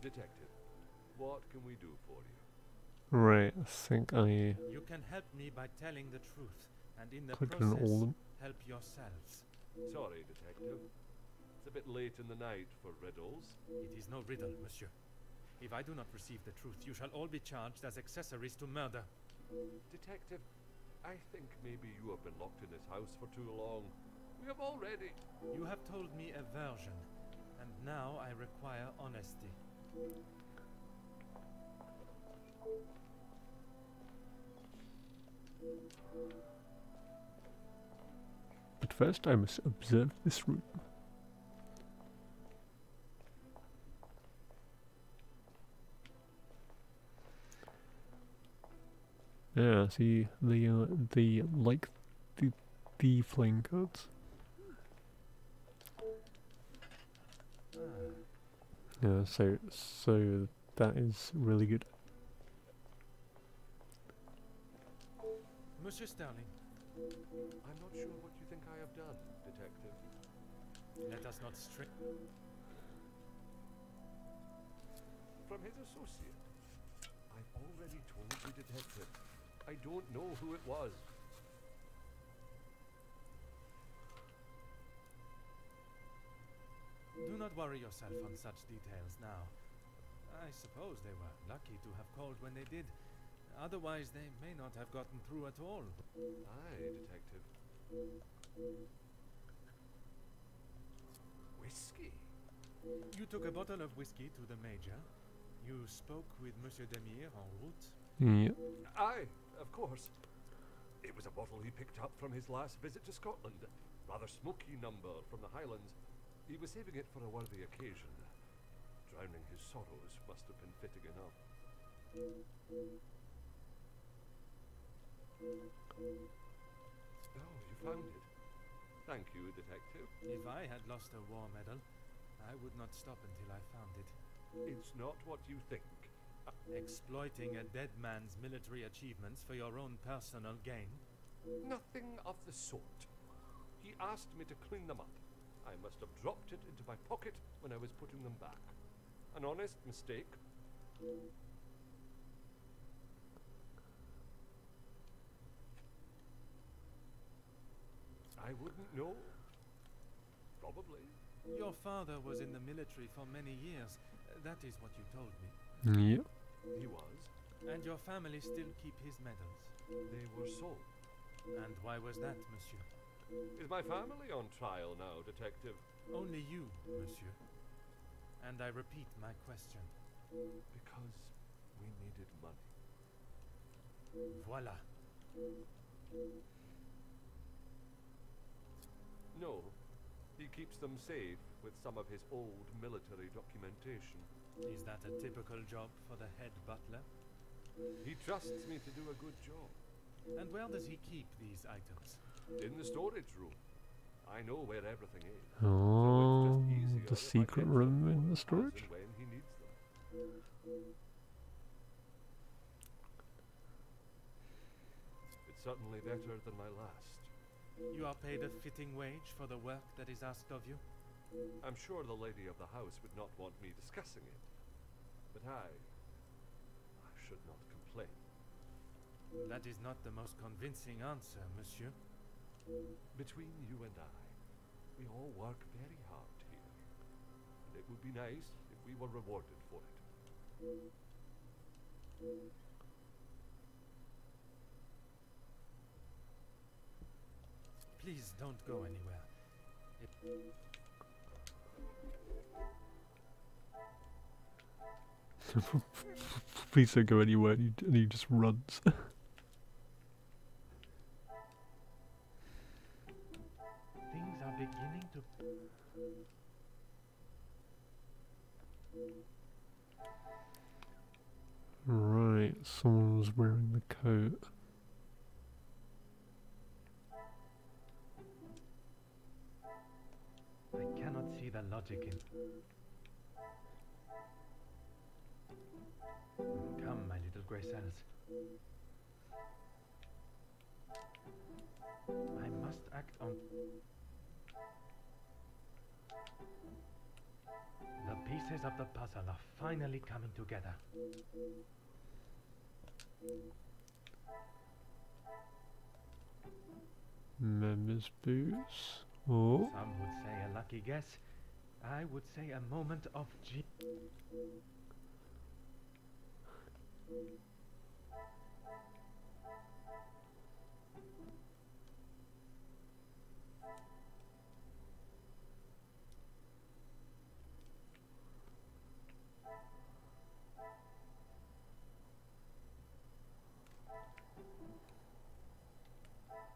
Detective, what can we do for you? Right, I think I You can help me by telling the truth, and in the clicked on all of process, them. help yourselves. Sorry, Detective. It's a bit late in the night for riddles. It is no riddle, monsieur. If I do not receive the truth, you shall all be charged as accessories to murder. Detective, I think maybe you have been locked in this house for too long. We have already... You have told me a version, and now I require honesty. But first I must observe this room. Yeah, see, they like the playing cards. Yeah, so that is really good. Monsieur Sterling, I'm not sure what you think I have done, Detective. let us not stray. From his associate. I've already told you, Detective. I don't know who it was. Do not worry yourself on such details now. I suppose they were lucky to have called when they did. Otherwise, they may not have gotten through at all. Aye, Detective. Whiskey? You took a bottle of whiskey to the Major. You spoke with Monsieur Demire en route. Yeah. Aye, of course. It was a bottle he picked up from his last visit to Scotland. Rather smoky number from the Highlands. He was saving it for a worthy occasion. Drowning his sorrows must have been fitting enough. Oh, you found it. Thank you, Detective. If I had lost a war medal, I would not stop until I found it. It's not what you think. Exploiting a dead man's military achievements for your own personal gain? Nothing of the sort. He asked me to clean them up. I must have dropped it into my pocket when I was putting them back. An honest mistake. I wouldn't know. Probably. Your father was in the military for many years. That is what you told me. Yeah. He was. And your family still keep his medals? They were sold. And why was that, monsieur? Is my family on trial now, Detective? Only you, monsieur. And I repeat my question. Because we needed money. Voila. No. He keeps them safe with some of his old military documentation. Is that a typical job for the head butler? He trusts me to do a good job. And where does he keep these items? In the storage room. I know where everything is. Oh, so it's just easier the if I secret get room them in for the him storage? as and when he needs them. It's certainly better than my last. You are paid a fitting wage for the work that is asked of you? I'm sure the lady of the house would not want me discussing it. But I should not complain. That is not the most convincing answer, monsieur. Between you and I, we all work very hard here. And it would be nice if we were rewarded for it. Please don't go anywhere. Please don't go anywhere, and he just runs. Things are beginning to... Right, someone's wearing the coat. I cannot see the logic in... Come, my little grey cells. I must act on... The pieces of the puzzle are finally coming together. Members' boots. Oh. Some would say a lucky guess. I would say a moment of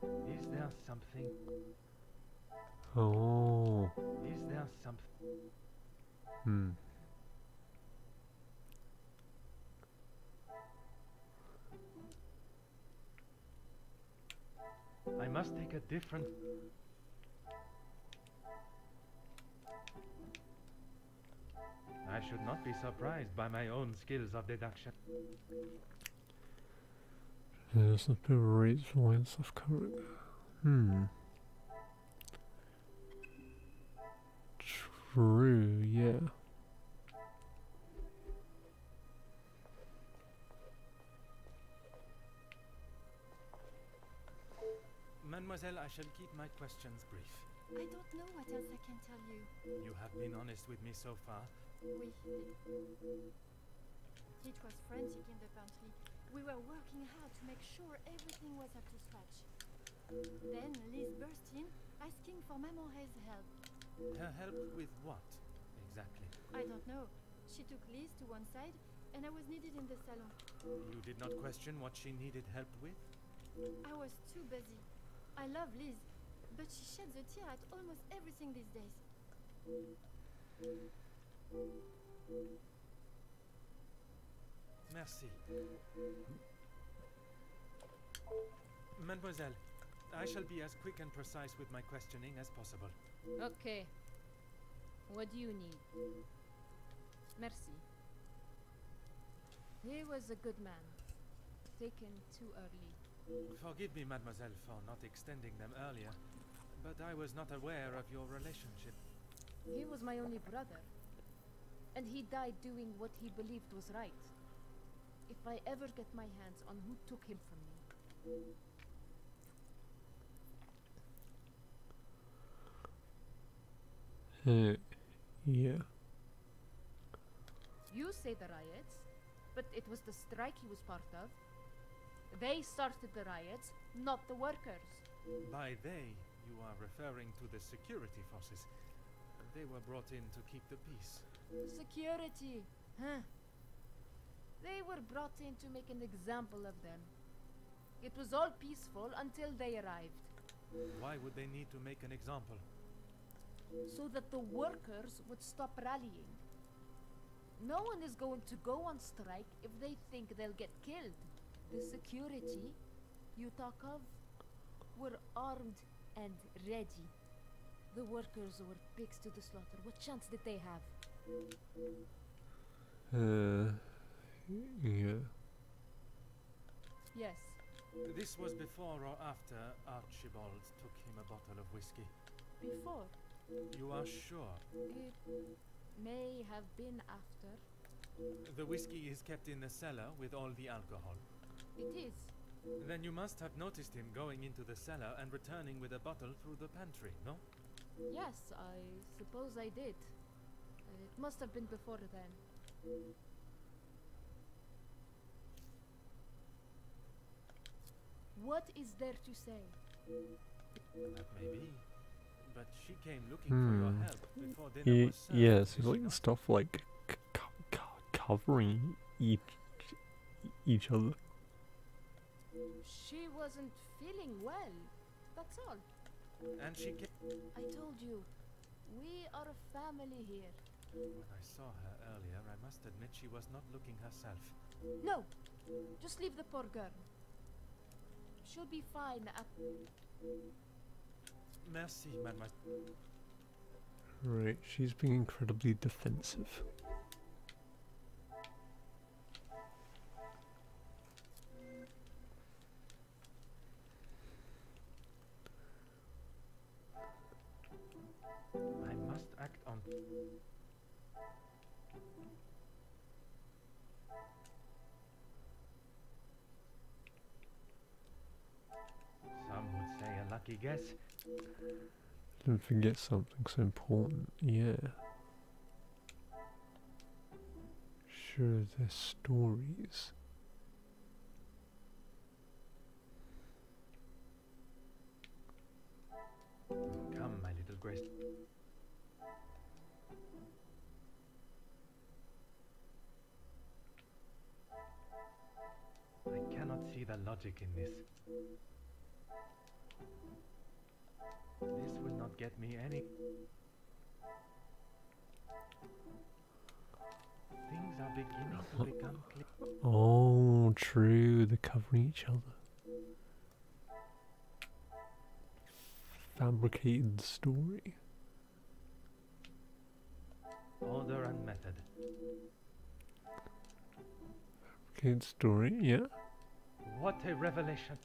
Is there something? Oh. Is there something? Hmm. I must take a different... I should not be surprised by my own skills of deduction. There's a bit of rage lines of current. Hmm. True, yeah. Mademoiselle, I shall keep my questions brief. I don't know what else I can tell you. You have been honest with me so far. Oui. It was frantic in the pantry. We were working hard to make sure everything was up to scratch. Then Liz burst in, asking for Maman's help. Her help with what, exactly? I don't know. She took Liz to one side, and I was needed in the salon. You did not question what she needed help with? I was too busy. I love Liz, but she sheds a tear at almost everything these days. Merci. Mademoiselle, I shall be as quick and precise with my questioning as possible. Okay. What do you need? Merci. He was a good man. Taken too early. Forgive me, mademoiselle, for not extending them earlier, but I was not aware of your relationship. He was my only brother. And he died doing what he believed was right. If I ever get my hands on who took him from me... Yeah. You say the riots, but it was the strike he was part of. They started the riots, not the workers. By they, you are referring to the security forces. They were brought in to keep the peace. Security, huh? They were brought in to make an example of them. It was all peaceful until they arrived. Why would they need to make an example? So that the workers would stop rallying. No one is going to go on strike if they think they'll get killed. The security you talk of were armed and ready. The workers were pigs to the slaughter. What chance did they have? Yeah. Yes. This was before or after Archibald took him a bottle of whiskey? Before. You are sure? It may have been after. The whiskey is kept in the cellar with all the alcohol. It is. Then you must have noticed him going into the cellar and returning with a bottle through the pantry, no? Yes, I suppose I did. It must have been before then. What is there to say? That may be. But she came looking for your help before dinner was served. Yes, it's like stuff like covering each other. She wasn't feeling well, that's all. And she came. I told you, we are a family here. When I saw her earlier, I must admit she was not looking herself. No, just leave the poor girl. She'll be fine Merci, mademoiselle. Right, she's being incredibly defensive. I must act on. Some would say a lucky guess. Don't forget something so important, yeah. Sure, they're stories. Come, my little Grace. I cannot see the logic in this. This will not get me any. Things are beginning to become clear. Oh, true, they're covering each other. Fabricated story. Order and method. Fabricated story, yeah. What a revelation!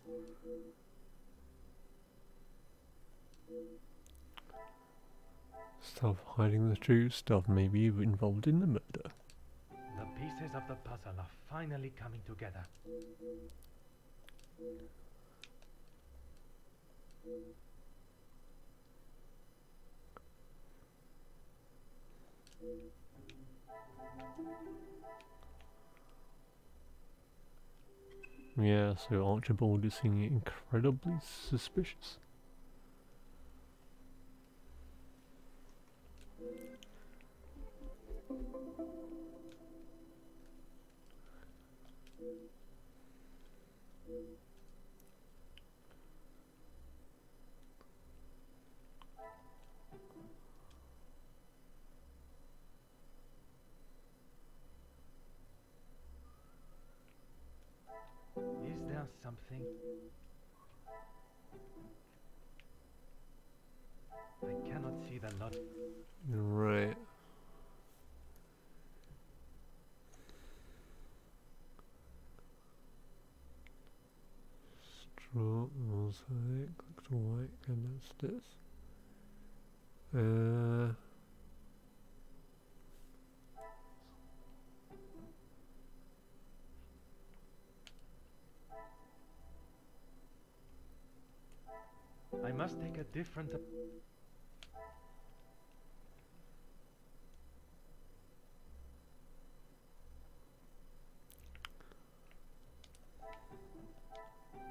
Stuff hiding the truth, stuff maybe involved in the murder. The pieces of the puzzle are finally coming together. Yeah, so Archibald is seeming incredibly suspicious. Is there something? I cannot see the logic. Right. Straw, mosaic, click to white, and that's this. I must take a different.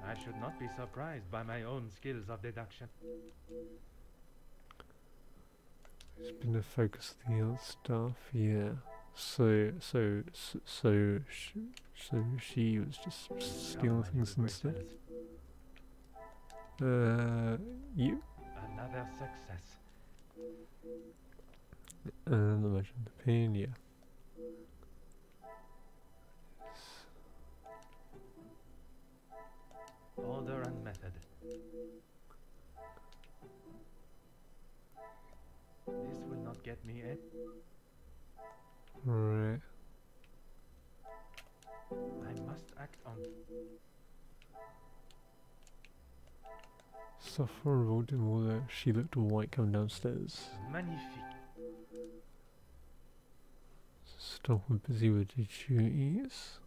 I should not be surprised by my own skills of deduction. It's been the focus of the other stuff, yeah. So she was just stealing things instead. You? Another success. And the legend of the pin, yeah. Order and method. This will not get me in. Right. I must act on. Suffer involved in all that. She looked white come downstairs. Magnifique. Stop with busy with the duties.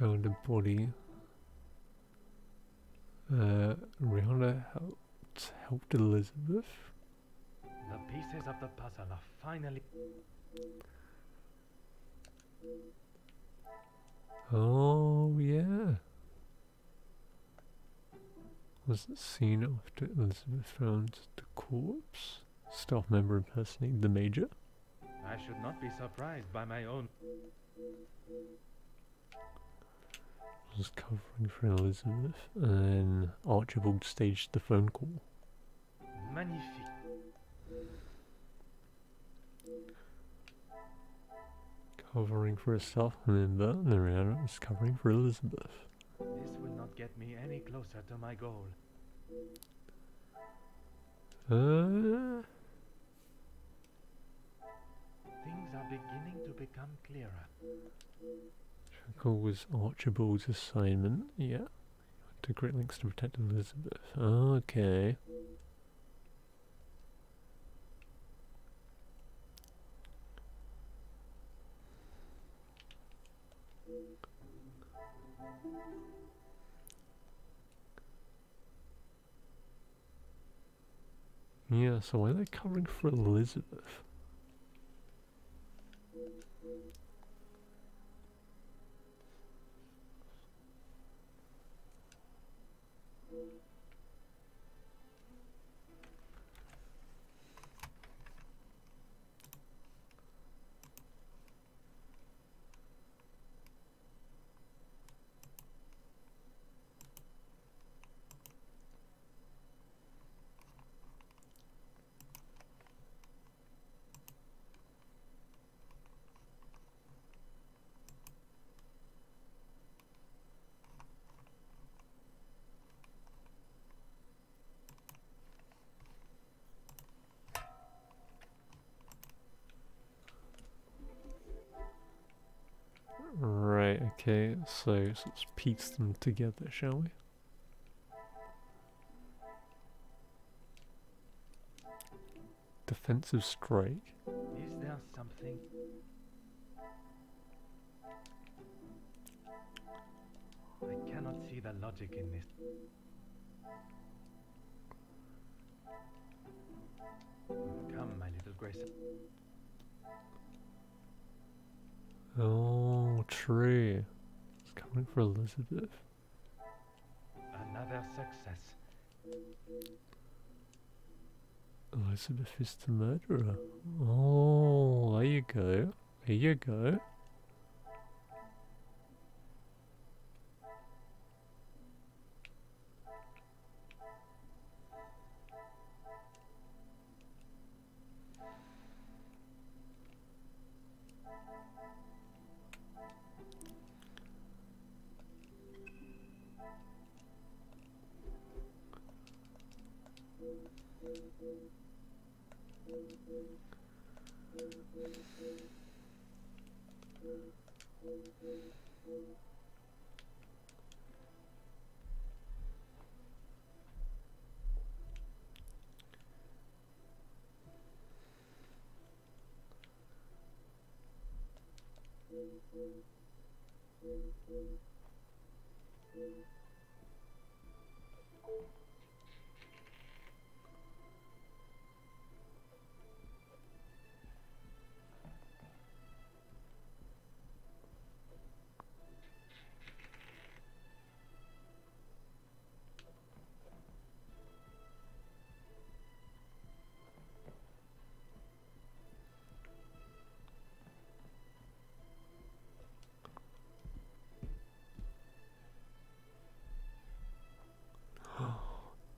found a body. Rihanna helped Elizabeth. The pieces of the puzzle are finally... Oh, yeah. Was it seen after Elizabeth found the corpse? Staff member impersonating the Major? I should not be surprised by my own... Was covering for Elizabeth, and then Archibald staged the phone call. Magnifique. Covering for a staff member, and then Rihanna was covering for Elizabeth. This will not get me any closer to my goal. Things are beginning to become clearer. Hercule was Archibald's assignment, yeah. Went to great lengths to protect Elizabeth. Okay. Yeah, so why are they covering for Elizabeth? Right, okay, so let's piece them together, shall we? Defensive strike. Is there something? I cannot see the logic in this. Come, my little Grayson. Oh, true. It's coming for Elizabeth. Another success. Elizabeth is the murderer. Oh, there you go. There you go.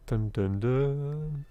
Dun dun dun.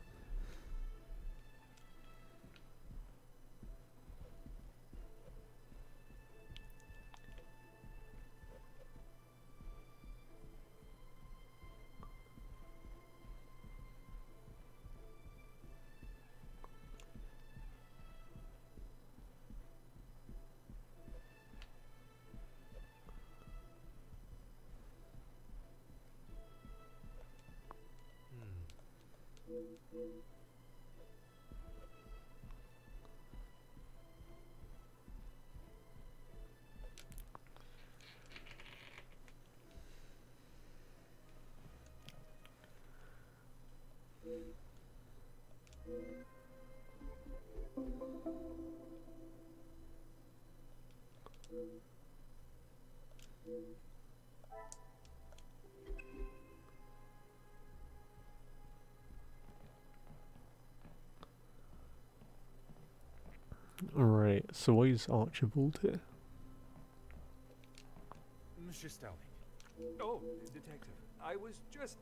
Alright, so why is Archibald here? Monsieur Starling, Oh, detective, I was just...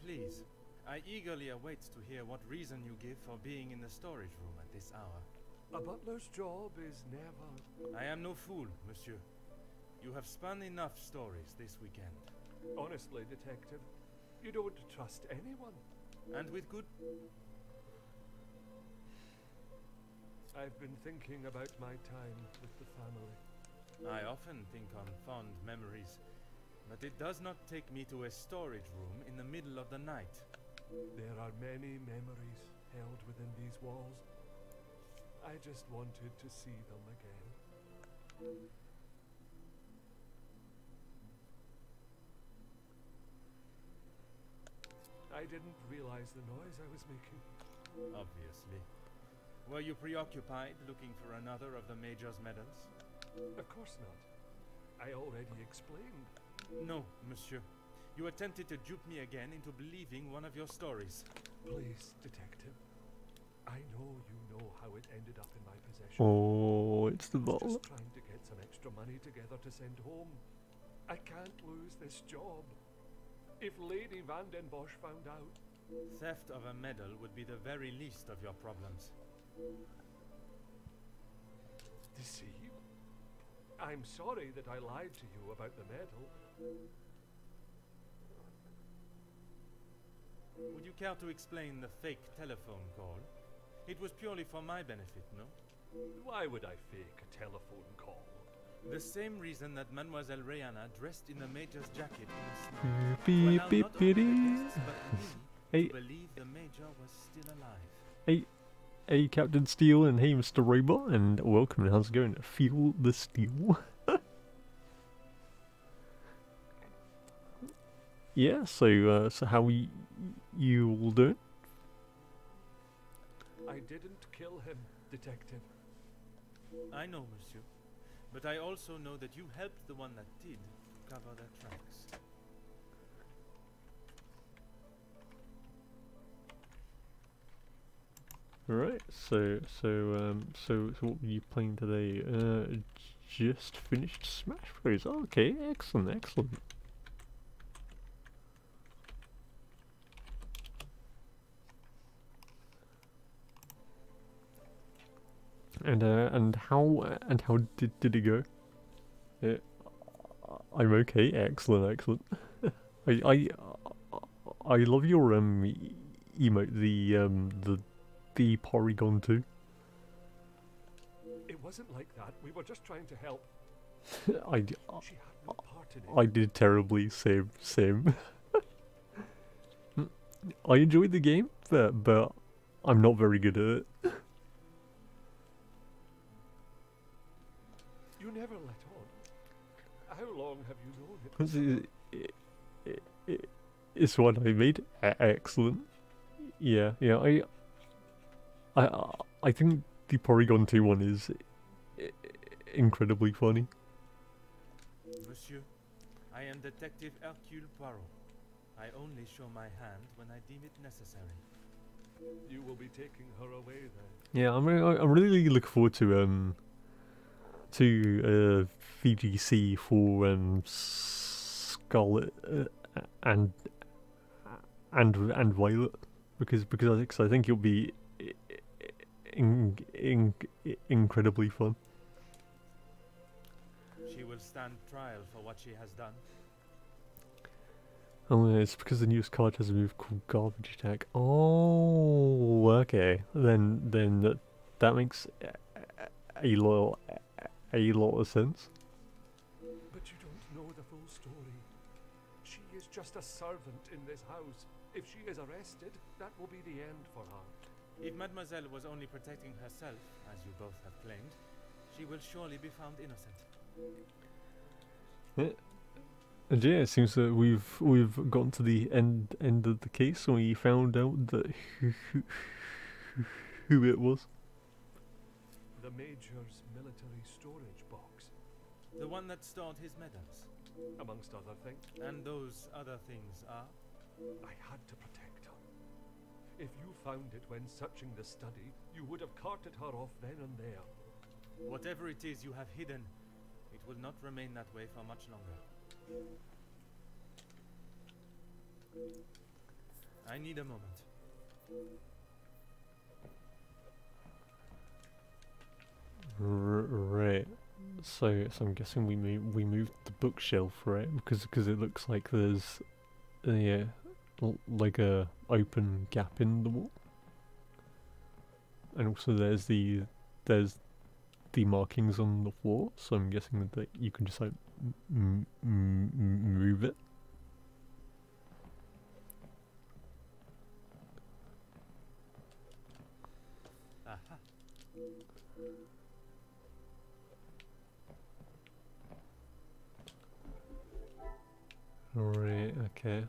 please. I eagerly await to hear what reason you give for being in the storage room at this hour. A butler's job is never... I am no fool, monsieur. You have spun enough stories this weekend. Honestly, detective, you don't trust anyone. And with good... I've been thinking about my time with the family. I often think on fond memories, but it does not take me to a storage room in the middle of the night. There are many memories held within these walls. I just wanted to see them again. I didn't realize the noise I was making. Obviously. Were you preoccupied looking for another of the Major's medals? Of course not. I already explained. No, monsieur. You attempted to dupe me again into believing one of your stories. Please, detective. I know you know how it ended up in my possession. Oh, it's the I was butler. just trying to get some extra money together to send home. I can't lose this job. If Lady Van den Bosch found out... Theft of a medal would be the very least of your problems. Deceive? I'm sorry that I lied to you about the medal. Would you care to explain the fake telephone call? It was purely for my benefit, no? Why would I fake a telephone call? The same reason that Mademoiselle Rihanna dressed in the Major's jacket in the snow. To allow not only the guests, but me to believe the Major was still alive. Hey, Captain Steel, and hey, Mr. Robot, and welcome, and how's it going? Feel the steel. Yeah, so how you all doing? I didn't kill him, detective. I know, monsieur. But I also know that you helped the one that did cover their tracks. Alright, so what were you playing today? Just finished Smash Bros. Okay, excellent, excellent. And how did it go? I'm okay, excellent, excellent. I love your emote, the Porygon 2. It wasn't like that. We were just trying to help. I She had no part in it. I did terribly, same. I enjoyed the game, but I'm not very good at it. You never let on. How long have you known it? It's what I made. Excellent. Yeah. I think the Porygon 2 one is incredibly funny. Monsieur, I am Detective Hercule Poirot. I only show my hand when I deem it necessary. You will be taking her away then. Yeah, I'm really looking forward to VGC for Scarlet and Violet, because I think it'll be incredibly fun. She will stand trial for what she has done. Oh, it's because the newest card has a move called Garbage Attack. Oh, okay. Then that makes a lot of sense. But you don't know the full story. She is just a servant in this house. If she is arrested, that will be the end for her. If Mademoiselle was only protecting herself, as you both have claimed, she will surely be found innocent. And yeah, it seems that we've gotten to the end of the case, and we found out that who it was. The Major's military storage box, The one that stored his medals. amongst other things. And those other things are? I had to protect her. If you found it when searching the study, you would have carted her off then and there. Whatever it is you have hidden, it will not remain that way for much longer. I need a moment. Right. So I'm guessing we moved the bookshelf, right? Because it looks like there's yeah, like a open gap in the wall, and also there's the markings on the floor. So I'm guessing that you can just like move it. Aha. Right. Okay.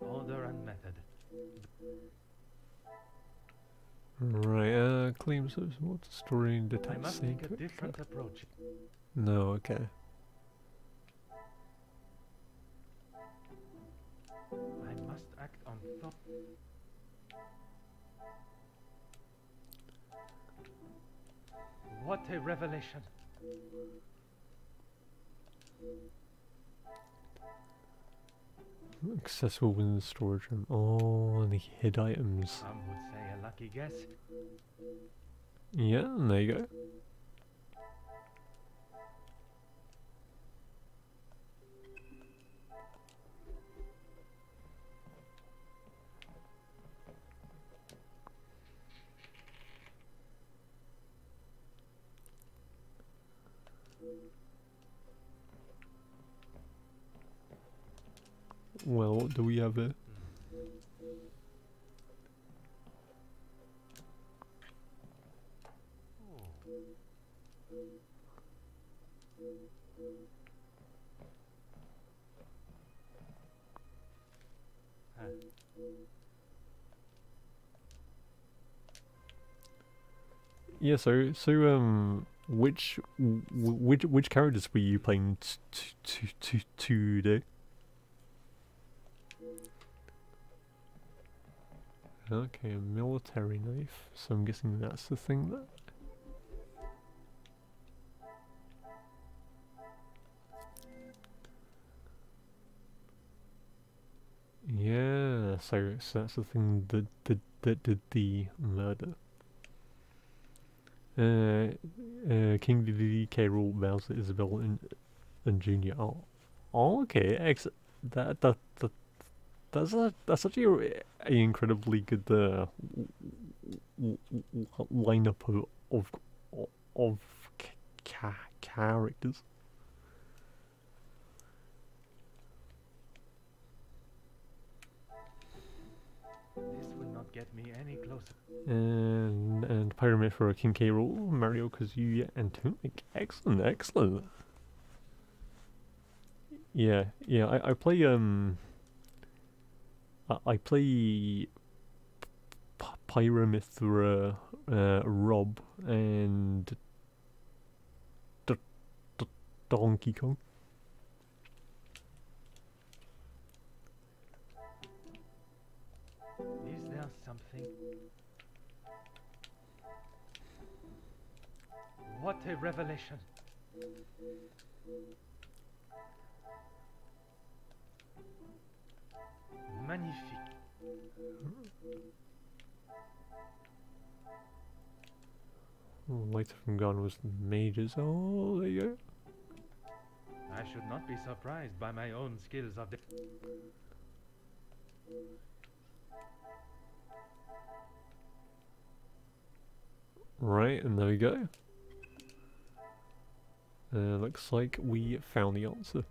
Order and method. Right. Claims of what story and I detect must take a secret. different approach. No. Okay. I must act on thought. What a revelation! Accessible within the storage room. Oh, and the hid items. Some would say a lucky guess. Yeah, and there you go. Well, what do we have here? Yeah, which characters were you playing today? Okay, a military knife. So I'm guessing that's the thing that. Yeah, so that's the thing that did the murder. King D.K. Rool vows that Isabel and Junior. Oh, okay. That's actually a incredibly good lineup of characters. This will not get me any closer. And Pyramid for King K. Rool, Mario, Kazuya, and Tunic. Excellent, excellent. Yeah, I play I play Pyramithra, Rob, and Donkey Kong. Is there something? What a revelation! Magnifique. Light from Gone was the mages. Oh, there you go. I should not be surprised by my own skills of Right, and there we go. Looks like we found the answer.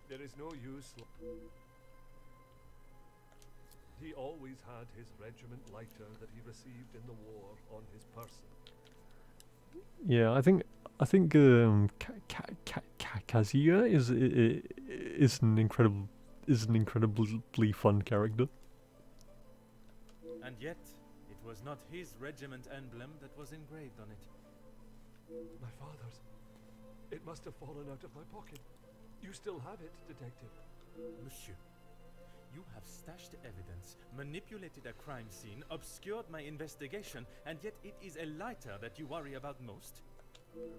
There is no use. He always had his regiment lighter that he received in the war on his person. Yeah, I think Kazuya is an incredibly fun character. And yet, it was not his regiment emblem that was engraved on it. My father's. It must have fallen out of my pocket. You still have it, detective. Monsieur, you have stashed evidence, manipulated a crime scene, obscured my investigation, and yet it is a lighter that you worry about most?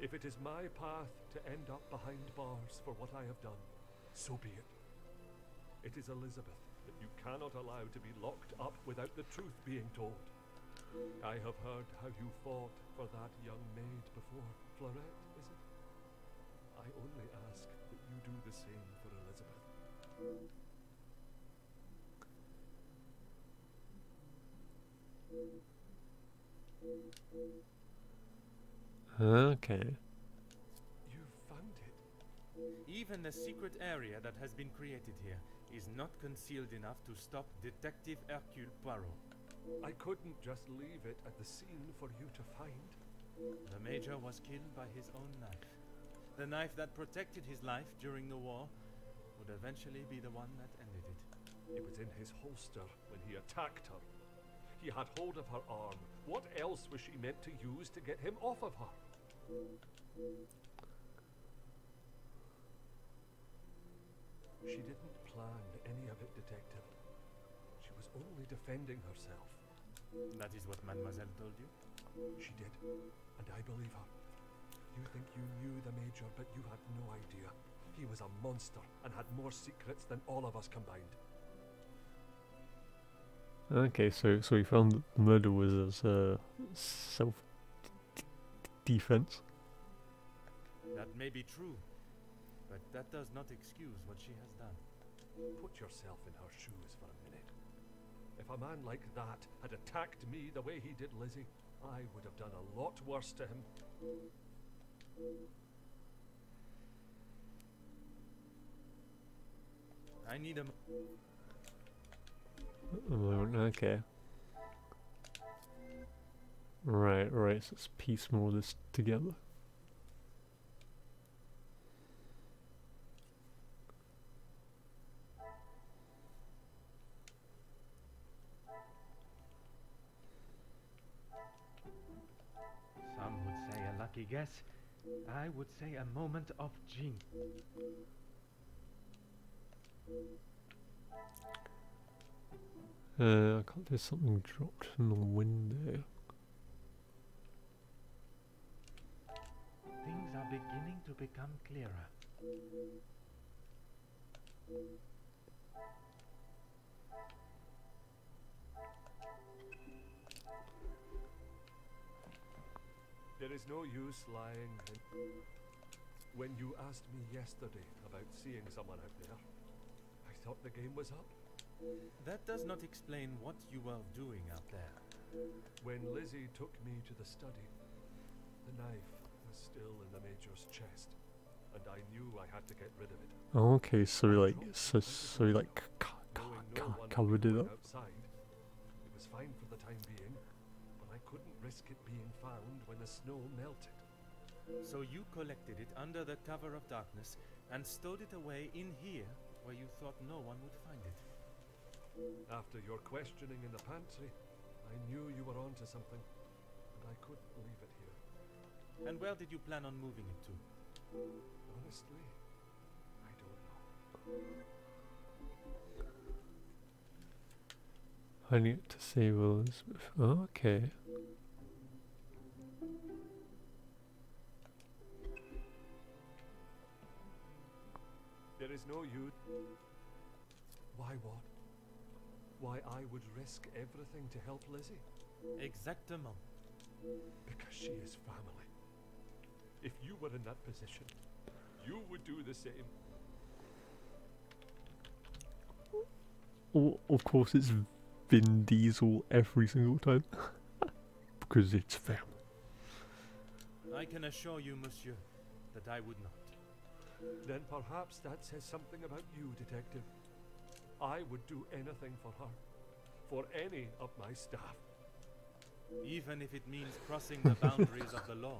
If it is my path to end up behind bars for what I have done, so be it. It is Elizabeth that you cannot allow to be locked up without the truth being told. I have heard how you fought for that young maid before. Florette, is it? I only ask that you do the same for Elizabeth. Okay. You found it. Even the secret area that has been created here is not concealed enough to stop Detective Hercule Poirot. I couldn't just leave it at the scene for you to find. The Major was killed by his own knife. The knife that protected his life during the war would eventually be the one that ended it. It was in his holster when he attacked her. He had hold of her arm. What else was she meant to use to get him off of her? She didn't plan any of it, detective. She was only defending herself. That is what Mademoiselle told you? She did, and I believe her. You think you knew the Major, but you had no idea. He was a monster and had more secrets than all of us combined. Okay, so he found that the murder was as self-defense. That may be true, but that does not excuse what she has done. Put yourself in her shoes for a minute. If a man like that had attacked me the way he did Lizzie, I would have done a lot worse to him. I need a Okay. Right, so let's piece more of this together. Some would say a lucky guess. I would say a moment of genius. I can't. There's something dropped from the window. Things are beginning to become clearer. There is no use lying. When you asked me yesterday about seeing someone out there, I thought the game was up. That does not explain what you were doing out there. When Lizzie took me to the study, the knife was still in the Major's chest, and I knew I had to get rid of it. Oh, okay, so he like covered it up. Outside, it was fine for the time being, but I couldn't risk it being found when the snow melted. So you collected it under the cover of darkness and stowed it away in here where you thought no one would find it. After your questioning in the pantry, I knew you were onto something, and I couldn't leave it here. And where did you plan on moving it to? Honestly, I don't know. I need to save Elizabeth. Oh, okay. There is no use. Why what? Why I would risk everything to help Lizzie? Exactement. Because she is family. If you were in that position, you would do the same. Of course, it's Vin Diesel every single time. Because it's family. I can assure you, monsieur, that I would not. Then perhaps that says something about you, detective. I would do anything for her. for any of my staff. Even if it means crossing the boundaries of the law.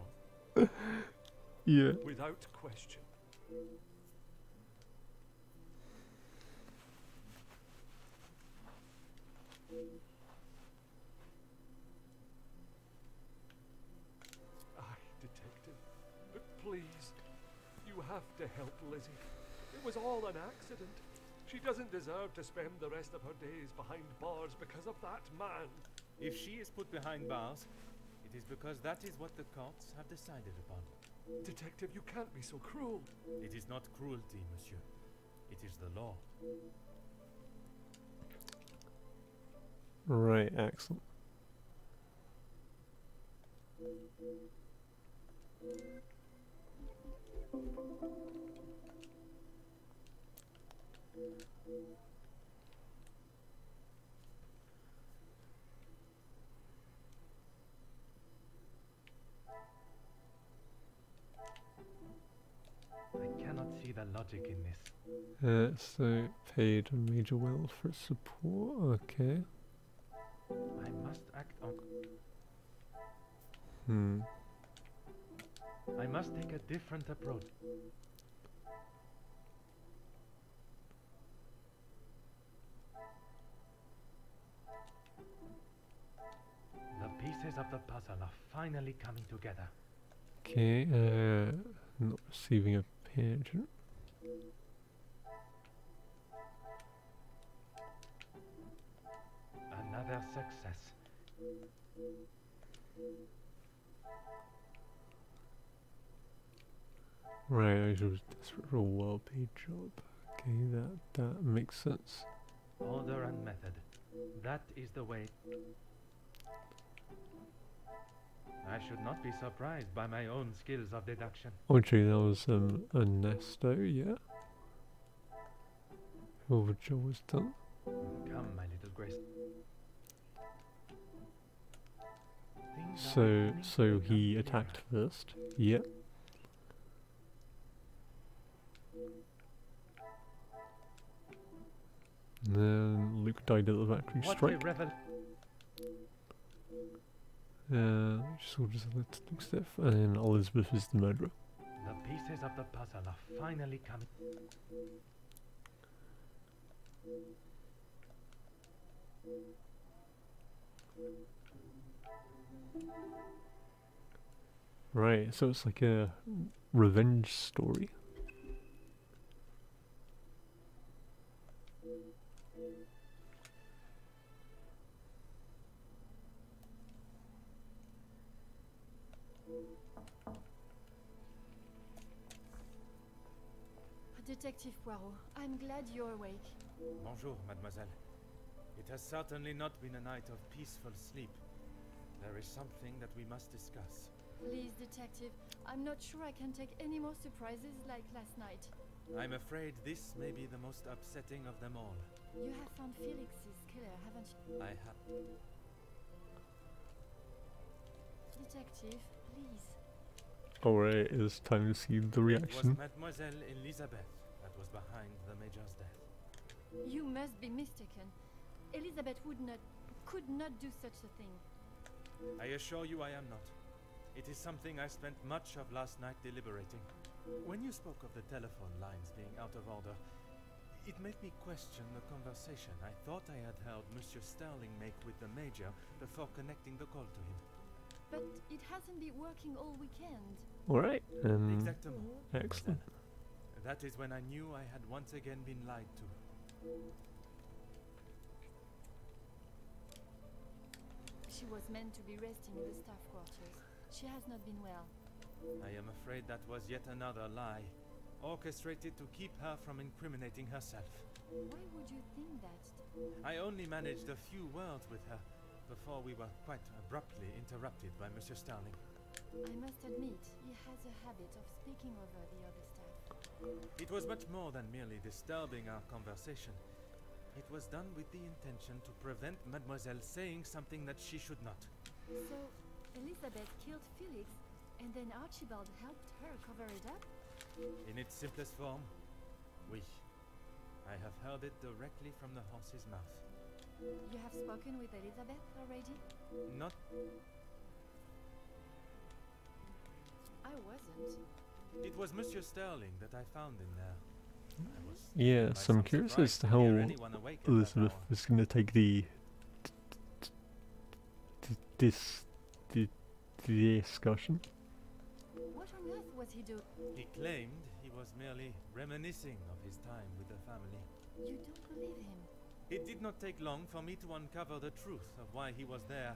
Yeah. Without question. Aye, detective. But please, you have to help Lizzie. It was all an accident. She doesn't deserve to spend the rest of her days behind bars because of that man. If she is put behind bars, it is because that is what the courts have decided upon. Detective, you can't be so cruel. It is not cruelty, monsieur. It is the law. Right, excellent. I cannot see the logic in this. So paid a major will for support. Okay. I must act on... I must take a different approach. The pieces of the puzzle are finally coming together. Okay, not receiving a pageant. Another success. Right, I was desperate for a well-paid job. Okay, that makes sense. Order and method. That is the way. I should not be surprised by my own skills of deduction. Okay, that was a nesto, yeah. All the job was done. Come, my little Grace. So he attacked first. Yep. Then Luke died at the Valkyrie strike. Soldiers of the Luke's death, and Elizabeth is the murderer. The pieces of the puzzle are finally coming. Right, so it's like a revenge story. Detective Poirot, I'm glad you're awake. Bonjour, mademoiselle. It has certainly not been a night of peaceful sleep. There is something that we must discuss. Please, detective, I'm not sure I can take any more surprises like last night. I'm afraid this may be the most upsetting of them all. You have found Felix's killer, haven't you? I have. Detective, please. Alright, it's time to see the reaction. It was Mademoiselle Elizabeth that was behind the Major's death. You must be mistaken. Elizabeth could not do such a thing. I assure you I am not. It is something I spent much of last night deliberating. When you spoke of the telephone lines being out of order, it made me question the conversation I thought I had heard Monsieur Sterling make with the Major before connecting the call to him. But it hasn't been working all weekend. Alright, Exactement. excellent. That is when I knew I had once again been lied to. She was meant to be resting in the staff quarters. She has not been well. I am afraid that was yet another lie, orchestrated to keep her from incriminating herself. Why would you think that? I only managed a few words with her before we were quite abruptly interrupted by Monsieur Sterling. I must admit, he has a habit of speaking over the other staff. It was much more than merely disturbing our conversation. It was done with the intention to prevent Mademoiselle saying something that she should not. So, Elizabeth killed Felix, and then Archibald helped her cover it up? In its simplest form, oui. I have heard it directly from the horse's mouth. You have spoken with Elizabeth already? Not. I wasn't. It was Monsieur Sterling that I found in there. I was Yeah, taken by so I'm some curious surprise as to to how hear anyone awake at that Elizabeth hour. is going to take the discussion. What on earth was he doing? He claimed he was merely reminiscing of his time with the family. You don't believe him? It did not take long for me to uncover the truth of why he was there,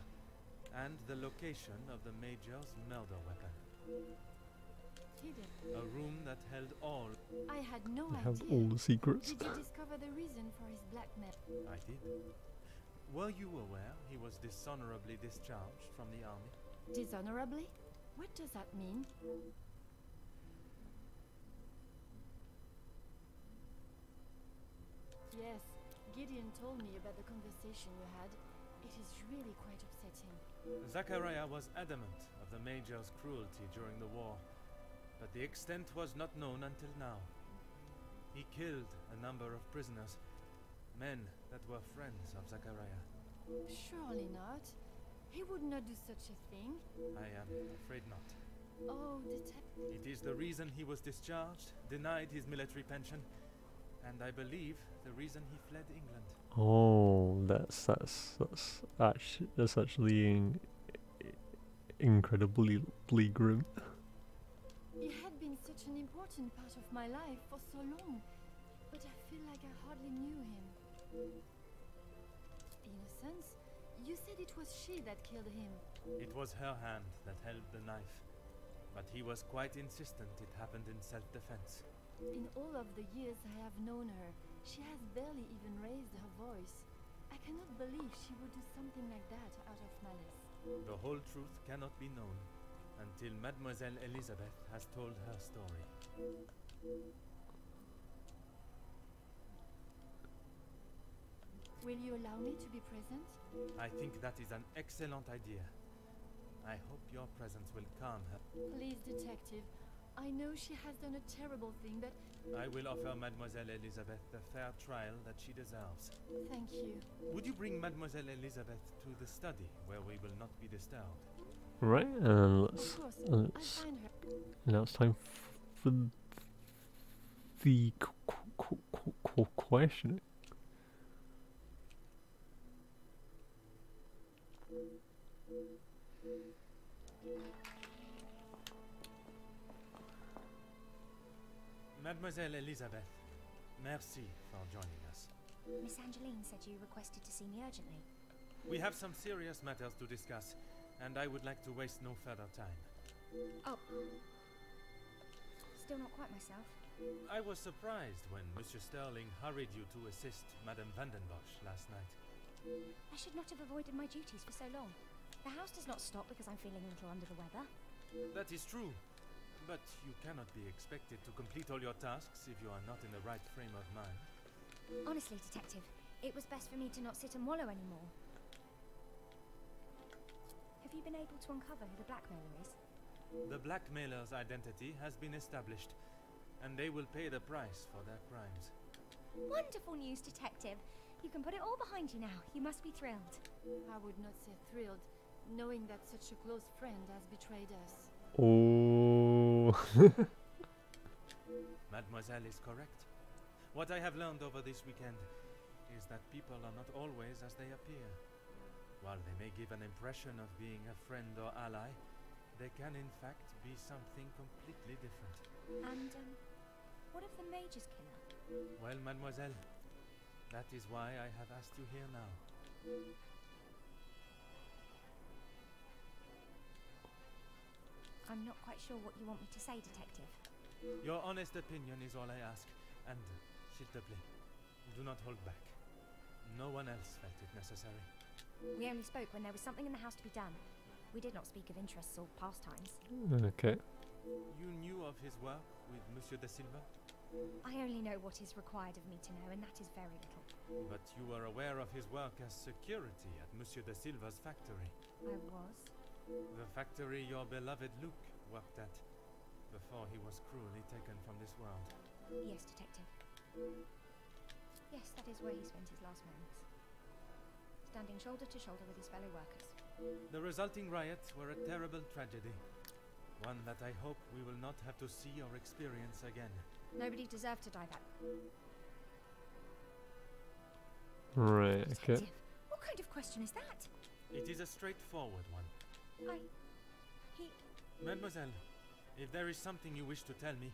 and the location of the Major's murder weapon. Hidden. A room that held all. I had no They have idea. all the secrets. Did you discover the reason for his blackmail? I did. Were you aware he was dishonorably discharged from the army? Dishonorably? What does that mean? Yes, Gideon told me about the conversation you had. It is really quite upsetting. Zachariah was adamant of the Major's cruelty during the war, but the extent was not known until now. He killed a number of prisoners, men that were friends of Zachariah. Surely not. He would not do such a thing. I am afraid not. Oh, detective. It is the reason he was discharged, denied his military pension, and I believe the reason he fled England. Oh, that's actually incredibly grim. He had been such an important part of my life for so long, but I feel like I hardly knew him. Innocence? You said it was she that killed him. It was her hand that held the knife, but he was quite insistent it happened in self-defense. In all of the years I have known her, she has barely even raised her voice. I cannot believe she would do something like that out of malice. The whole truth cannot be known until Mademoiselle Elizabeth has told her story. Will you allow me to be present? I think that is an excellent idea. I hope your presence will calm her. Please, detective. I know she has done a terrible thing, but I will offer Mademoiselle Elizabeth the fair trial that she deserves. thank you. Would you bring Mademoiselle Elizabeth to the study, where we will not be disturbed? Right, and Of course, I'll find her. now it's time for the questioning. Mademoiselle Elizabeth, merci for joining us. Miss Angeline said you requested to see me urgently. We have some serious matters to discuss, and I would like to waste no further time. Oh. Still not quite myself. I was surprised when Monsieur Sterling hurried you to assist Madame Vandenbosch last night. I should not have avoided my duties for so long. The house does not stop because I'm feeling a little under the weather. That is true, but you cannot be expected to complete all your tasks if you are not in the right frame of mind. Honestly, Detective, it was best for me to not sit and wallow anymore. Have you been able to uncover who the blackmailer is? The blackmailer's identity has been established, and they will pay the price for their crimes. Wonderful news, Detective. You can put it all behind you now. You must be thrilled. I would not say thrilled, knowing that such a close friend has betrayed us. Oh. Mademoiselle is correct. What I have learned over this weekend is that people are not always as they appear. While they may give an impression of being a friend or ally, they can in fact be something completely different. And, what of the Major's killer? Well, Mademoiselle, that is why I have asked you here now. I'm not quite sure what you want me to say, Detective. Your honest opinion is all I ask, and, s'il te plaît, do not hold back. No one else felt it necessary. We only spoke when there was something in the house to be done. We did not speak of interests or pastimes. Okay. You knew of his work with Monsieur de Silva? I only know what is required of me to know, and that is very little. But you were aware of his work as security at Monsieur de Silva's factory. I was. The factory your beloved Luke worked at before he was cruelly taken from this world. Yes, Detective. Yes, that is where he spent his last moments. standing shoulder to shoulder with his fellow workers. The resulting riots were a terrible tragedy. One that I hope we will not have to see or experience again. Nobody deserved to die that. Right, okay. Detective, what kind of question is that? It is a straightforward one. Mademoiselle, if there is something you wish to tell me,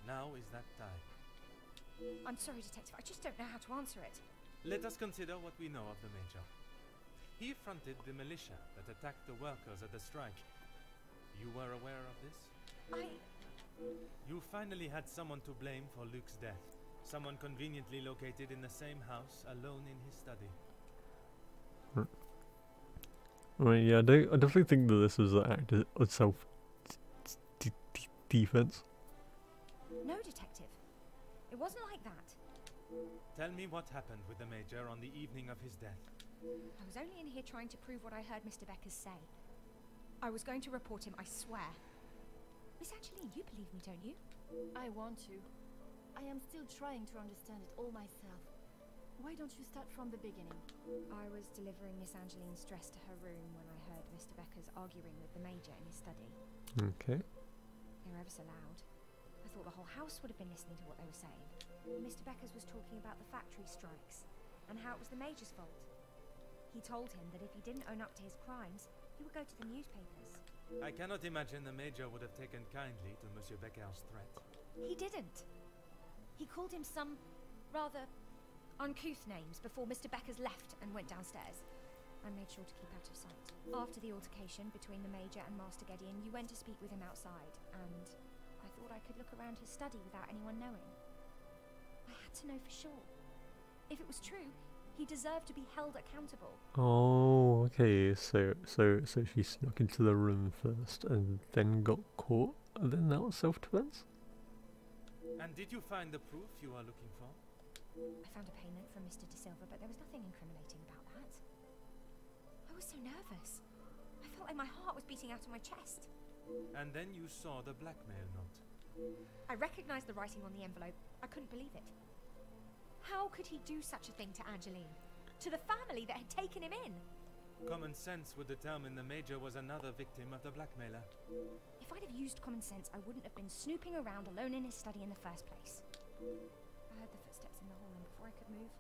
now is that time. I'm sorry, Detective, I just don't know how to answer it. Let us consider what we know of the Major. He fronted the militia that attacked the workers at the strike. You were aware of this? You finally had someone to blame for Luke's death. Someone conveniently located in the same house, alone in his study. Right, yeah, I definitely think that this was an act of self-defense. No, Detective. It wasn't like that. Tell me what happened with the Major on the evening of his death. I was only in here trying to prove what I heard Mr. Beckers say. I was going to report him, I swear. Miss Angeline, you believe me, don't you? I want to. I am still trying to understand it all myself. Why don't you start from the beginning? I was delivering Miss Angeline's dress to her room when I heard Mr. Beckers arguing with the Major in his study. Okay. They were ever so loud. I thought the whole house would have been listening to what they were saying. Mr. Beckers was talking about the factory strikes and how it was the Major's fault. He told him that if he didn't own up to his crimes, he would go to the newspapers. I cannot imagine the Major would have taken kindly to Monsieur Becker's threat. He didn't. He called him some rather uncouth names before Mr. Beckers left and went downstairs. I made sure to keep out of sight. After the altercation between the Major and Master Gideon, you went to speak with him outside, and I thought I could look around his study without anyone knowing. I had to know for sure. If it was true, he deserved to be held accountable. Oh, okay. So she snuck into the room first and then got caught, and then that was self-defense. And did you find the proof you are looking for? I found a payment from Mr. De Silva, but there was nothing incriminating about that. I was so nervous. I felt like my heart was beating out of my chest. And then you saw the blackmail note. I recognized the writing on the envelope. I couldn't believe it. How could he do such a thing to Angeline? To the family that had taken him in? Common sense would determine the Major was another victim of the blackmailer. If I'd have used common sense, I wouldn't have been snooping around alone in his study in the first place. I heard the footsteps in the hall, and before I could move,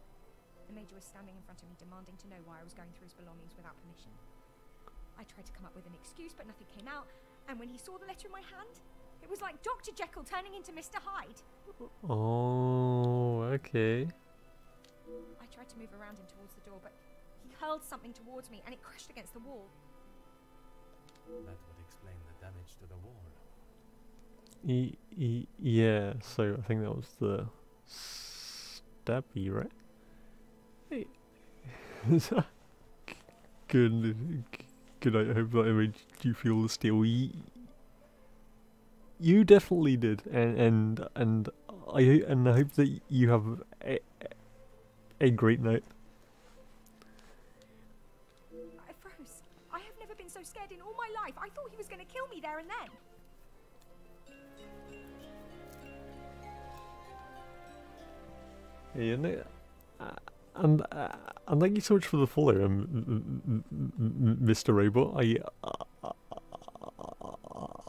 the Major was standing in front of me, demanding to know why I was going through his belongings without permission. I tried to come up with an excuse, but nothing came out, and when he saw the letter in my hand, it was like Dr. Jekyll turning into Mr. Hyde. Oh, okay. I tried to move around him towards the door, but he hurled something towards me, and it crashed against the wall. That would explain the damage to the wall. Yeah, so I think that was the stabby, right? Hey. Good, I hope that made you feel the steel. You definitely did, and I hope that you have a great night. I froze. I have never been so scared in all my life. I thought he was going to kill me there and then. Hey, and thank you so much for the follow, Mr. Robot.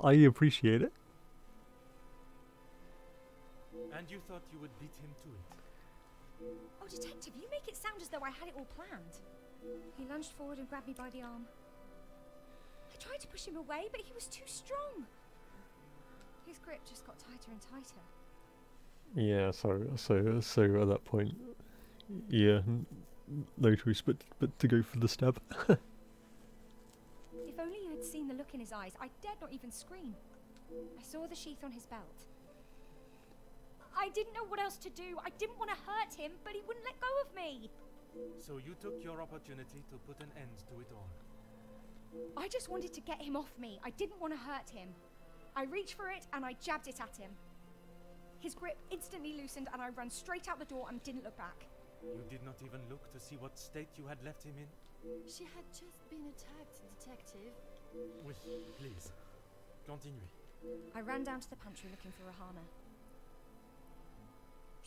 I appreciate it. And you thought you would beat him to it? Oh, Detective, you make it sound as though I had it all planned. He lunged forward and grabbed me by the arm. I tried to push him away, but he was too strong. His grip just got tighter and tighter. Yeah, so at that point, yeah, no choice but to go for the stab. If only you had seen the look in his eyes, I dared not even scream. I saw the sheath on his belt. I didn't know what else to do. I didn't want to hurt him, but he wouldn't let go of me. So you took your opportunity to put an end to it all. I just wanted to get him off me. I didn't want to hurt him. I reached for it and I jabbed it at him. His grip instantly loosened and I ran straight out the door and didn't look back. You did not even look to see what state you had left him in? She had just been attacked, Detective. Oui, please. Continue. I ran down to the pantry looking for Rahana.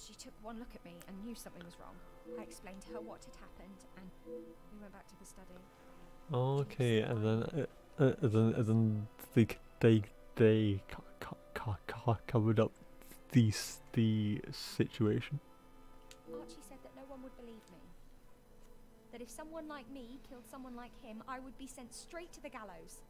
She took one look at me and knew something was wrong. I explained to her what had happened, and we went back to the study. Okay, and then they covered up the situation. Archie said that no one would believe me. That if someone like me killed someone like him, I would be sent straight to the gallows.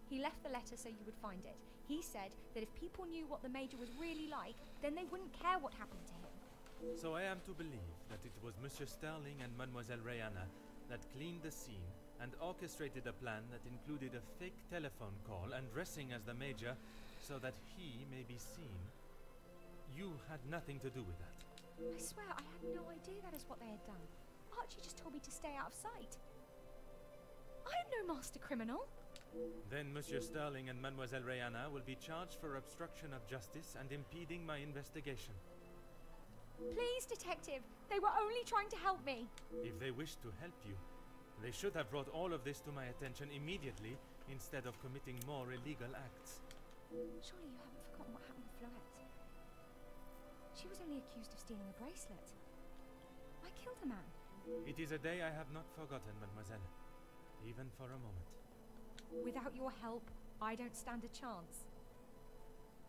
He left the letter so you would find it. He said that if people knew what the Major was really like, then they wouldn't care what happened to him. So I am to believe that it was Monsieur Sterling and Mademoiselle Rihanna that cleaned the scene and orchestrated a plan that included a fake telephone call and dressing as the Major so that he may be seen. You had nothing to do with that. I swear I had no idea that is what they had done. Archie just told me to stay out of sight. I am no master criminal. Then Monsieur Sterling and Mademoiselle Rihanna will be charged for obstruction of justice and impeding my investigation. Please, Detective. They were only trying to help me. If they wished to help you, they should have brought all of this to my attention immediately instead of committing more illegal acts. Surely you haven't forgotten what happened with Florette. She was only accused of stealing a bracelet. I killed a man. It is a day I have not forgotten, mademoiselle. Even for a moment. Without your help, I don't stand a chance.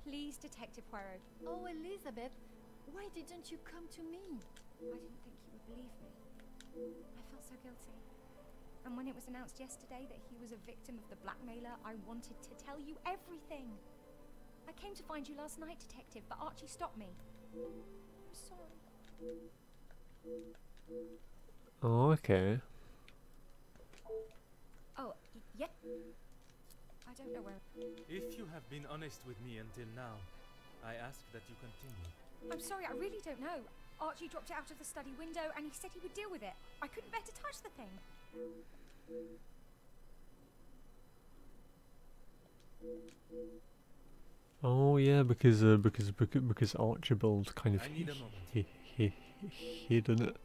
Please, Detective Poirot. Oh, Elizabeth, why didn't you come to me? I didn't think you would believe me. I felt so guilty. And when it was announced yesterday that he was a victim of the blackmailer, I wanted to tell you everything. I came to find you last night, Detective, but Archie stopped me. I'm sorry. Oh, okay. Oh, yeah. I don't know where... If you have been honest with me until now, I ask that you continue. I'm sorry, I really don't know. Archie dropped it out of the study window and he said he would deal with it. I couldn't bear to touch the thing. Oh yeah, because Archibald kind of hidden it.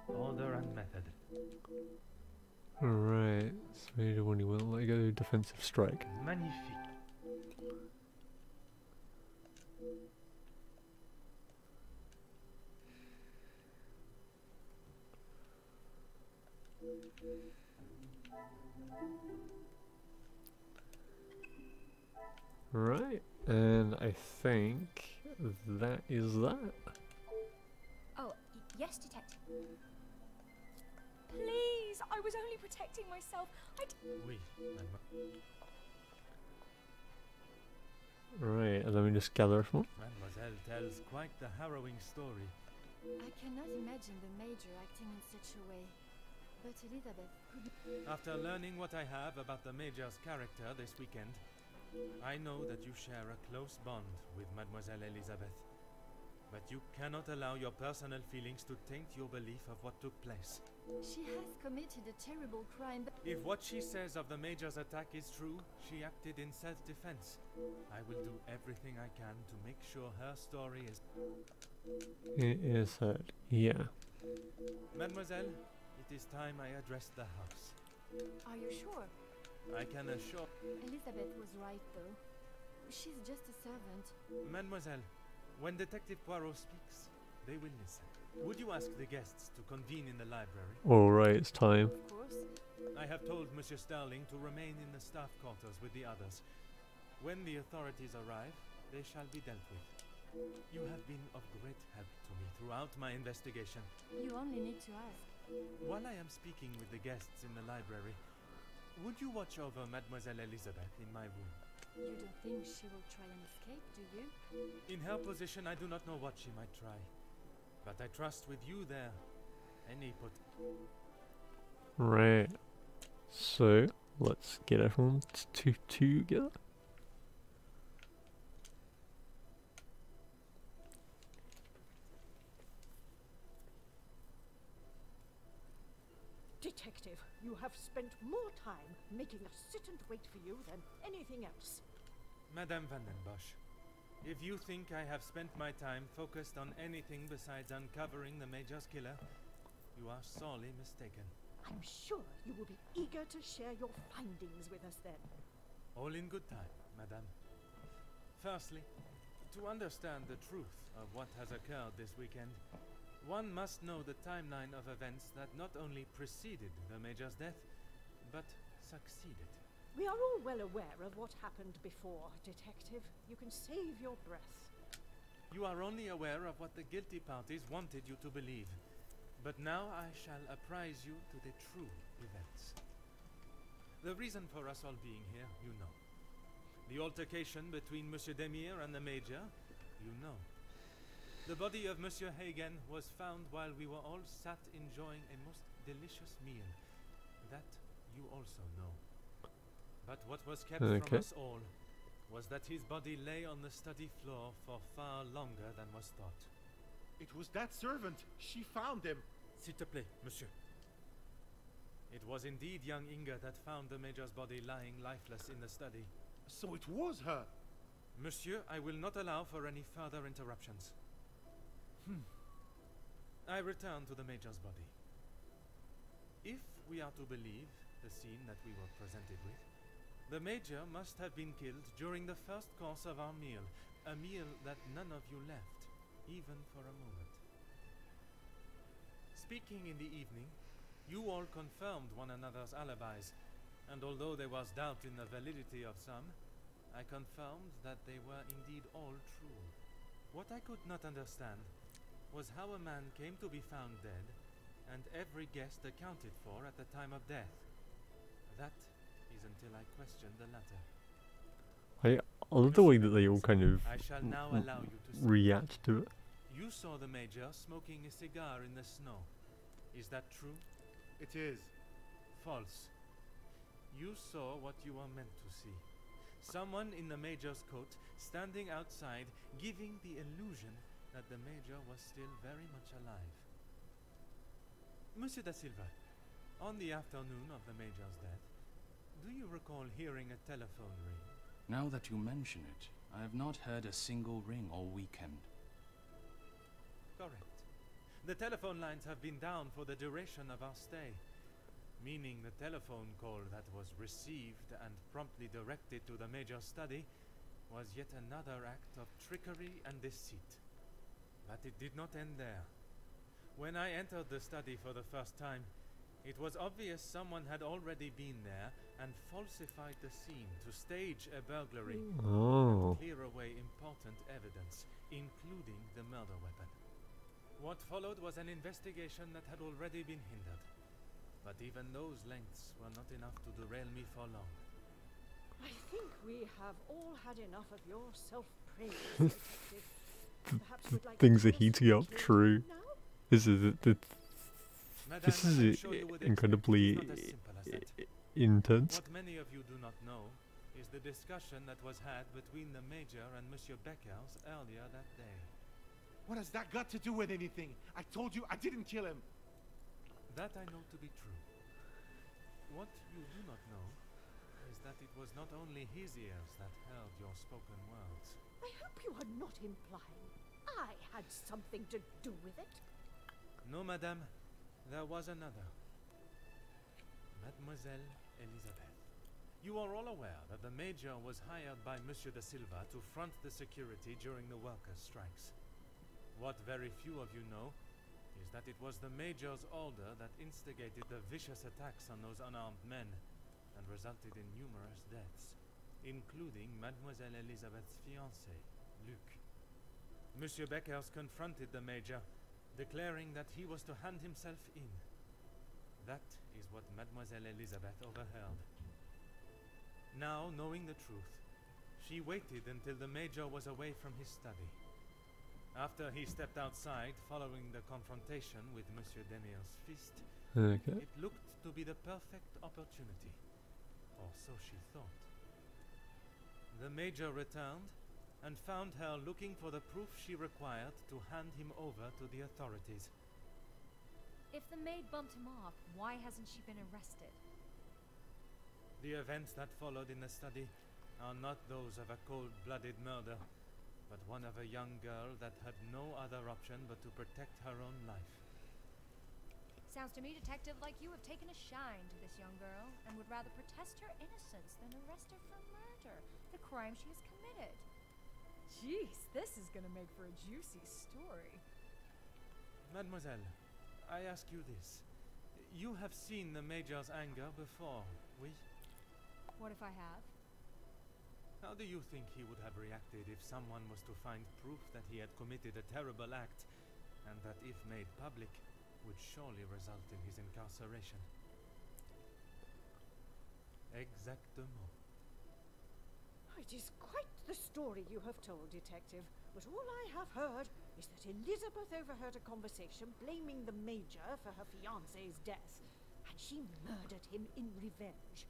Order and method. Alright, so maybe when you will let go defensive strike. Magnifique. Right, and I think that is that. Oh, yes, Detective. Please, I was only protecting myself. Oui, Right, and let me just gather everyone. Mademoiselle tells quite the harrowing story. I cannot imagine the Major acting in such a way. But Elizabeth could... After learning what I have about the Major's character this weekend, I know that you share a close bond with Mademoiselle Elizabeth. But you cannot allow your personal feelings to taint your belief of what took place. She has committed a terrible crime, but... If what she says of the Major's attack is true, she acted in self-defense. I will do everything I can to make sure her story is... It is heard, yeah. Mademoiselle, it is time I address the house. Are you sure? I can assure... Elizabeth was right, though. She's just a servant. Mademoiselle, when Detective Poirot speaks, they will listen. Would you ask the guests to convene in the library? Alright, it's time. Of course. I have told Monsieur Sterling to remain in the staff quarters with the others. When the authorities arrive, they shall be dealt with. You have been of great help to me throughout my investigation. You only need to ask. While I am speaking with the guests in the library, would you watch over Mademoiselle Elizabeth in my room? You don't think she will try and escape, do you? In her position, I do not know what she might try. But I trust with you there. Right. So, let's get everyone together. Detective, you have spent more time making us sit and wait for you than anything else. Madame Van den Bosch, if you think I have spent my time focused on anything besides uncovering the Major's killer, You are sorely mistaken. I'm sure you will be eager to share your findings with us then. All in good time, madame. Firstly, to understand the truth of what has occurred this weekend, one must know the timeline of events that not only preceded the Major's death, but succeeded. We are all well aware of what happened before, Detective. You can save your breath. You are only aware of what the guilty parties wanted you to believe. But now I shall apprise you to the true events. The reason for us all being here, you know. The altercation between Monsieur Demire and the Major, you know. The body of Monsieur Hagen was found while we were all sat enjoying a most delicious meal. That you also know. But what was kept from us all was that his body lay on the study floor for far longer than was thought. It was that servant. She found him. S'il te plaît, monsieur. It was indeed young Inga that found the Major's body lying lifeless in the study. So it was her. Monsieur, I will not allow for any further interruptions. I return to the Major's body. If we are to believe the scene that we were presented with, the Major must have been killed during the first course of our meal, a meal that none of you left, even for a moment. Speaking in the evening, you all confirmed one another's alibis, and although there was doubt in the validity of some, I confirmed that they were indeed all true. What I could not understand was how a man came to be found dead, and every guest accounted for at the time of death. That is until I questioned the latter. I love the way that they all kind of I shall now allow you to react to it. You saw the Major smoking a cigar in the snow. Is that true? It is. False. You saw what you were meant to see. Someone in the Major's coat standing outside, giving the illusion that the Major was still very much alive. Monsieur da Silva, on the afternoon of the Major's death, do you recall hearing a telephone ring? Now that you mention it, I have not heard a single ring all weekend. Correct. The telephone lines have been down for the duration of our stay, meaning the telephone call that was received and promptly directed to the Major's study was yet another act of trickery and deceit. But it did not end there. When I entered the study for the first time, it was obvious someone had already been there and falsified the scene to stage a burglary and clear away important evidence, including the murder weapon. What followed was an investigation that had already been hindered. But even those lengths were not enough to derail me for long. I think we have all had enough of your self-praise, Detective. Perhaps you'd like Things to are heating up. True. now? This is this is incredibly intense. What many of you do not know is the discussion that was had between the Major and Monsieur Beckers earlier that day. What has that got to do with anything? I told you I didn't kill him. That I know to be true. What you do not know is that it was not only his ears that heard your spoken words. I hope you are not implying I had something to do with it. No, madame. There was another. Mademoiselle Elisabeth. You are all aware that the Major was hired by Monsieur da Silva to front the security during the workers' strikes. What very few of you know is that it was the Major's order that instigated the vicious attacks on those unarmed men and resulted in numerous deaths, including Mademoiselle Elisabeth's fiancé, Luc. Monsieur Beckers confronted the Major, declaring that he was to hand himself in. That is what Mademoiselle Elisabeth overheard. Now, knowing the truth, she waited until the Major was away from his study. After he stepped outside, following the confrontation with Monsieur Demire's fist, it looked to be the perfect opportunity, or so she thought. The Major returned and found her looking for the proof she required to hand him over to the authorities. If the maid bumped him off, why hasn't she been arrested? The events that followed in the study are not those of a cold-blooded murder, but one of a young girl that had no other option but to protect her own life. sounds to me, Detective, like you have taken a shine to this young girl and would rather protest her innocence than arrest her for murder, the crime she has committed. Jeez, this is gonna make for a juicy story. Mademoiselle, I ask you this. You have seen the Major's anger before, oui? What if I have? How do you think he would have reacted if someone was to find proof that he had committed a terrible act, and that if made public, would surely result in his incarceration? Exactement. It is quite the story you have told, Detective. But all I have heard is that Elizabeth overheard a conversation blaming the Major for her fiancé's death, and she murdered him in revenge.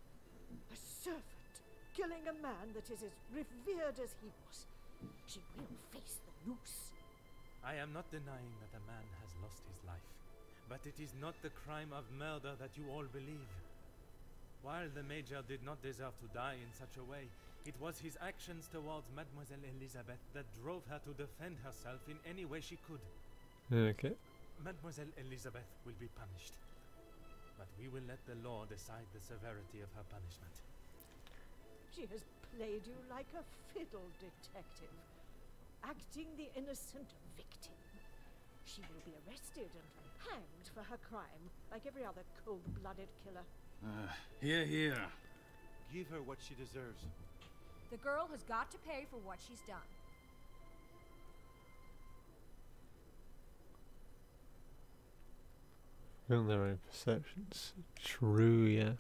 A servant killing a man that is as revered as he was. She will face the noose. I am not denying that a man has lost his life, but it is not the crime of murder that you all believe. While the Major did not deserve to die in such a way, it was his actions towards Mademoiselle Elizabeth that drove her to defend herself in any way she could. Okay. Mademoiselle Elizabeth will be punished, but we will let the law decide the severity of her punishment. She has played you like a fiddle, Detective, acting the innocent victim. She will be arrested and hanged for her crime, like every other cold-blooded killer. Here. Give her what she deserves. The girl has got to pay for what she's done. On their own perceptions. True, yeah.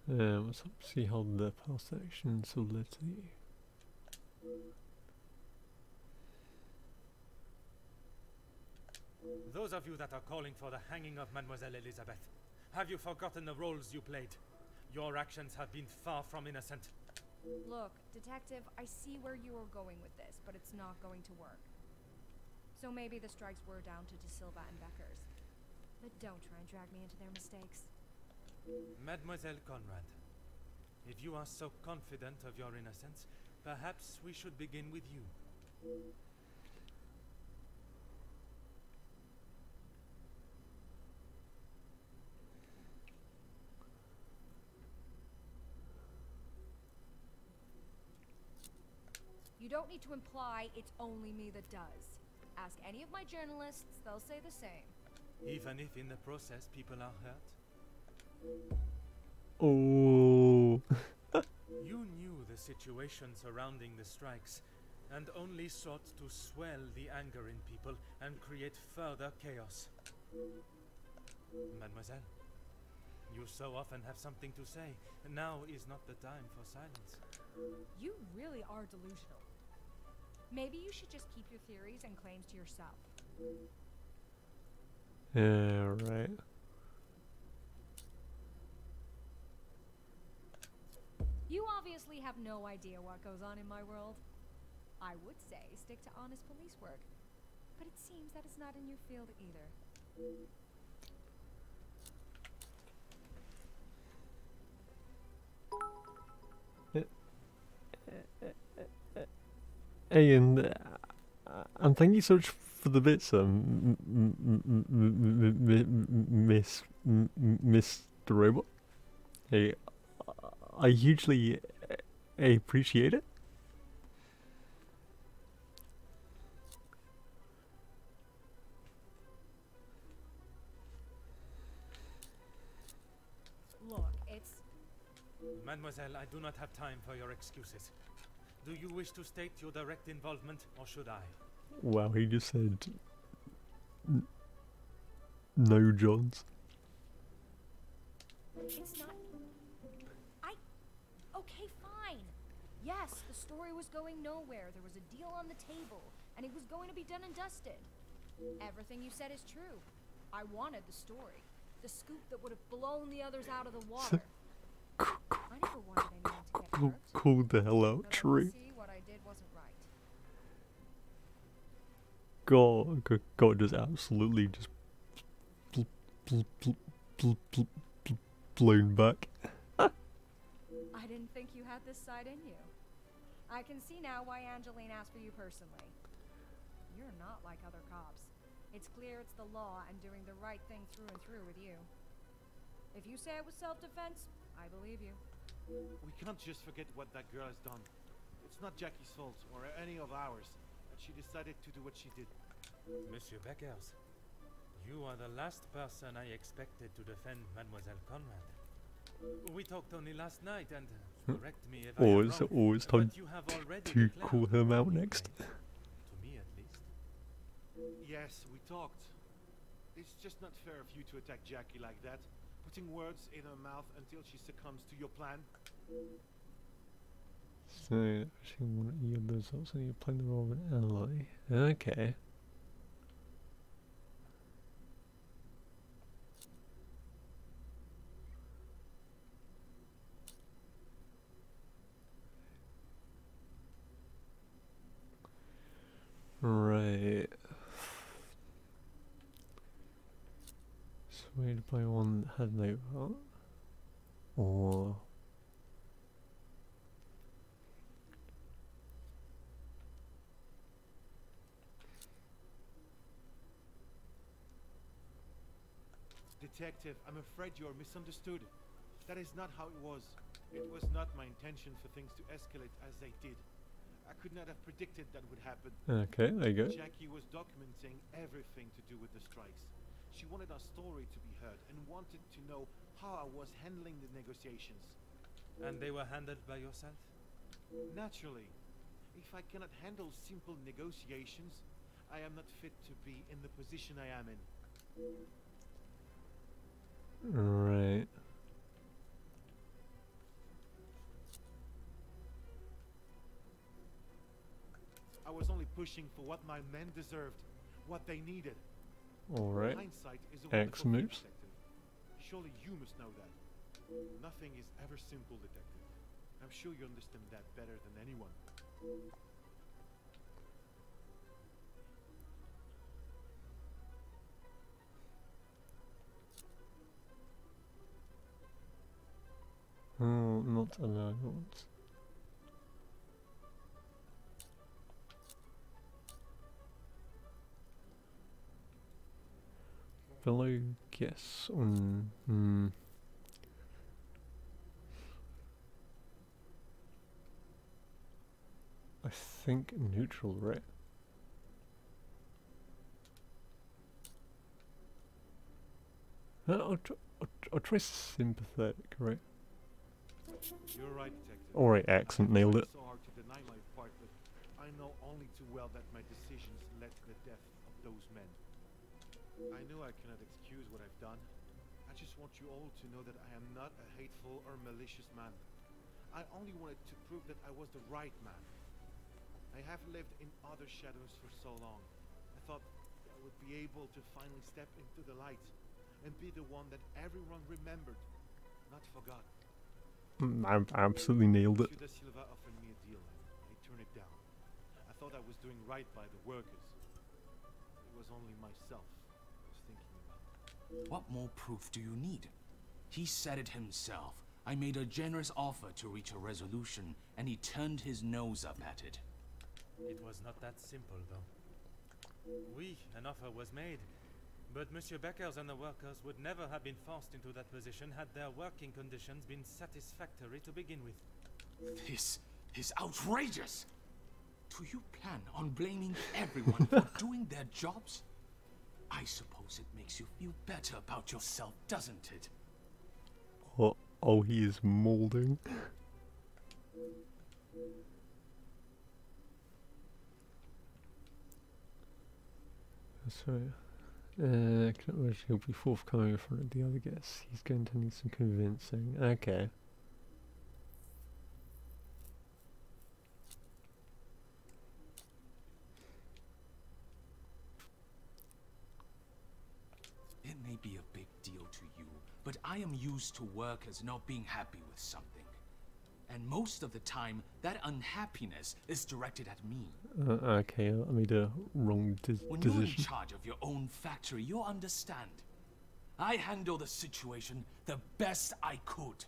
Let's see how the past actions will let you. Those of you that are calling for the hanging of Mademoiselle Elizabeth, have you forgotten the roles you played? Your actions have been far from innocent. Look, Detective, I see where you are going with this, but it's not going to work. So maybe the strikes were down to De Silva and Beckers. But don't try and drag me into their mistakes. Mademoiselle Conrad, if you are so confident of your innocence, perhaps we should begin with you. You don't need to imply it's only me that does. Ask any of my journalists, they'll say the same. Even if in the process people are hurt? Oh. You knew the situation surrounding the strikes, and only sought to swell the anger in people and create further chaos. Mademoiselle, you so often have something to say. Now is not the time for silence. You really are delusional. Maybe you should just keep your theories and claims to yourself. Yeah, right. You obviously have no idea what goes on in my world. I would say stick to honest police work, but it seems that it's not in your field either. Hey, and thank you so much for the bits, Mr. Robot. Hey, I hugely appreciate it. Look, it's... Mademoiselle, I do not have time for your excuses. Do you wish to state your direct involvement, or should I? Wow, he just said no, Johns. It's not... Okay, fine. Yes, the story was going nowhere. There was a deal on the table, and it was going to be done and dusted. Everything you said is true. I wanted the story. The scoop that would have blown the others out of the water. I never wanted anyone to get hurt. Cool the hell out, But true. see, what I did wasn't right. God just absolutely just blown back. I didn't think you had this side in you. I can see now why Angeline asked for you personally. You're not like other cops. It's clear it's the law and doing the right thing through and through with you. If you say it was self-defense, I believe you. We can't just forget what that girl has done. It's not Jackie's fault, or any of ours, that she decided to do what she did. Monsieur Beckers, you are the last person I expected to defend Mademoiselle Conrad. We talked only last night, and correct me if I am wrong, always time but you have already to declared call her your out own next. fate. To me, at least. Yes, we talked. It's just not fair of you to attack Jackie like that, putting words in her mouth until she succumbs to your plan. So, she wanted you the results and you're playing the role of an ally. Okay. Right. Swayed by one that had no heart? Or... Detective, I'm afraid you're misunderstood. That is not how it was. It was not my intention for things to escalate as they did. I could not have predicted that would happen. Okay, there you go. Jackie was documenting everything to do with the strikes. She wanted our story to be heard and wanted to know how I was handling the negotiations. And they were handled by yourself? Naturally. If I cannot handle simple negotiations, I am not fit to be in the position I am in. Right. I was only pushing for what my men deserved, what they needed. Alright. Hindsight is a X wonderful moves. thing, detective. Surely you must know that. Nothing is ever simple, detective. I'm sure you understand that better than anyone. Oh, not allowed. Below guess on I think neutral, right? I'll try sympathetic, right? You're right, detective. Alright, accent nailed it. It's so hard to deny my part, but I know only too well that my decisions led to the death of those men. I know I cannot excuse what I've done. I just want you all to know that I am not a hateful or malicious man. I only wanted to prove that I was the right man. I have lived in other shadows for so long. I thought I would be able to finally step into the light and be the one that everyone remembered, not forgot. I absolutely nailed it. Monsieur Da Silva offered me a deal and I turned it down. I thought I was doing right by the workers. It was only myself I was thinking about. What more proof do you need? He said it himself. I made a generous offer to reach a resolution, and he turned his nose up at it. It was not that simple, though. Oui, an offer was made, but Monsieur Beckers and the workers would never have been forced into that position had their working conditions been satisfactory to begin with. This is outrageous! Do you plan on blaming everyone for doing their jobs? I suppose it makes you feel better about yourself, doesn't it? Oh, he is molding. So, he'll be forthcoming in front of the other guests. He's going to need some convincing. Okay. It may be a big deal to you, but I am used to workers not being happy with something. And most of the time, that unhappiness is directed at me. Okay, I made a wrong When you're in decision. charge of your own factory, you'll understand. I handle the situation the best I could.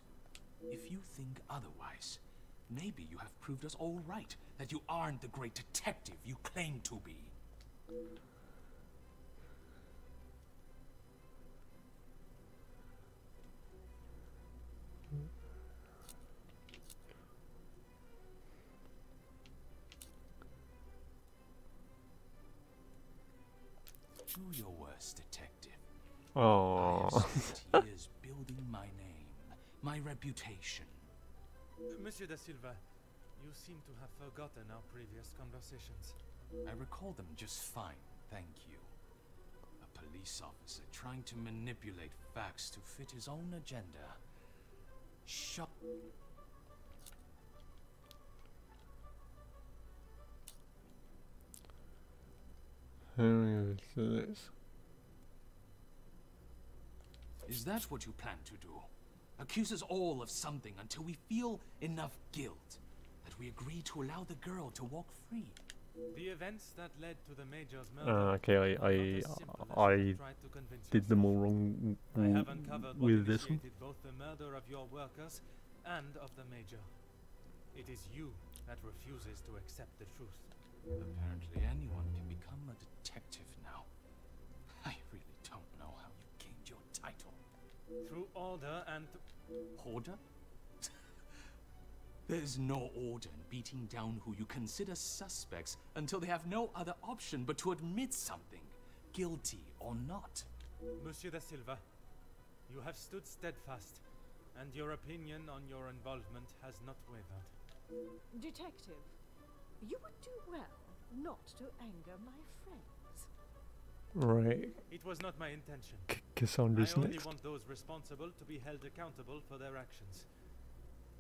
If you think otherwise, maybe you have proved us all right, that you aren't the great detective you claim to be. Do your worst, detective. Oh. I have spent years building my name, my reputation. Monsieur da Silva, you seem to have forgotten our previous conversations. I recall them just fine, thank you. A police officer trying to manipulate facts to fit his own agenda. Shut. Is that what you plan to do? Accuse us all of something until we feel enough guilt that we agree to allow the girl to walk free. The events that led to the Major's murder. Okay, I did them all wrong I have uncovered what with this one. initiated both the murder of your workers and of the Major. It is you that refuses to accept the truth. Apparently anyone can become a detective now. I really don't know how you gained your title. Through order and... Order? There's no order in beating down who you consider suspects until they have no other option but to admit something, guilty or not. Monsieur da Silva, you have stood steadfast, and your opinion on your involvement has not wavered. Detective, you would do well not to anger my friends. Right. It was not my intention. Cassandra's I only next. want those responsible to be held accountable for their actions.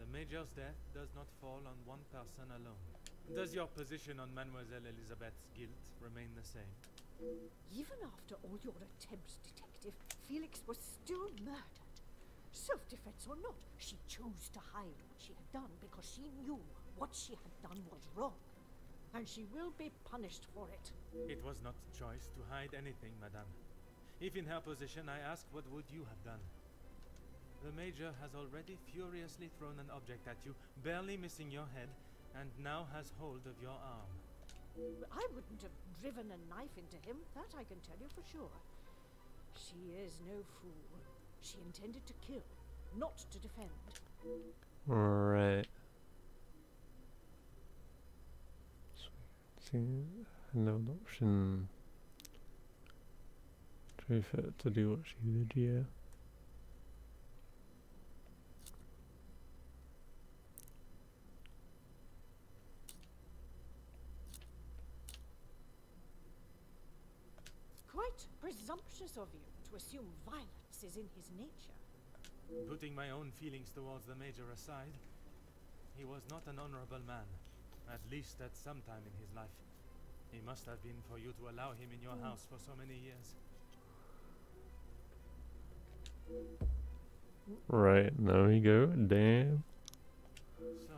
The Major's death does not fall on one person alone. Does your position on Mademoiselle Elizabeth's guilt remain the same? Even after all your attempts, Detective, Felix was still murdered. Self-defense or not, she chose to hide what she had done because she knew what she had done was wrong. And she will be punished for it. It was not choice to hide anything, madame. If in her position, I ask, what would you have done? The Major has already furiously thrown an object at you, barely missing your head, and now has hold of your arm. I wouldn't have driven a knife into him, that I can tell you for sure. She is no fool. She intended to kill, not to defend. Right. See, no option. Too fit to do what she did, yeah. Quite presumptuous of you to assume violence is in his nature. Putting my own feelings towards the Major aside, he was not an honorable man, at least at some time in his life. He must have been for you to allow him in your house for so many years. Right, now we go. Damn. So,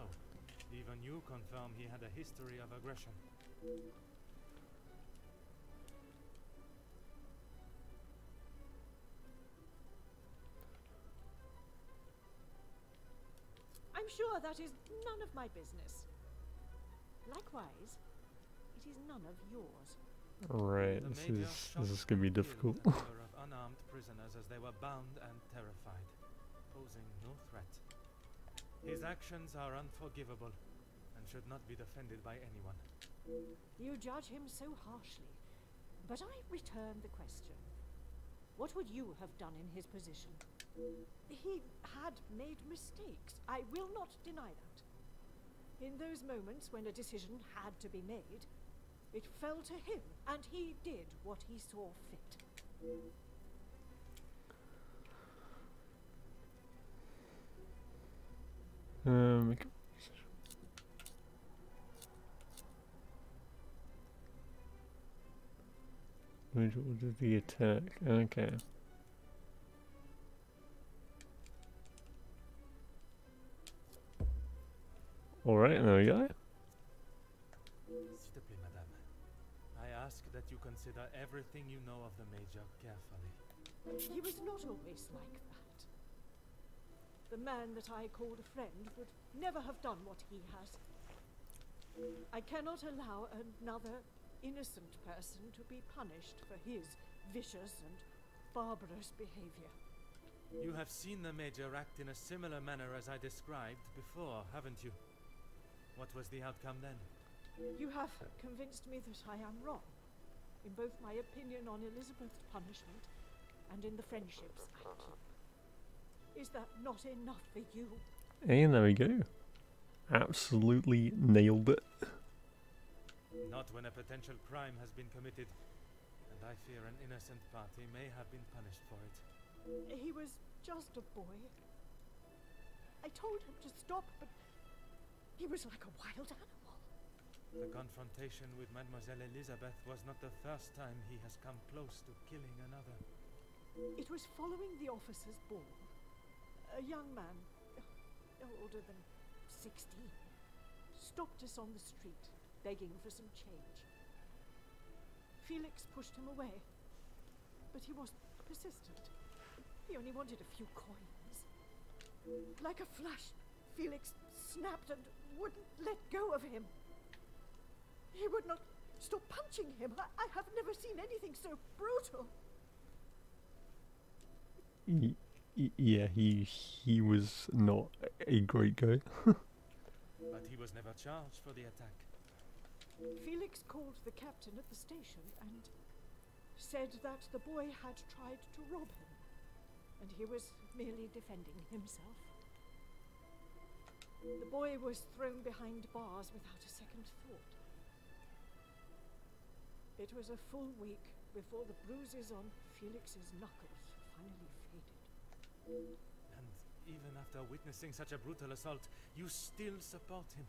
even you confirm he had a history of aggression. I'm sure that is none of my business. Likewise, it is none of yours. Right, The this Major is shot gonna be and difficult. killed a number of unarmed prisoners as they were bound and terrified, posing no threat. His actions are unforgivable and should not be defended by anyone. You judge him so harshly, but I return the question. What would you have done in his position? He had made mistakes. I will not deny that. In those moments when a decision had to be made, it fell to him, and he did what he saw fit. Which ordered the attack? Okay. Alright, there we go. S'il te plaît, madame. I ask that you consider everything you know of the Major carefully. He was not always like that. the man that I called a friend would never have done what he has. I cannot allow another innocent person to be punished for his vicious and barbarous behavior. You have seen the Major act in a similar manner as I described before, haven't you? What was the outcome then? You have convinced me that I am wrong, in both my opinion on Elizabeth's punishment and in the friendships I keep. Is that not enough for you? And there we go. Absolutely nailed it. Not when a potential crime has been committed, and I fear an innocent party may have been punished for it. He was just a boy. I told him to stop, but he was like a wild animal. The confrontation with Mademoiselle Elizabeth was not the first time he has come close to killing another. It was following the officers' ball. A young man, no older than 16, stopped us on the street, begging for some change. Felix pushed him away, but he was persistent. He only wanted a few coins. Like a flash, Felix snapped and wouldn't let go of him. He would not stop punching him. I have never seen anything so brutal. Yeah, he was not a great guy. But he was never charged for the attack. Felix called the captain at the station and said that the boy had tried to rob him, and he was merely defending himself. The boy was thrown behind bars without a second thought. It was a full week before the bruises on Felix's knuckles finally faded. And even after witnessing such a brutal assault, you still support him.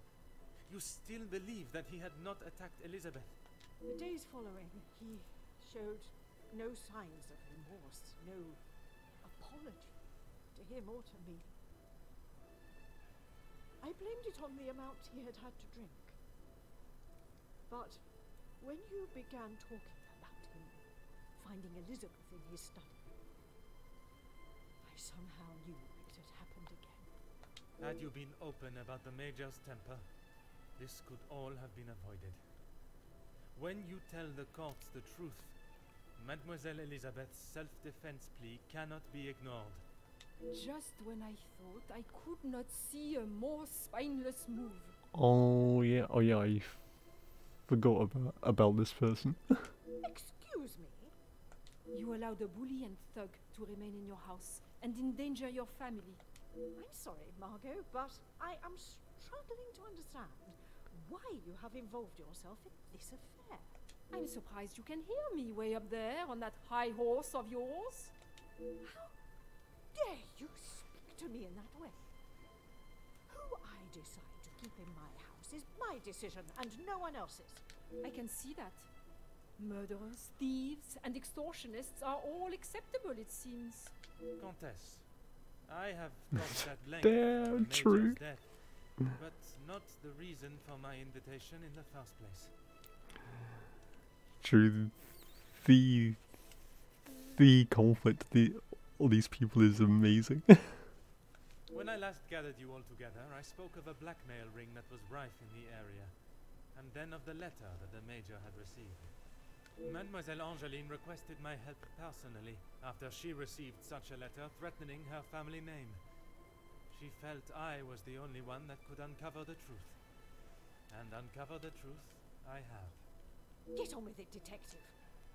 You still believe that he had not attacked Elizabeth. The days following, he showed no signs of remorse, no apology to him or to me. I blamed it on the amount he had had to drink. But when you began talking about him finding Elizabeth in his study, I somehow knew it had happened again. Had you been open about the Major's temper, this could all have been avoided. When you tell the courts the truth, Mademoiselle Elizabeth's self-defense plea cannot be ignored. Just when I thought I could not see a more spineless move. Oh yeah, I forgot about this person. Excuse me? You allowed a bully and thug to remain in your house and endanger your family. I'm sorry, Margot, but I am struggling to understand why you have involved yourself in this affair. I'm surprised you can hear me way up there on that high horse of yours. How dare you speak to me in that way? Who I decide to keep in my house is my decision and no one else's. I can see that. Murderers, thieves, and extortionists are all acceptable, it seems. Countess, I have talked at length Damn about the true. Major's death, but not the reason for my invitation in the first place. True. The conflict all these people is amazing. When I last gathered you all together, I spoke of a blackmail ring that was rife in the area, and then of the letter that the Major had received. Mademoiselle Angeline requested my help personally after she received such a letter threatening her family name. She felt I was the only one that could uncover the truth. And uncover the truth I have. Get on with it, detective.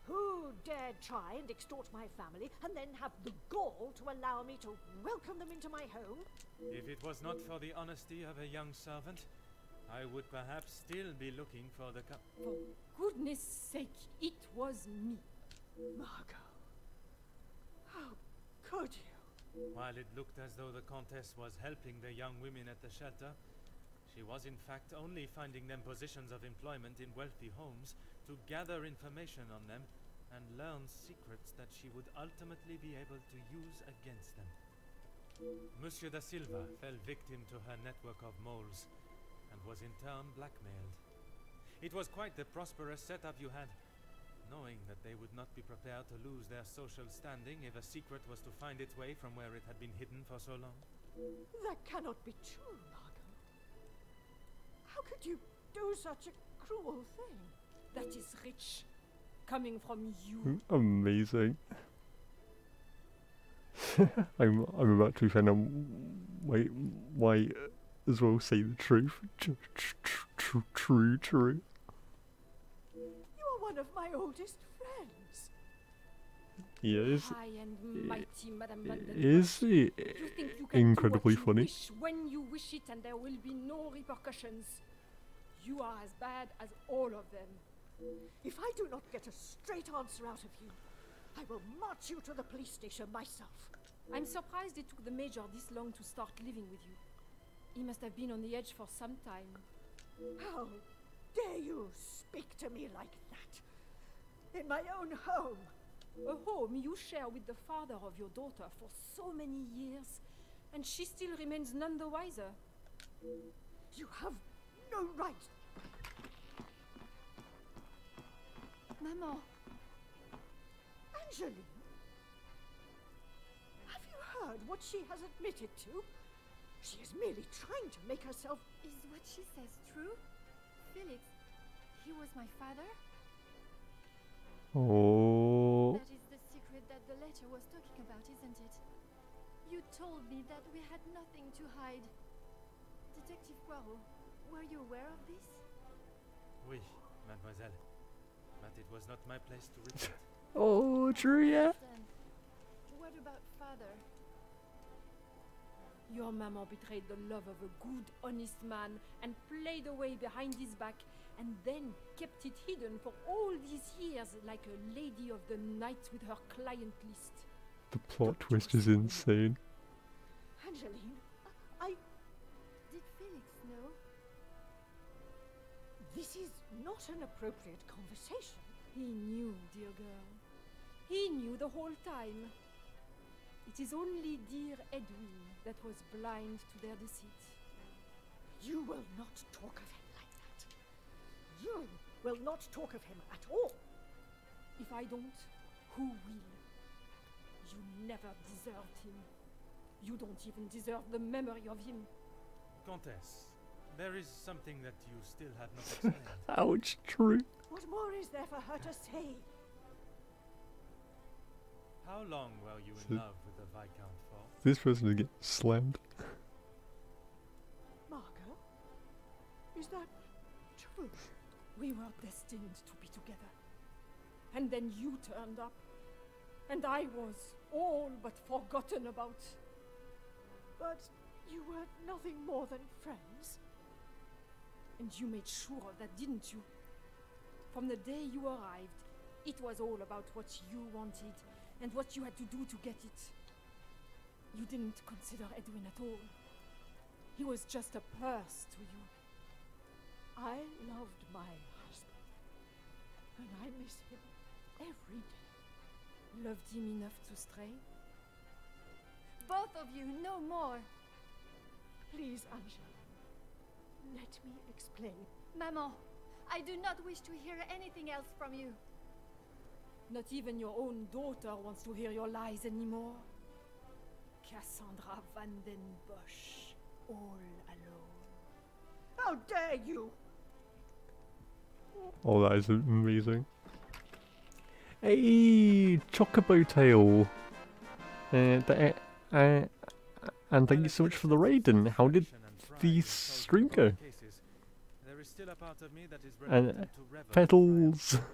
Who dared try and extort my family and then have the gall to allow me to welcome them into my home? If it was not for the honesty of a young servant, I would perhaps still be looking for the For goodness sake, it was me. Margot, how could you? While it looked as though the Countess was helping the young women at the shelter, she was in fact only finding them positions of employment in wealthy homes to gather information on them and learn secrets that she would ultimately be able to use against them. Monsieur da Silva fell victim to her network of moles and was in turn blackmailed. It was quite the prosperous setup you had, knowing that they would not be prepared to lose their social standing if a secret was to find its way from where it had been hidden for so long. That cannot be true, Margot. How could you do such a cruel thing? That is rich, coming from you. Amazing. I'm about to find out why as well say the truth. True. You are one of my oldest friends. Yes. High and mighty, Madame Vandenbosch. Is it You think you can incredibly do what funny? you wish when you wish it, and there will be no repercussions. You are as bad as all of them. If I do not get a straight answer out of you, I will march you to the police station myself. I'm surprised it took the Major this long to start living with you. He must have been on the edge for some time. How dare you speak to me like that? In my own home. A home you share with the father of your daughter for so many years, and she still remains none the wiser. You have no right. Maman. Angeline? Have you heard what she has admitted to? She is merely trying to make herself... Is what she says true? Felix, he was my father? Oh. That is the secret that the letter was talking about, isn't it? You told me that we had nothing to hide. Detective Poirot, were you aware of this? Oui, mademoiselle. But it was not my place to report. Oh, true, yeah. What about father? Your mama betrayed the love of a good, honest man and played away behind his back, and then kept it hidden for all these years like a lady of the night with her client list. The plot twist is insane. Angeline, Did Felix know? This is not an appropriate conversation. He knew, dear girl. He knew the whole time. It is only dear Edwin that was blind to their deceit. You will not talk of him like that. You will not talk of him at all. If I don't, who will? You never deserved him. You don't even deserve the memory of him. Countess, there is something that you still have not explained. Ouch, true. What more is there for her to say? How long were you in love with the Viscount for? This person is getting slammed. Margot? Is that true? We were destined to be together. And then you turned up. And I was all but forgotten about. But you were nothing more than friends. And you made sure of that, didn't you? From the day you arrived, it was all about what you wanted and what you had to do to get it. You didn't consider Edwin at all. He was just a purse to you. I loved my husband, and I miss him every day. Loved him enough to stray? Both of you, no more. Please, Angela, let me explain. Maman, I do not wish to hear anything else from you. Not even your own daughter wants to hear your lies anymore. Cassandra Vandenbosch, all alone. How dare you! Oh, that is amazing. Hey, Chocobo Tail. And thank you so much for the raid. And how did the stream go? There is still a part of me that is And reluctant to revel in petals. triumph.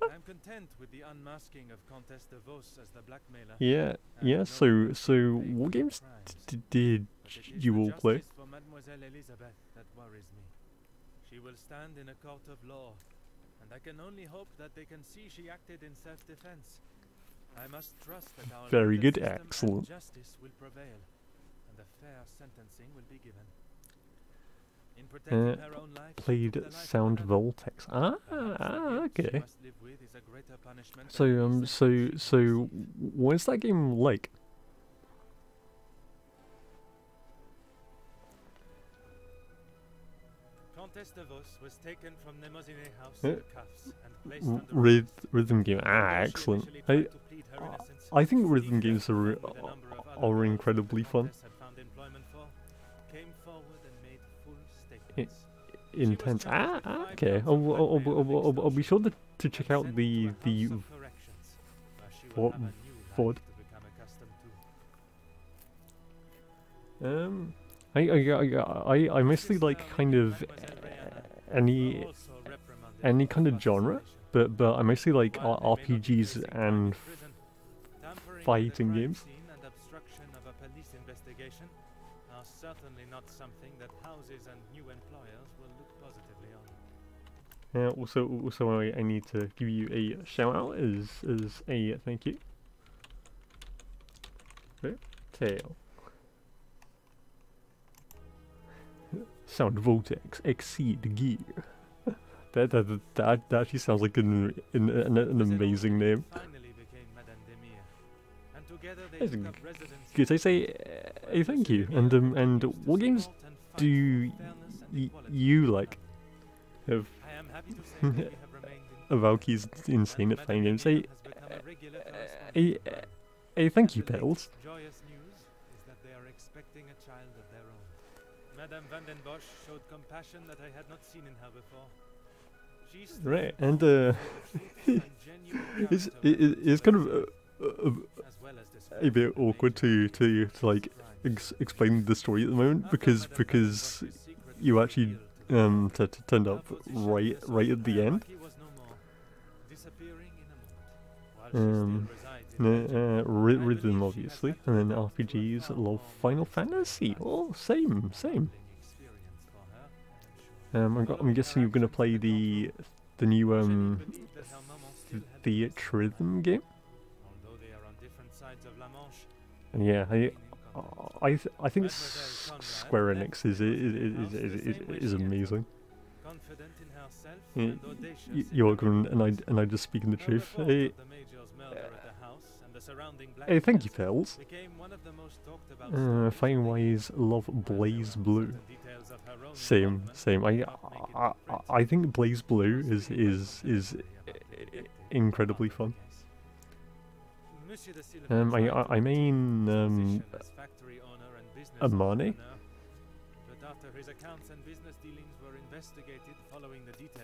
I'm content with the unmasking of Countess de Vos as the blackmailer. Yeah, and yeah. knowing So that what they games prize. did But it is you the all play? justice for Mademoiselle Elizabeth that worries me. She will stand in a court of law, and I can only hope that they can see she acted in self-defense. I must trust that our Very legal good, system and excellent. justice will prevail, and a fair sentencing will be given. In protecting her own life, she Played took the life of Sound another. Voltex. Perhaps the guilt she Okay. must live with is a greater punishment So than any sentence she can so receive. what is that game like? Countess de Vos was taken from Nemozinet House in cuffs and placed under Rhythm game. Excellent. I think rhythm games are incredibly fun. found employment for, came forward and made full statements. Intense. Okay. I'll be sure to check out the Ford. I mostly like kind of any kind of genre, but I mostly like RPGs and fighting games. And obstruction of a police investigation are certainly not something that houses and new employers will look positively on. Also, I need to give you a shout out as a thank you. Tail. Sound vortex exceed gear. That actually sounds like an amazing name. Good, I say a thank you. And what games do you like? Of Valky's insane at playing games. A thank you, Pels. Joyous news is that they are expecting a child of their own. Madame van den Bosch showed compassion that I had not seen in her before. Right, and it's kind of a bit awkward to like explain the story at the moment because you actually turned up right at the end. Rhythm obviously, and then RPGs, love Final Fantasy. Oh, same. I'm guessing you're gonna play the new Theatrhythm game. And yeah, I think Square Enix is amazing. You're welcome, and I just speaking the truth. Hey, thank you, Pels. Fighting wise, love Blaze Blue. Same. I think Blaze Blue is incredibly fun. I mean Amane.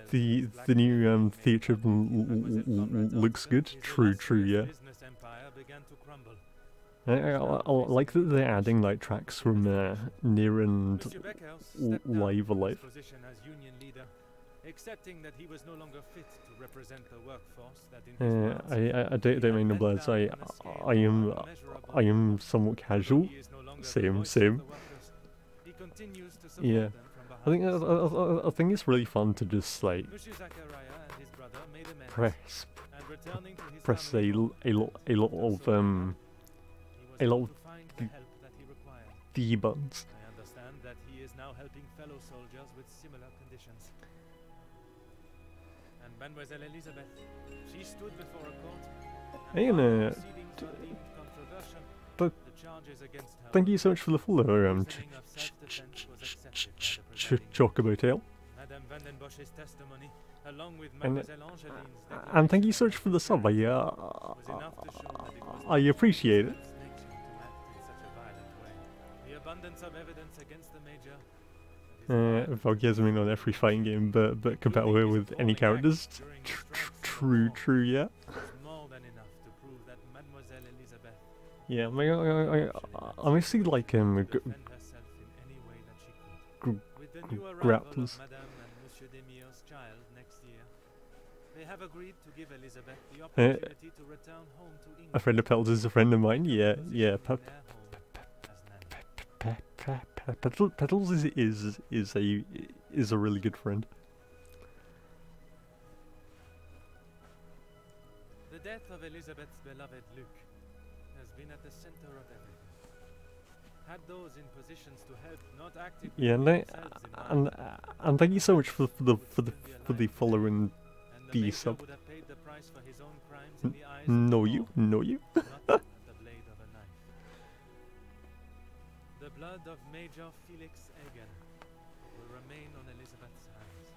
The new theatre looks good. True, yeah. I like that they're adding like tracks from Near and Live Alive. Accepting that he was no longer fit to represent the workforce that I don't mean the bloods. I am somewhat casual. Same. Yeah. I think it's really fun to just like press a lot of the buttons. I understand that he is now helping fellow soldiers with similar conditions. And Mademoiselle Elizabeth, she stood before a court. Thank you so much for the follow, Chocobo Tail. And thank you so much for the sub. I appreciate it. Valky hasn't been on every fighting game, but compatible with any characters. True, yeah. Yeah, I mostly like grapplers. A friend of Pels is a friend of mine. Yeah. Petals is a really good friend. The death of Elizabeth's beloved Luke has been at the center of everything. Had those in positions to help not actively. Yeah, and thank you so much for the follow and the sub. Know you. The blood of Major Felix Egan will remain on Elizabeth's hands.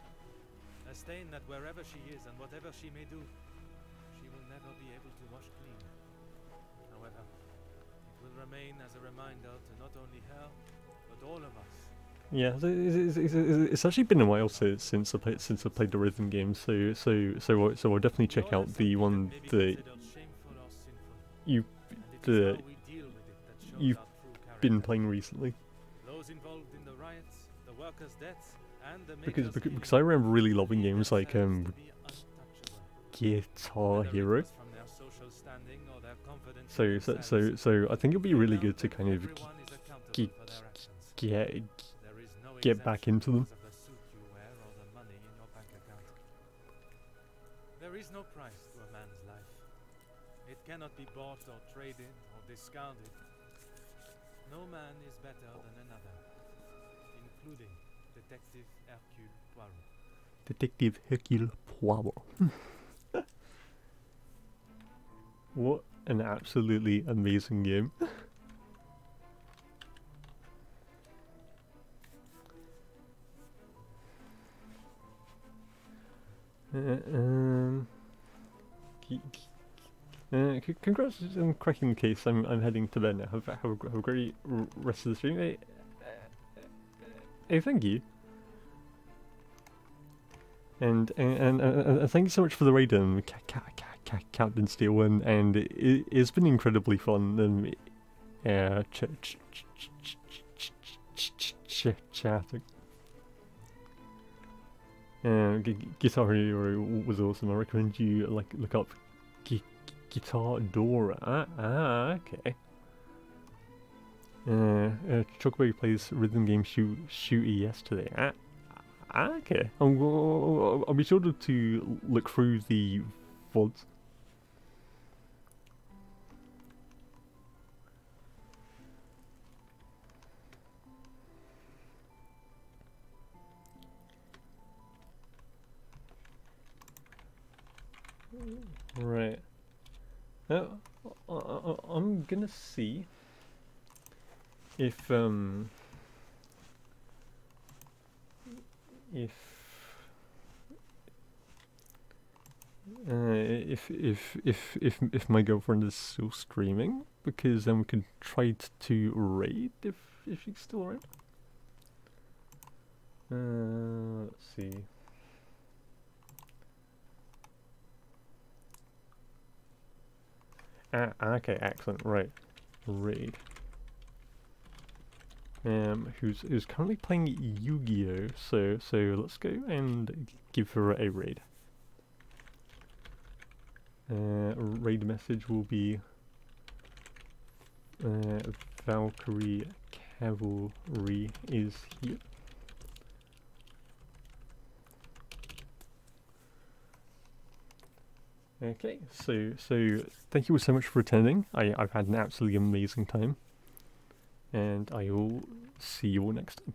A stain that wherever she is and whatever she may do, she will never be able to wash clean. However, it will remain as a reminder to not only her, but all of us. Yeah, it's actually been a while since I played the rhythm game, so I'll definitely check out the one that you've been playing recently. Those involved in the riots, the workers' deaths, and the because I remember really loving games like Guitar Hero. So I think it'd be really good to kind of get back into them. There is no price to a man's life. It cannot be bought or traded or discarded. No man is better than another, including Detective Hercule Poirot. Detective Hercule Poirot. What an absolutely amazing game. Congrats on cracking the case. I'm heading to bed now. Have a great rest of the stream. Hey, thank you. And thank you so much for the raid, Captain Steel, and it's been incredibly fun. Chatting. Guitar Hero was awesome. I recommend you look up Guitar Dora. Okay. Chocobo plays rhythm game shooty yesterday. Okay. I'll be sure to look through the VODs. Right. I'm gonna see if my girlfriend is still streaming, because then we can try to raid if she's still around. Let's see. Okay, excellent. Right, raid. Who's currently playing Yu-Gi-Oh? So let's go and give her a raid. Raid message will be Valkyrie Cavalry is here. Okay, so thank you all so much for attending. I've had an absolutely amazing time, and I will see you all next time.